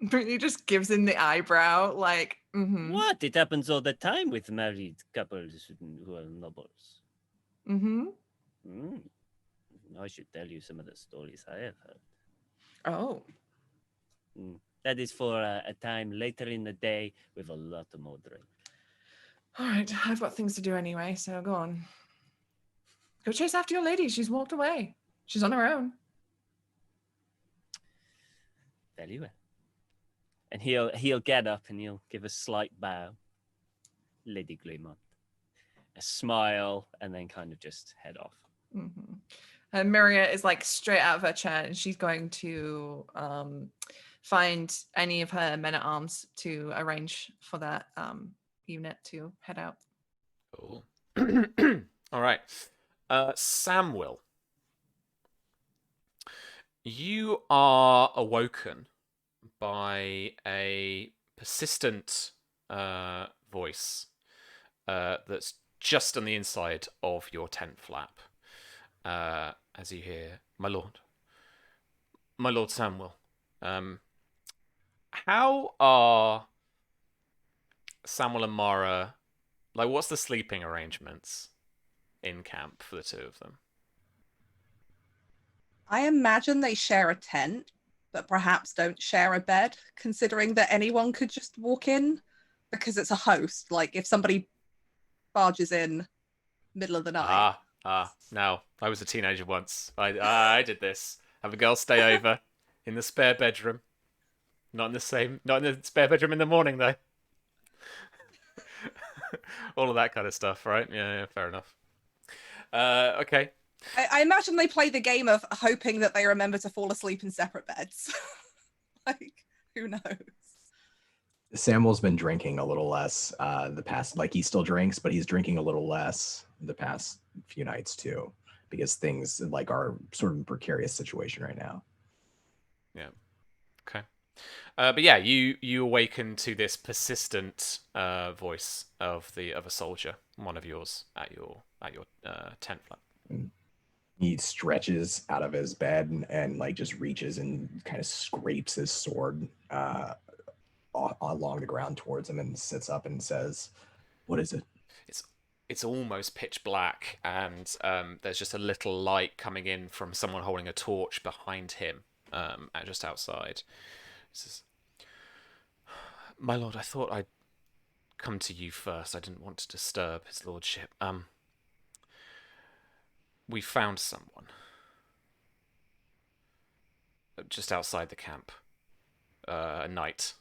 Brittany just gives him the eyebrow, like, What? It happens all the time with married couples who are nobles. Mm-hmm. I should tell you some of the stories I have heard. Oh. That is for a time later in the day with a lot more drink. All right, I've got things to do anyway, so go on. Go chase after your lady. She's walked away. She's on her own. Very well. And he'll get up and he'll give a slight bow. Lady Greenmont. A smile, and then kind of just head off. Mm-hmm. And Maria is like straight out of her chair, and she's going to find any of her men-at-arms to arrange for that unit to head out. Cool. All right. Samuel, you are awoken by a persistent voice that's just on the inside of your tent flap. As you hear, my lord Samuel, how are Samuel and Mara, like, what's the sleeping arrangements in camp for the two of them? I imagine they share a tent, but perhaps don't share a bed, considering that anyone could just walk in because it's a host. Like, if somebody barges in middle of the night. No, I was a teenager once. I did this. Have a girl stay over in the spare bedroom. Not in the spare bedroom in the morning, though. All of that kind of stuff, right? Yeah, fair enough. Okay. I imagine they play the game of hoping that they remember to fall asleep in separate beds. Like, who knows? Samuel's been drinking a little less the past, like he still drinks, but he's drinking a little less the past few nights too, because things like are sort of a precarious situation right now. Yeah. Okay. But yeah, you awaken to this persistent voice of a soldier, one of yours, at your tent flap. He stretches out of his bed and like just reaches and kind of scrapes his sword along the ground towards him and sits up and says, "What is it?" it's almost pitch black, and there's just a little light coming in from someone holding a torch behind him, just outside. He says, "My lord, I thought I'd come to you first. I didn't want to disturb his lordship. We found someone just outside the camp. A knight.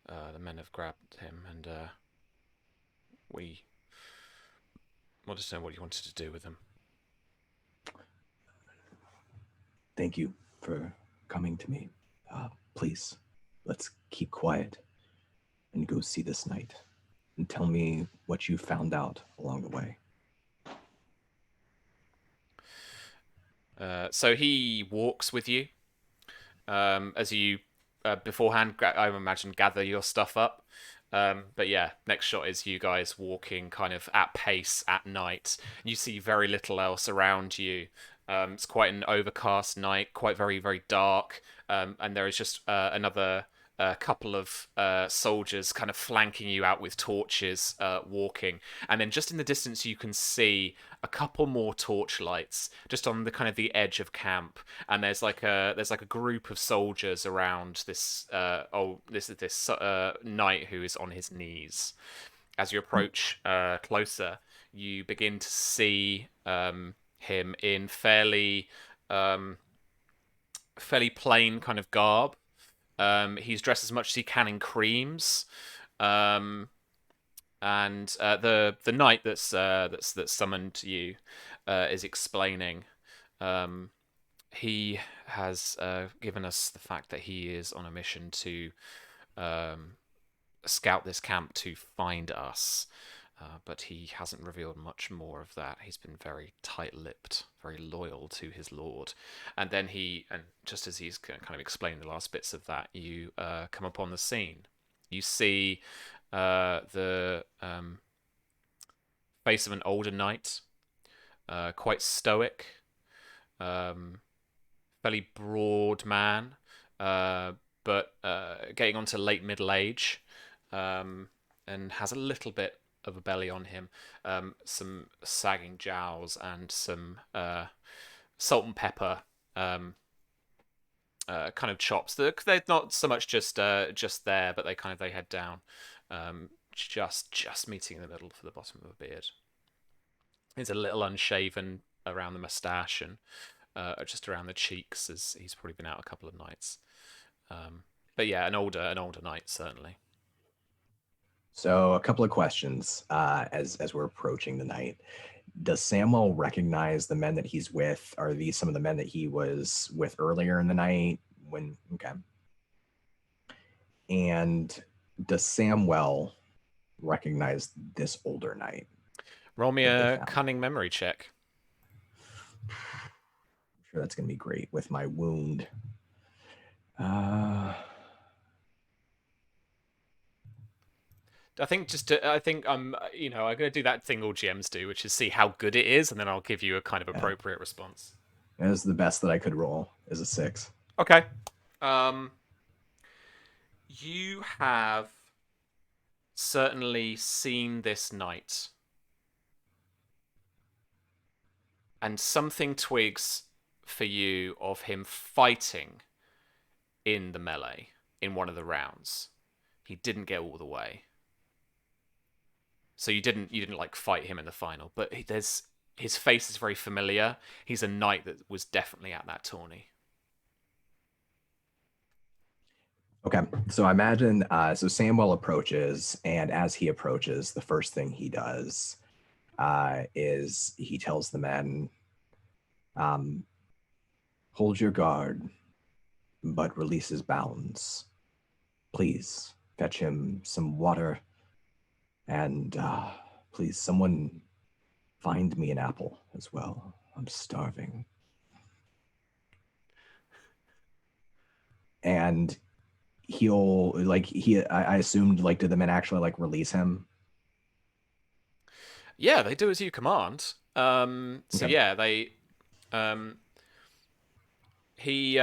The men have grabbed him, and we wanted to know what you wanted to do with him." Thank you for coming to me. Please, let's keep quiet and go see this knight and tell me what you found out along the way. So he walks with you as you beforehand, I imagine, gather your stuff up. But yeah, next shot is you guys walking kind of at pace at night. You see very little else around you. It's quite an overcast night, quite very, very dark. And there is just another couple of soldiers kind of flanking you out with torches, walking. And then just in the distance, you can see a couple more torchlights just on the kind of the edge of camp. And there's like a group of soldiers around this knight who is on his knees. As you approach closer, you begin to see him in fairly plain kind of garb. He's dressed as much as he can in creams, and the knight that's summoned you is explaining. He has given us the fact that he is on a mission to scout this camp to find us. But he hasn't revealed much more of that. He's been very tight-lipped, very loyal to his lord. And then just as he's kind of explaining the last bits of that, you come upon the scene. You see the face of an older knight, quite stoic, fairly broad man, but getting onto late middle age, and has a little bit of a belly on him, some sagging jowls, and some salt and pepper kind of chops. They're not so much just there, but they head down, just meeting in the middle for the bottom of a beard. He's a little unshaven around the mustache and just around the cheeks, as he's probably been out a couple of nights. But yeah, an older knight certainly. So a couple of questions as we're approaching the night. Does Samwell recognize the men that he's with? Are these some of the men that he was with earlier in the night? Okay. And does Samwell recognize this older knight? Roll me a cunning memory check. I'm sure that's going to be great with my wound. I think I'm going to do that thing all GMs do, which is see how good it is, and then I'll give you a kind of appropriate response. That is the best that I could roll, is a 6. Okay. You have certainly seen this knight, and something twigs for you of him fighting in the melee in one of the rounds. He didn't get all the way. So you didn't like fight him in the final, but his face is very familiar. He's a knight that was definitely at that tourney. Okay, so I imagine so Samwell approaches, and as he approaches, the first thing he does is he tells the men, "Hold your guard, but release his bounds. Please fetch him some water. And please, someone find me an apple as well. I'm starving." And he'll I assumed, like, did the men actually like release him? Yeah, they do as you command. So yeah, they he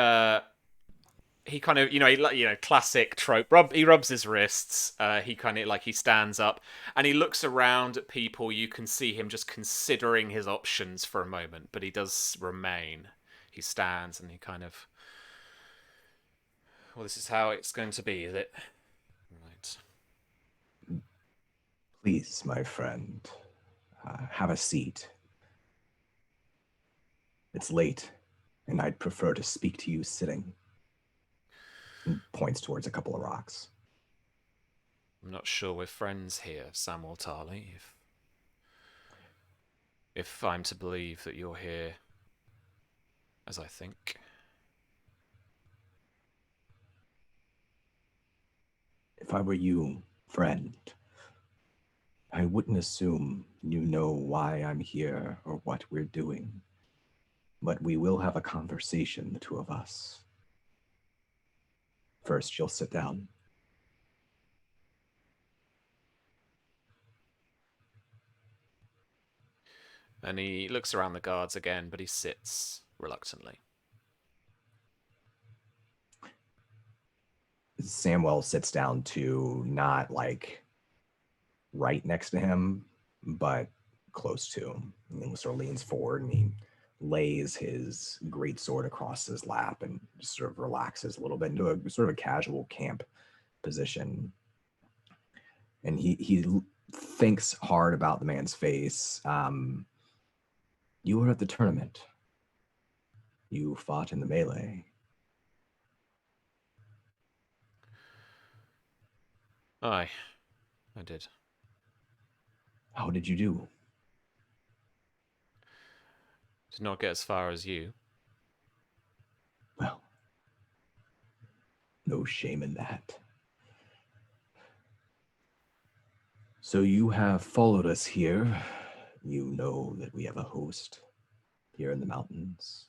he kind of, classic trope. He rubs his wrists. He kind of he stands up and he looks around at people. You can see him just considering his options for a moment, but he does remain. He stands and he kind of, well, this is how it's going to be, is it? Right. Please, my friend, have a seat. It's late, and I'd prefer to speak to you sitting. And points towards a couple of rocks. I'm not sure we're friends here, Samuel Tarly. If I'm to believe that you're here, as I think. If I were you, friend, I wouldn't assume you know why I'm here or what we're doing. But we will have a conversation, the two of us. First, you'll sit down. And he looks around the guards again, but he sits reluctantly. Samwell sits down too, not like right next to him, but close to him. And then sort of leans forward and he lays his great sword across his lap and just sort of relaxes a little bit into a sort of a casual camp position. And he thinks hard about the man's face. You were at the tournament. You fought in the melee. Aye, I did. How did you do? Did not get as far as you. Well, no shame in that. So you have followed us here. You know that we have a host here in the mountains.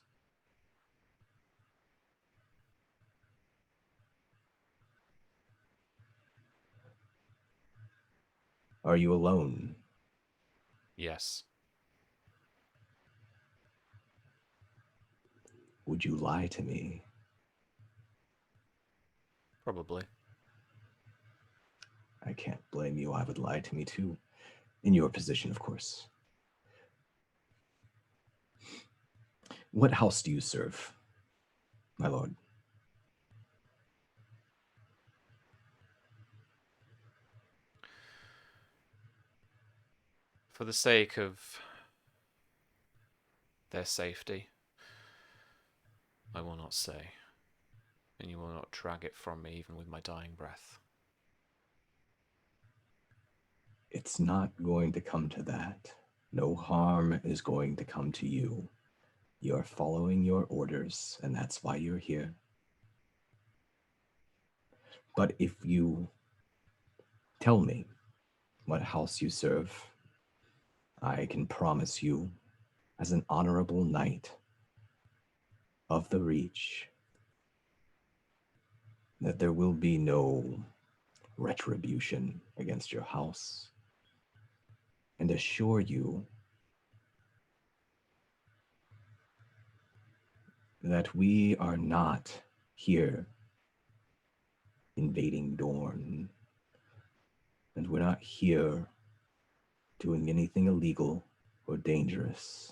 Are you alone? Yes. Would you lie to me? Probably. I can't blame you. I would lie to me too. In your position, of course. What house do you serve, my lord? For the sake of their safety, I will not say, and you will not drag it from me even with my dying breath. It's not going to come to that. No harm is going to come to you. You're following your orders, and that's why you're here. But if you tell me what house you serve, I can promise you, as an honorable knight of the Reach, that there will be no retribution against your house, and assure you that we are not here invading Dorne, and we're not here doing anything illegal or dangerous.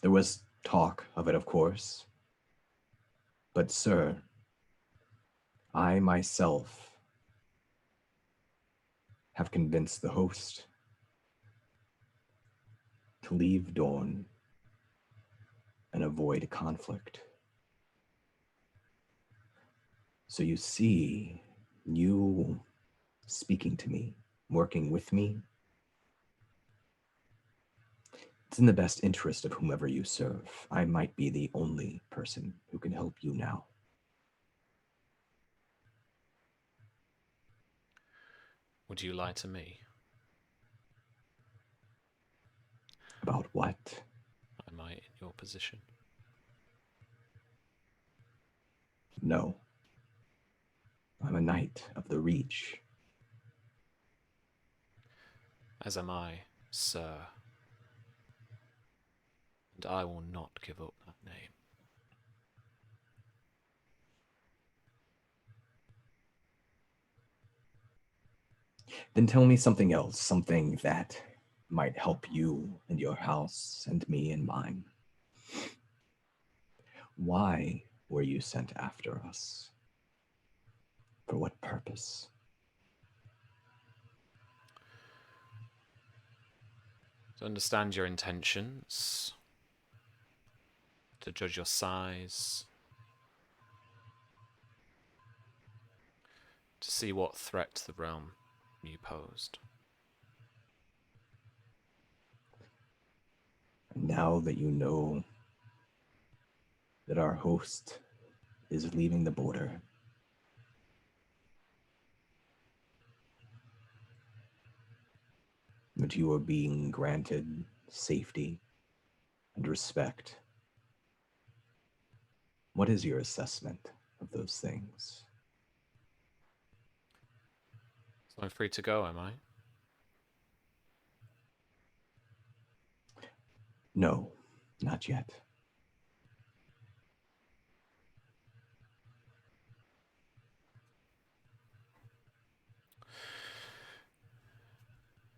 There was talk of it, of course, but sir, I myself have convinced the host to leave Dorne and avoid conflict. So you see, you speaking to me, working with me, it's in the best interest of whomever you serve. I might be the only person who can help you now. Would you lie to me? About what? Am I in your position? No. I'm a knight of the Reach. As am I, sir. And I will not give up that name. Then tell me something else, something that might help you and your house and me and mine. Why were you sent after us? For what purpose? To understand your intentions, to judge your size, to see what threat to the realm you posed. And now that you know that our host is leaving the border, that you are being granted safety and respect, what is your assessment of those things? So I'm free to go, am I? No, not yet.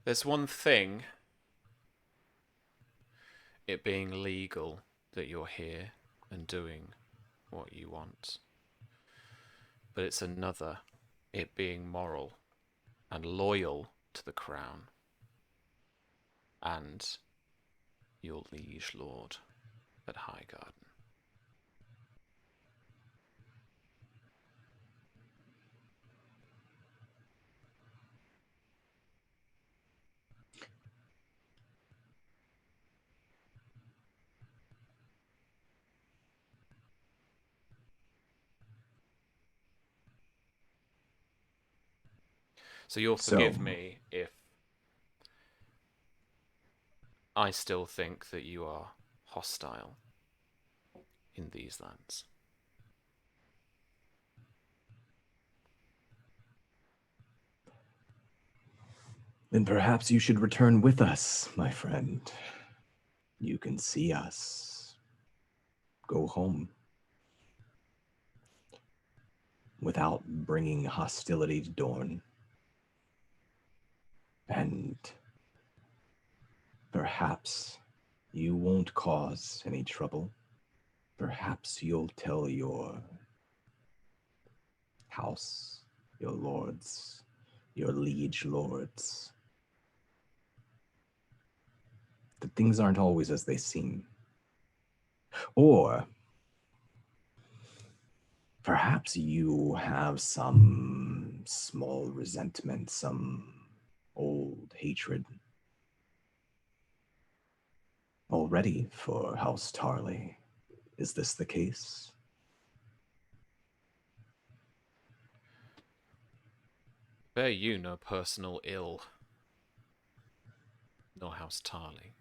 There's one thing, it being legal that you're here and doing what you want. But it's another, it being moral and loyal to the crown and your liege lord at Highgarden. So you'll forgive me if I still think that you are hostile in these lands. Then perhaps you should return with us, my friend. You can see us. Go home. Without bringing hostility to Dorne. And perhaps you won't cause any trouble. Perhaps you'll tell your house, your lords, your liege lords, that things aren't always as they seem. Or perhaps you have some small resentment, some old hatred already for House Tarly. Is this the case? Bear you no personal ill, nor House Tarly.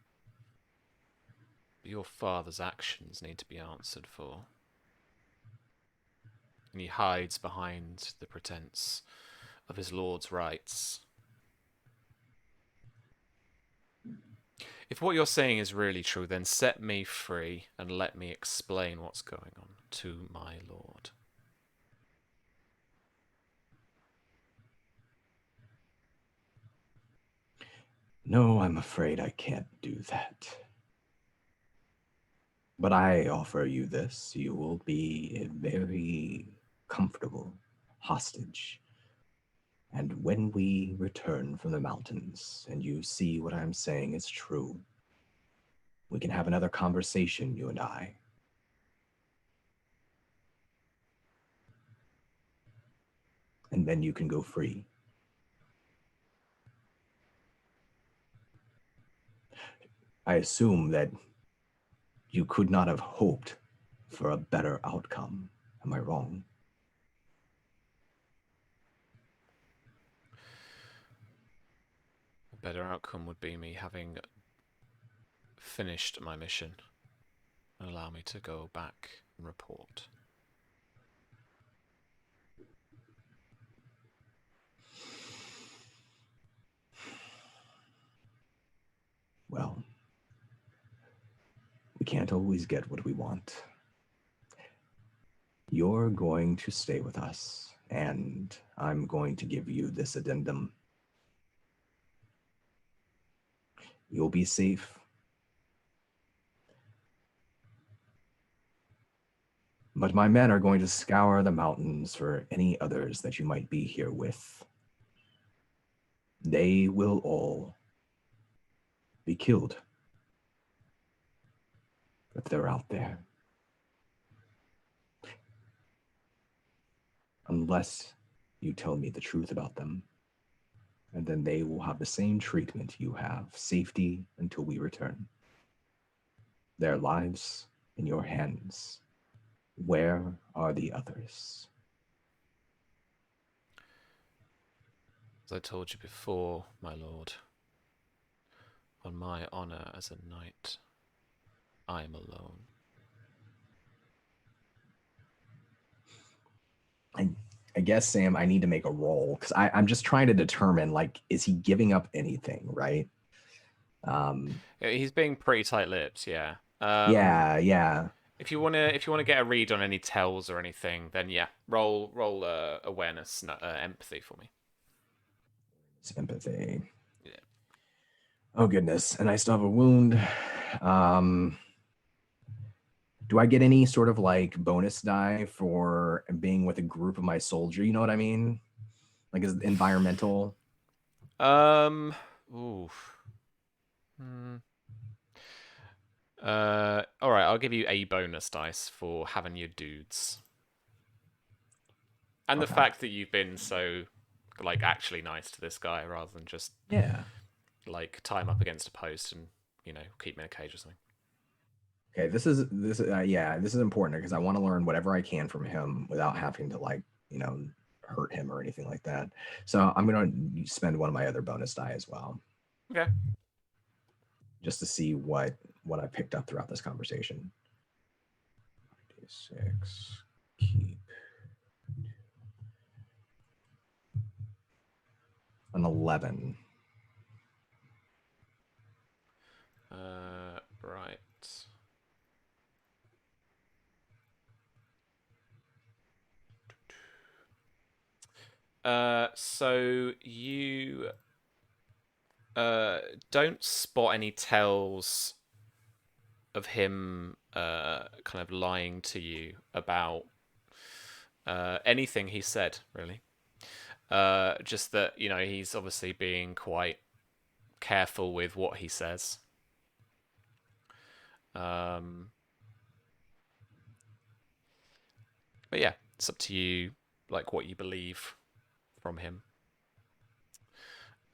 Your father's actions need to be answered for. And he hides behind the pretense of his lord's rights. If what you're saying is really true, then set me free and let me explain what's going on to my lord. No, I'm afraid I can't do that. But I offer you this. You will be a very comfortable hostage. And when we return from the mountains and you see what I'm saying is true, we can have another conversation, you and I. And then you can go free. I assume that you could not have hoped for a better outcome. Am I wrong? A better outcome would be me having finished my mission and allow me to go back and report. Well, we can't always get what we want. You're going to stay with us, and I'm going to give you this addendum You'll be safe. But my men are going to scour the mountains for any others that you might be here with. They will all be killed if they're out there. Unless you tell me the truth about them. And then they will have the same treatment you have, safety until we return. Their lives in your hands. Where are the others? As I told you before, my lord, on my honor as a knight, I am alone. I guess, Sam, I need to make a roll because I'm just trying to determine, like, is he giving up anything, right? He's being pretty tight-lipped, yeah. Yeah. If you wanna get a read on any tells or anything, then yeah, roll awareness, empathy for me. Sympathy. Yeah. Oh goodness, and I still have a wound. Do I get any sort of like bonus die for being with a group of my soldier? You know what I mean? Like, is it environmental? Ooh. All right, I'll give you a bonus dice for having your dudes, and the Okay. fact that you've been so, like, actually nice to this guy rather than just like tie him up against a post and keep him in a cage or something. Okay, this is important because I want to learn whatever I can from him without having to hurt him or anything like that. So I'm gonna spend one of my other bonus die as well. Okay. Just to see what I picked up throughout this conversation. 6, keep an 11. Right. So you don't spot any tells of him kind of lying to you about anything he said, really. Just that, he's obviously being quite careful with what he says. But yeah, it's up to you, like, what you believe from him.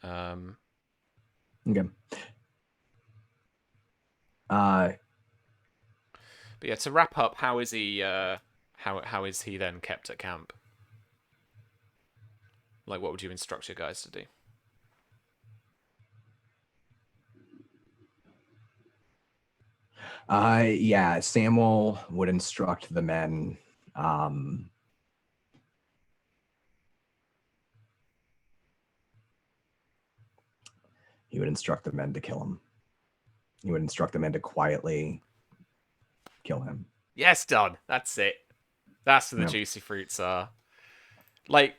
Okay. But yeah, to wrap up, how is he? How is he then kept at camp? Like, what would you instruct your guys to do? Yeah, Samuel would instruct the men. He would instruct the men to kill him. He would instruct the men to quietly kill him. Yes, done. That's it. That's where the juicy fruits are. Like,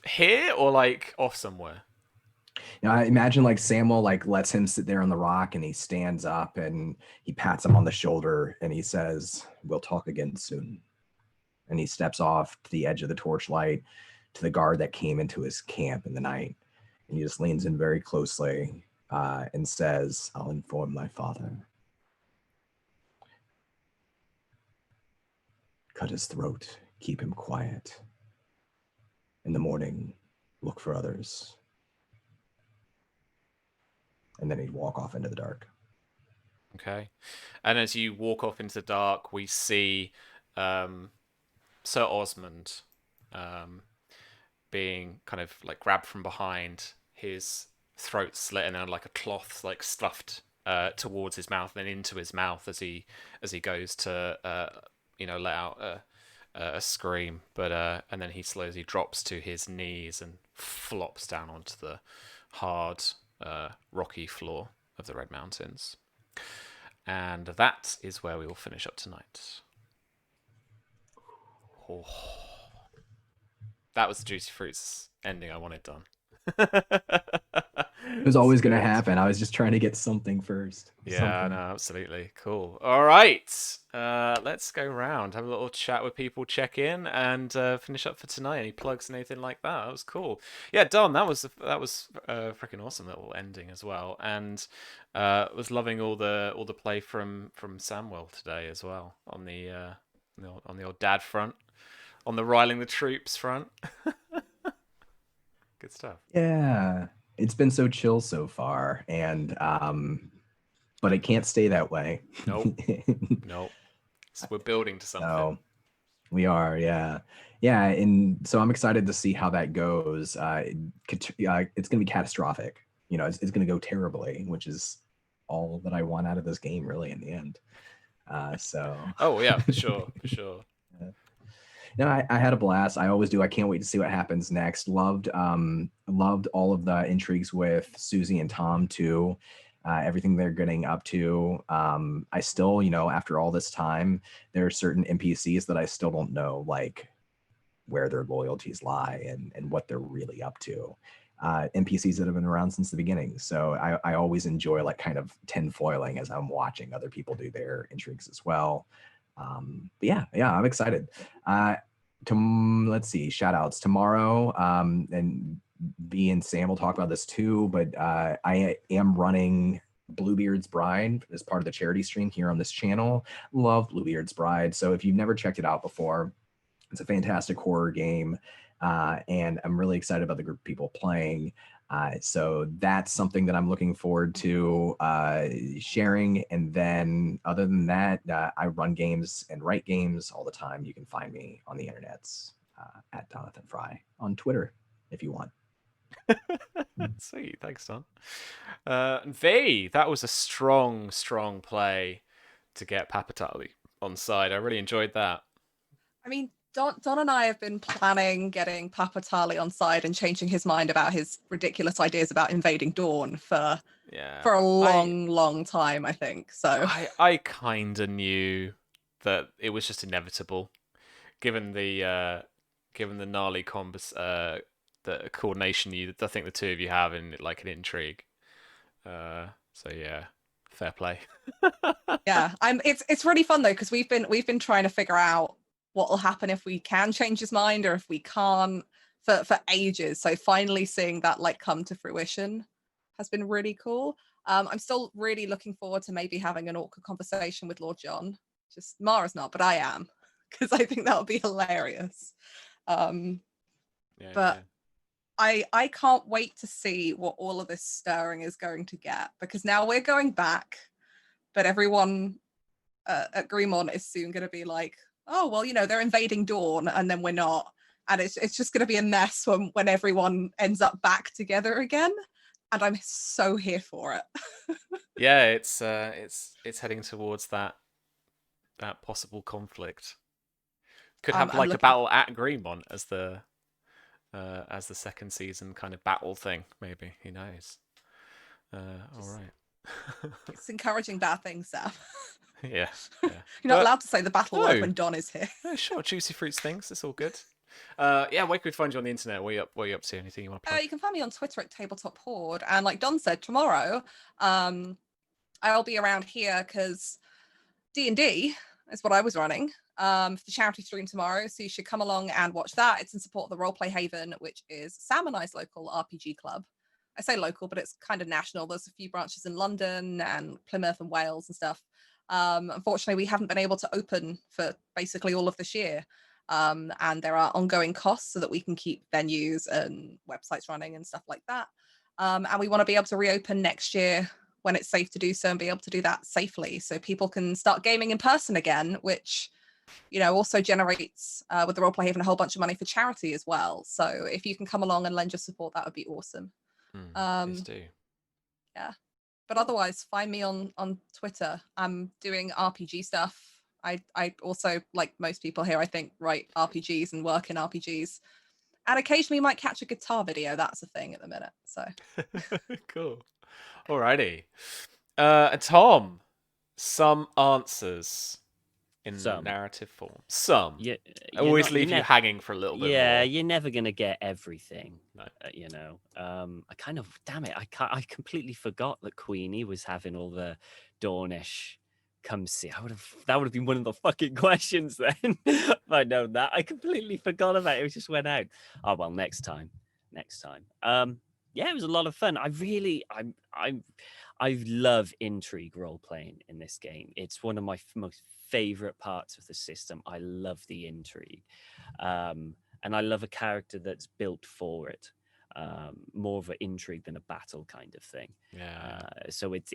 here or like off somewhere? I imagine like Samuel like lets him sit there on the rock and he stands up and he pats him on the shoulder and he says, "We'll talk again soon." And he steps off to the edge of the torchlight to the guard that came into his camp in the night. And he just leans in very closely and says, "I'll inform my father. Cut his throat, keep him quiet. In the morning, look for others." And then he'd walk off into the dark. Okay. And as you walk off into the dark, we see Sir Osmond being kind of like grabbed from behind, his throat slit, and then like a cloth like stuffed towards his mouth and then into his mouth as he goes to let out a scream, but and then he slowly drops to his knees and flops down onto the hard rocky floor of the Red Mountains. And that is where we will finish up tonight. Oh. That was the Juicy Fruits ending I wanted done. It was always going to happen. I was just trying to get something first. Yeah, Something. no, absolutely. Cool. All right. Let's go round, have a little chat with people, check in, and finish up for tonight. Any plugs and anything like that? That was cool. Yeah, Don, that was a freaking awesome little ending as well, and was loving all the play from Samuel today as well on the old dad front, on the riling the troops front. Good stuff. Yeah, it's been so chill so far, and but it can't stay that way. Nope. Nope. So we're building to something. So we are, yeah, and so I'm excited to see how that goes. It's going to be catastrophic. It's going to go terribly, which is all that I want out of this game, really, in the end. So. Oh yeah, for sure. No, I had a blast. I always do. I can't wait to see what happens next. Loved all of the intrigues with Susie and Tom too. Everything they're getting up to. I still, after all this time, there are certain NPCs that I still don't know, like where their loyalties lie and what they're really up to. NPCs that have been around since the beginning. So I always enjoy like kind of tinfoiling as I'm watching other people do their intrigues as well. But yeah, I'm excited. Let's see, shout outs tomorrow. And V and Sam will talk about this too, but I am running Bluebeard's Bride as part of the charity stream here on this channel. Love Bluebeard's Bride. So if you've never checked it out before, it's a fantastic horror game. And I'm really excited about the group of people playing. So that's something that I'm looking forward to sharing. And then other than that, I run games and write games all the time. You can find me on the internets at Jonathan Fry on Twitter if you want. Sweet, thanks, Don. V, that was a strong play to get Papatali on side. I really enjoyed that. I mean, Don and I have been planning getting Papatali on side and changing his mind about his ridiculous ideas about invading Dawn for a long time, I think. So I kind of knew that it was just inevitable, given the gnarly the coordination I think the two of you have in like an intrigue. So yeah, fair play. yeah, it's really fun though, because we've been trying to figure out what will happen if we can change his mind or if we can't for ages. So finally seeing that like come to fruition has been really cool. I'm still really looking forward to maybe having an awkward conversation with Lord John. Just Mara's not, but I am, because I think that would be hilarious. But I can't wait to see what all of this stirring is going to get, because now we're going back, but everyone at Greenmont is soon going to be like, oh, well, they're invading Dawn and then we're not. And it's just going to be a mess when everyone ends up back together again. And I'm so here for it. Yeah, it's heading towards that possible conflict. Could have like a battle at Greenmont as the second season kind of battle thing, maybe. Who knows? All right. It's encouraging bad things, Sam. Yeah. You're not allowed to say the battle word when Don is here. No, sure, juicy fruits things. It's all good. Where can we find you on the internet? What are you up to? Anything you want to play? You can find me on Twitter at Tabletop Horde. And like Don said, tomorrow, I'll be around here because D&D is what I was running for the charity stream tomorrow. So you should come along and watch that. It's in support of the Roleplay Haven, which is Sam and I's local RPG club. I say local, but it's kind of national. There's a few branches in London and Plymouth and Wales and stuff. Unfortunately, we haven't been able to open for basically all of this year. And there are ongoing costs so that we can keep venues and websites running and stuff like that. And we want to be able to reopen next year when it's safe to do so and be able to do that safely so people can start gaming in person again, which, also generates with the Roleplay Haven a whole bunch of money for charity as well. So if you can come along and lend your support, that would be awesome. Please do. Yeah. But otherwise, find me on Twitter. I'm doing RPG stuff. I also, like most people here, I think, write RPGs and work in RPGs. And occasionally might catch a guitar video. That's a thing at the minute. So cool. Alrighty. Tom, some answers. in Some. narrative form. Some. Yeah, Always leave you hanging for a little bit more. you're never gonna get everything. No. You know, I kind of, damn it, I completely forgot that Queenie was having all the Dornish. Come see. That would have been one of the fucking questions then. If I'd known that, I completely forgot about it. It just went out. Oh well, next time. Yeah, it was a lot of fun. I love intrigue role playing in this game. It's one of my most favorite parts of the system. I love the intrigue, and I love a character that's built for it. More of an intrigue than a battle kind of thing. Yeah. So it's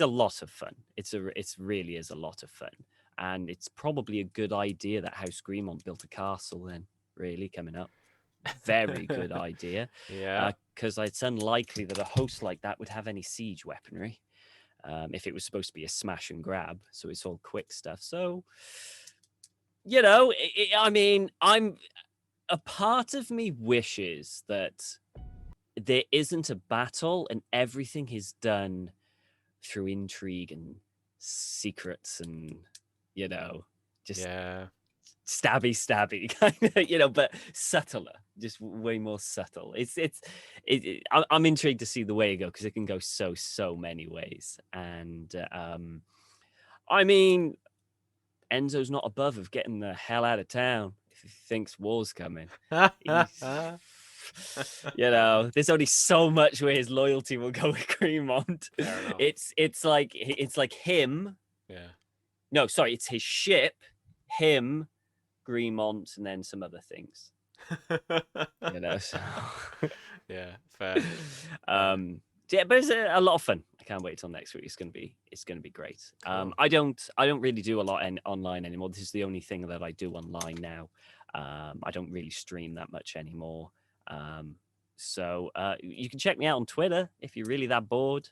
a lot of fun. It's really is a lot of fun, and it's probably a good idea that House Greenmont built a castle. Then really coming up, very good idea. Yeah. Because it's unlikely that a host like that would have any siege weaponry. If it was supposed to be a smash and grab, so it's all quick stuff. So, you know, I mean, a part of me wishes that there isn't a battle and everything is done through intrigue and secrets and, you know, just stabby kind of, you know, but subtler, just way more subtle. I'm intrigued to see the way it goes, because it can go so many ways. And I mean, Enzo's not above of getting the hell out of town if he thinks war's coming. You know, there's only so much where his loyalty will go with Greenmont. It's like him. Yeah. No, sorry, it's his ship, him, Greenmont, and then some other things. You know, so yeah, fair. Yeah, but it's a lot of fun. I can't wait till next week. It's gonna be great. Cool. I don't really do a lot online anymore. This is the only thing that I do online now. I don't really stream that much anymore. So you can check me out on Twitter if you're really that bored.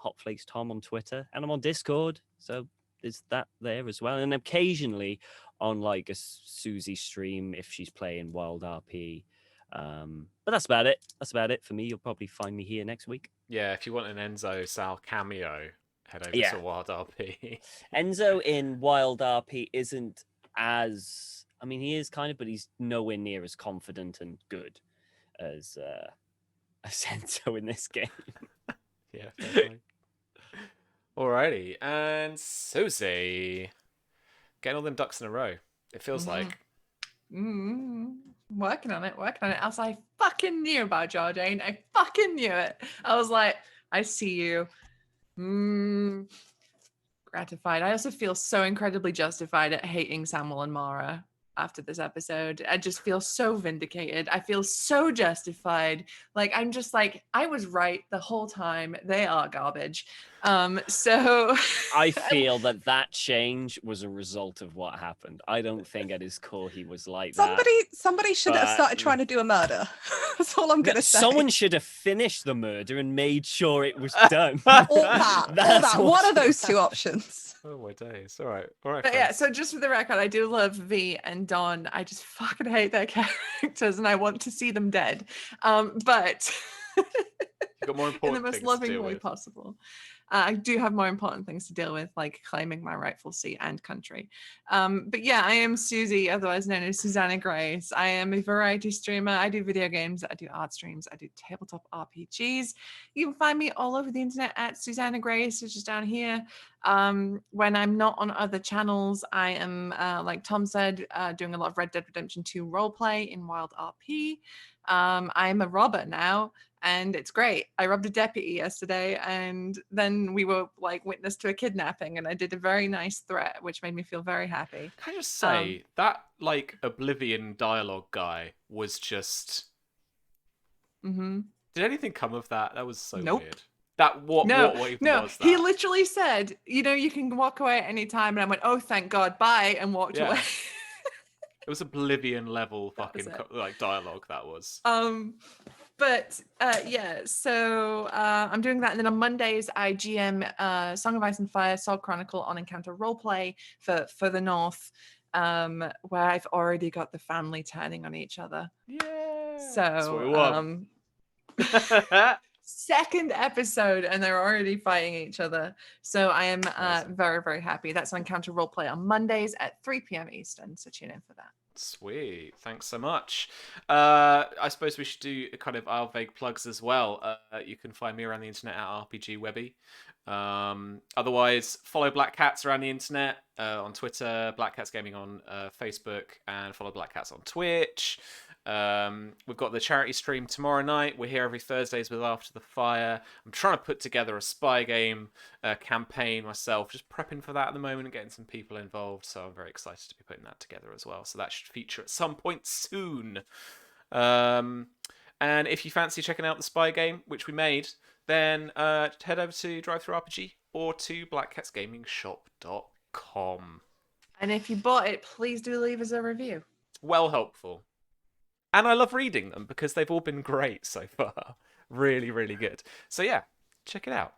Hotflakes Tom on Twitter, and I'm on Discord. So there's that there as well. And occasionally on like a Susie stream if she's playing Wild RP. But that's about it. That's about it for me. You'll probably find me here next week. Yeah, if you want an Enzo Sal cameo, head over to Wild RP. Enzo in Wild RP isn't as, I mean, he is kind of, but he's nowhere near as confident and good as Enzo in this game. Yeah, definitely. Alrighty, and Susie, getting all them ducks in a row. It feels like. Working on it. As I fucking knew about Jardine. I fucking knew it. I was like, I see you. Gratified. I also feel so incredibly justified at hating Samuel and Mara after this episode. I just feel so vindicated. I feel so justified. Like, I'm just like, I was right the whole time. They are garbage. So I feel that change was a result of what happened. I don't think at his core he was like that. Somebody should have started trying to do a murder. That's all I'm gonna say. Someone should have finished the murder and made sure it was done. All that. One of those two options. Oh my days. All right. But yeah, so just for the record, I do love V and Don. I just fucking hate their characters and I want to see them dead. But you've got more important in the most loving way possible. I do have more important things to deal with, like claiming my rightful seat and country. But yeah, I am Susie, otherwise known as Susanna Grace. I am a variety streamer. I do video games, I do art streams, I do tabletop RPGs. You can find me all over the internet at Susanna Grace, which is down here. When I'm not on other channels, I am, like Tom said, doing a lot of Red Dead Redemption 2 roleplay in Wild RP. I'm a robber now. And it's great. I robbed a deputy yesterday, and then we were like witness to a kidnapping, and I did a very nice threat, which made me feel very happy. Can I just say that like Oblivion dialogue guy was just. Mm-hmm. Did anything come of that? That was so Nope. weird. What was that? He literally said, you know, you can walk away at any time, and I went, oh, thank God, bye, and walked away. It was Oblivion level fucking like dialogue. That was. But yeah, so I'm doing that. And then on Mondays, I GM Song of Ice and Fire, Soul Chronicle on Encounter Roleplay for the North, where I've already got the family turning on each other. Yeah. So, second episode and they're already fighting each other. So I am Amazing. very, very happy. That's on Counter Roleplay on Mondays at 3 p.m. Eastern. So tune in for that. Sweet, thanks so much. I suppose we should do kind of our vague plugs as well. You can find me around the internet at RPG Webby. Otherwise, follow Black Cats around the internet on Twitter, Black Cats Gaming on Facebook, and follow Black Cats on Twitch. We've got the charity stream tomorrow night. We're here every Thursdays with After the Fire. I'm trying to put together a spy game campaign myself, just prepping for that at the moment and getting some people involved. So I'm very excited to be putting that together as well. So that should feature at some point soon. And if you fancy checking out the spy game, which we made, then head over to DriveThruRPG or to blackcatsgamingshop.com. And if you bought it, please do leave us a review. Well helpful. And I love reading them because they've all been great so far. Really, really good. So yeah, check it out.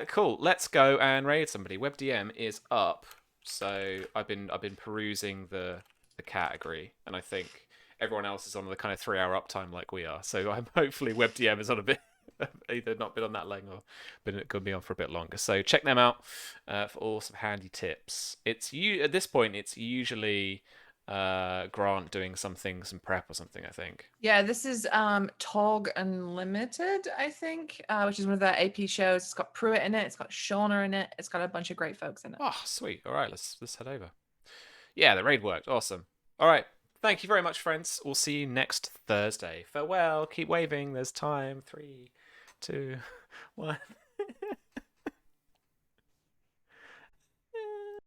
Cool. Let's go and raid somebody. WebDM is up. So I've been perusing the category, and I think everyone else is on the kind of 3-hour uptime like we are. So I'm hopefully WebDM is on a bit either not been on that long or going to be on for a bit longer. So check them out for all some handy tips. At this point it's usually Grant doing some prep or something, I think. Yeah, this is Tog Unlimited, I think, which is one of their AP shows. It's got Pruitt in it, it's got Shauna in it, it's got a bunch of great folks in it. Oh, sweet. All right, let's head over. Yeah, the raid worked. Awesome. All right. Thank you very much, friends. We'll see you next Thursday. Farewell. Keep waving. There's time. 3, 2, 1.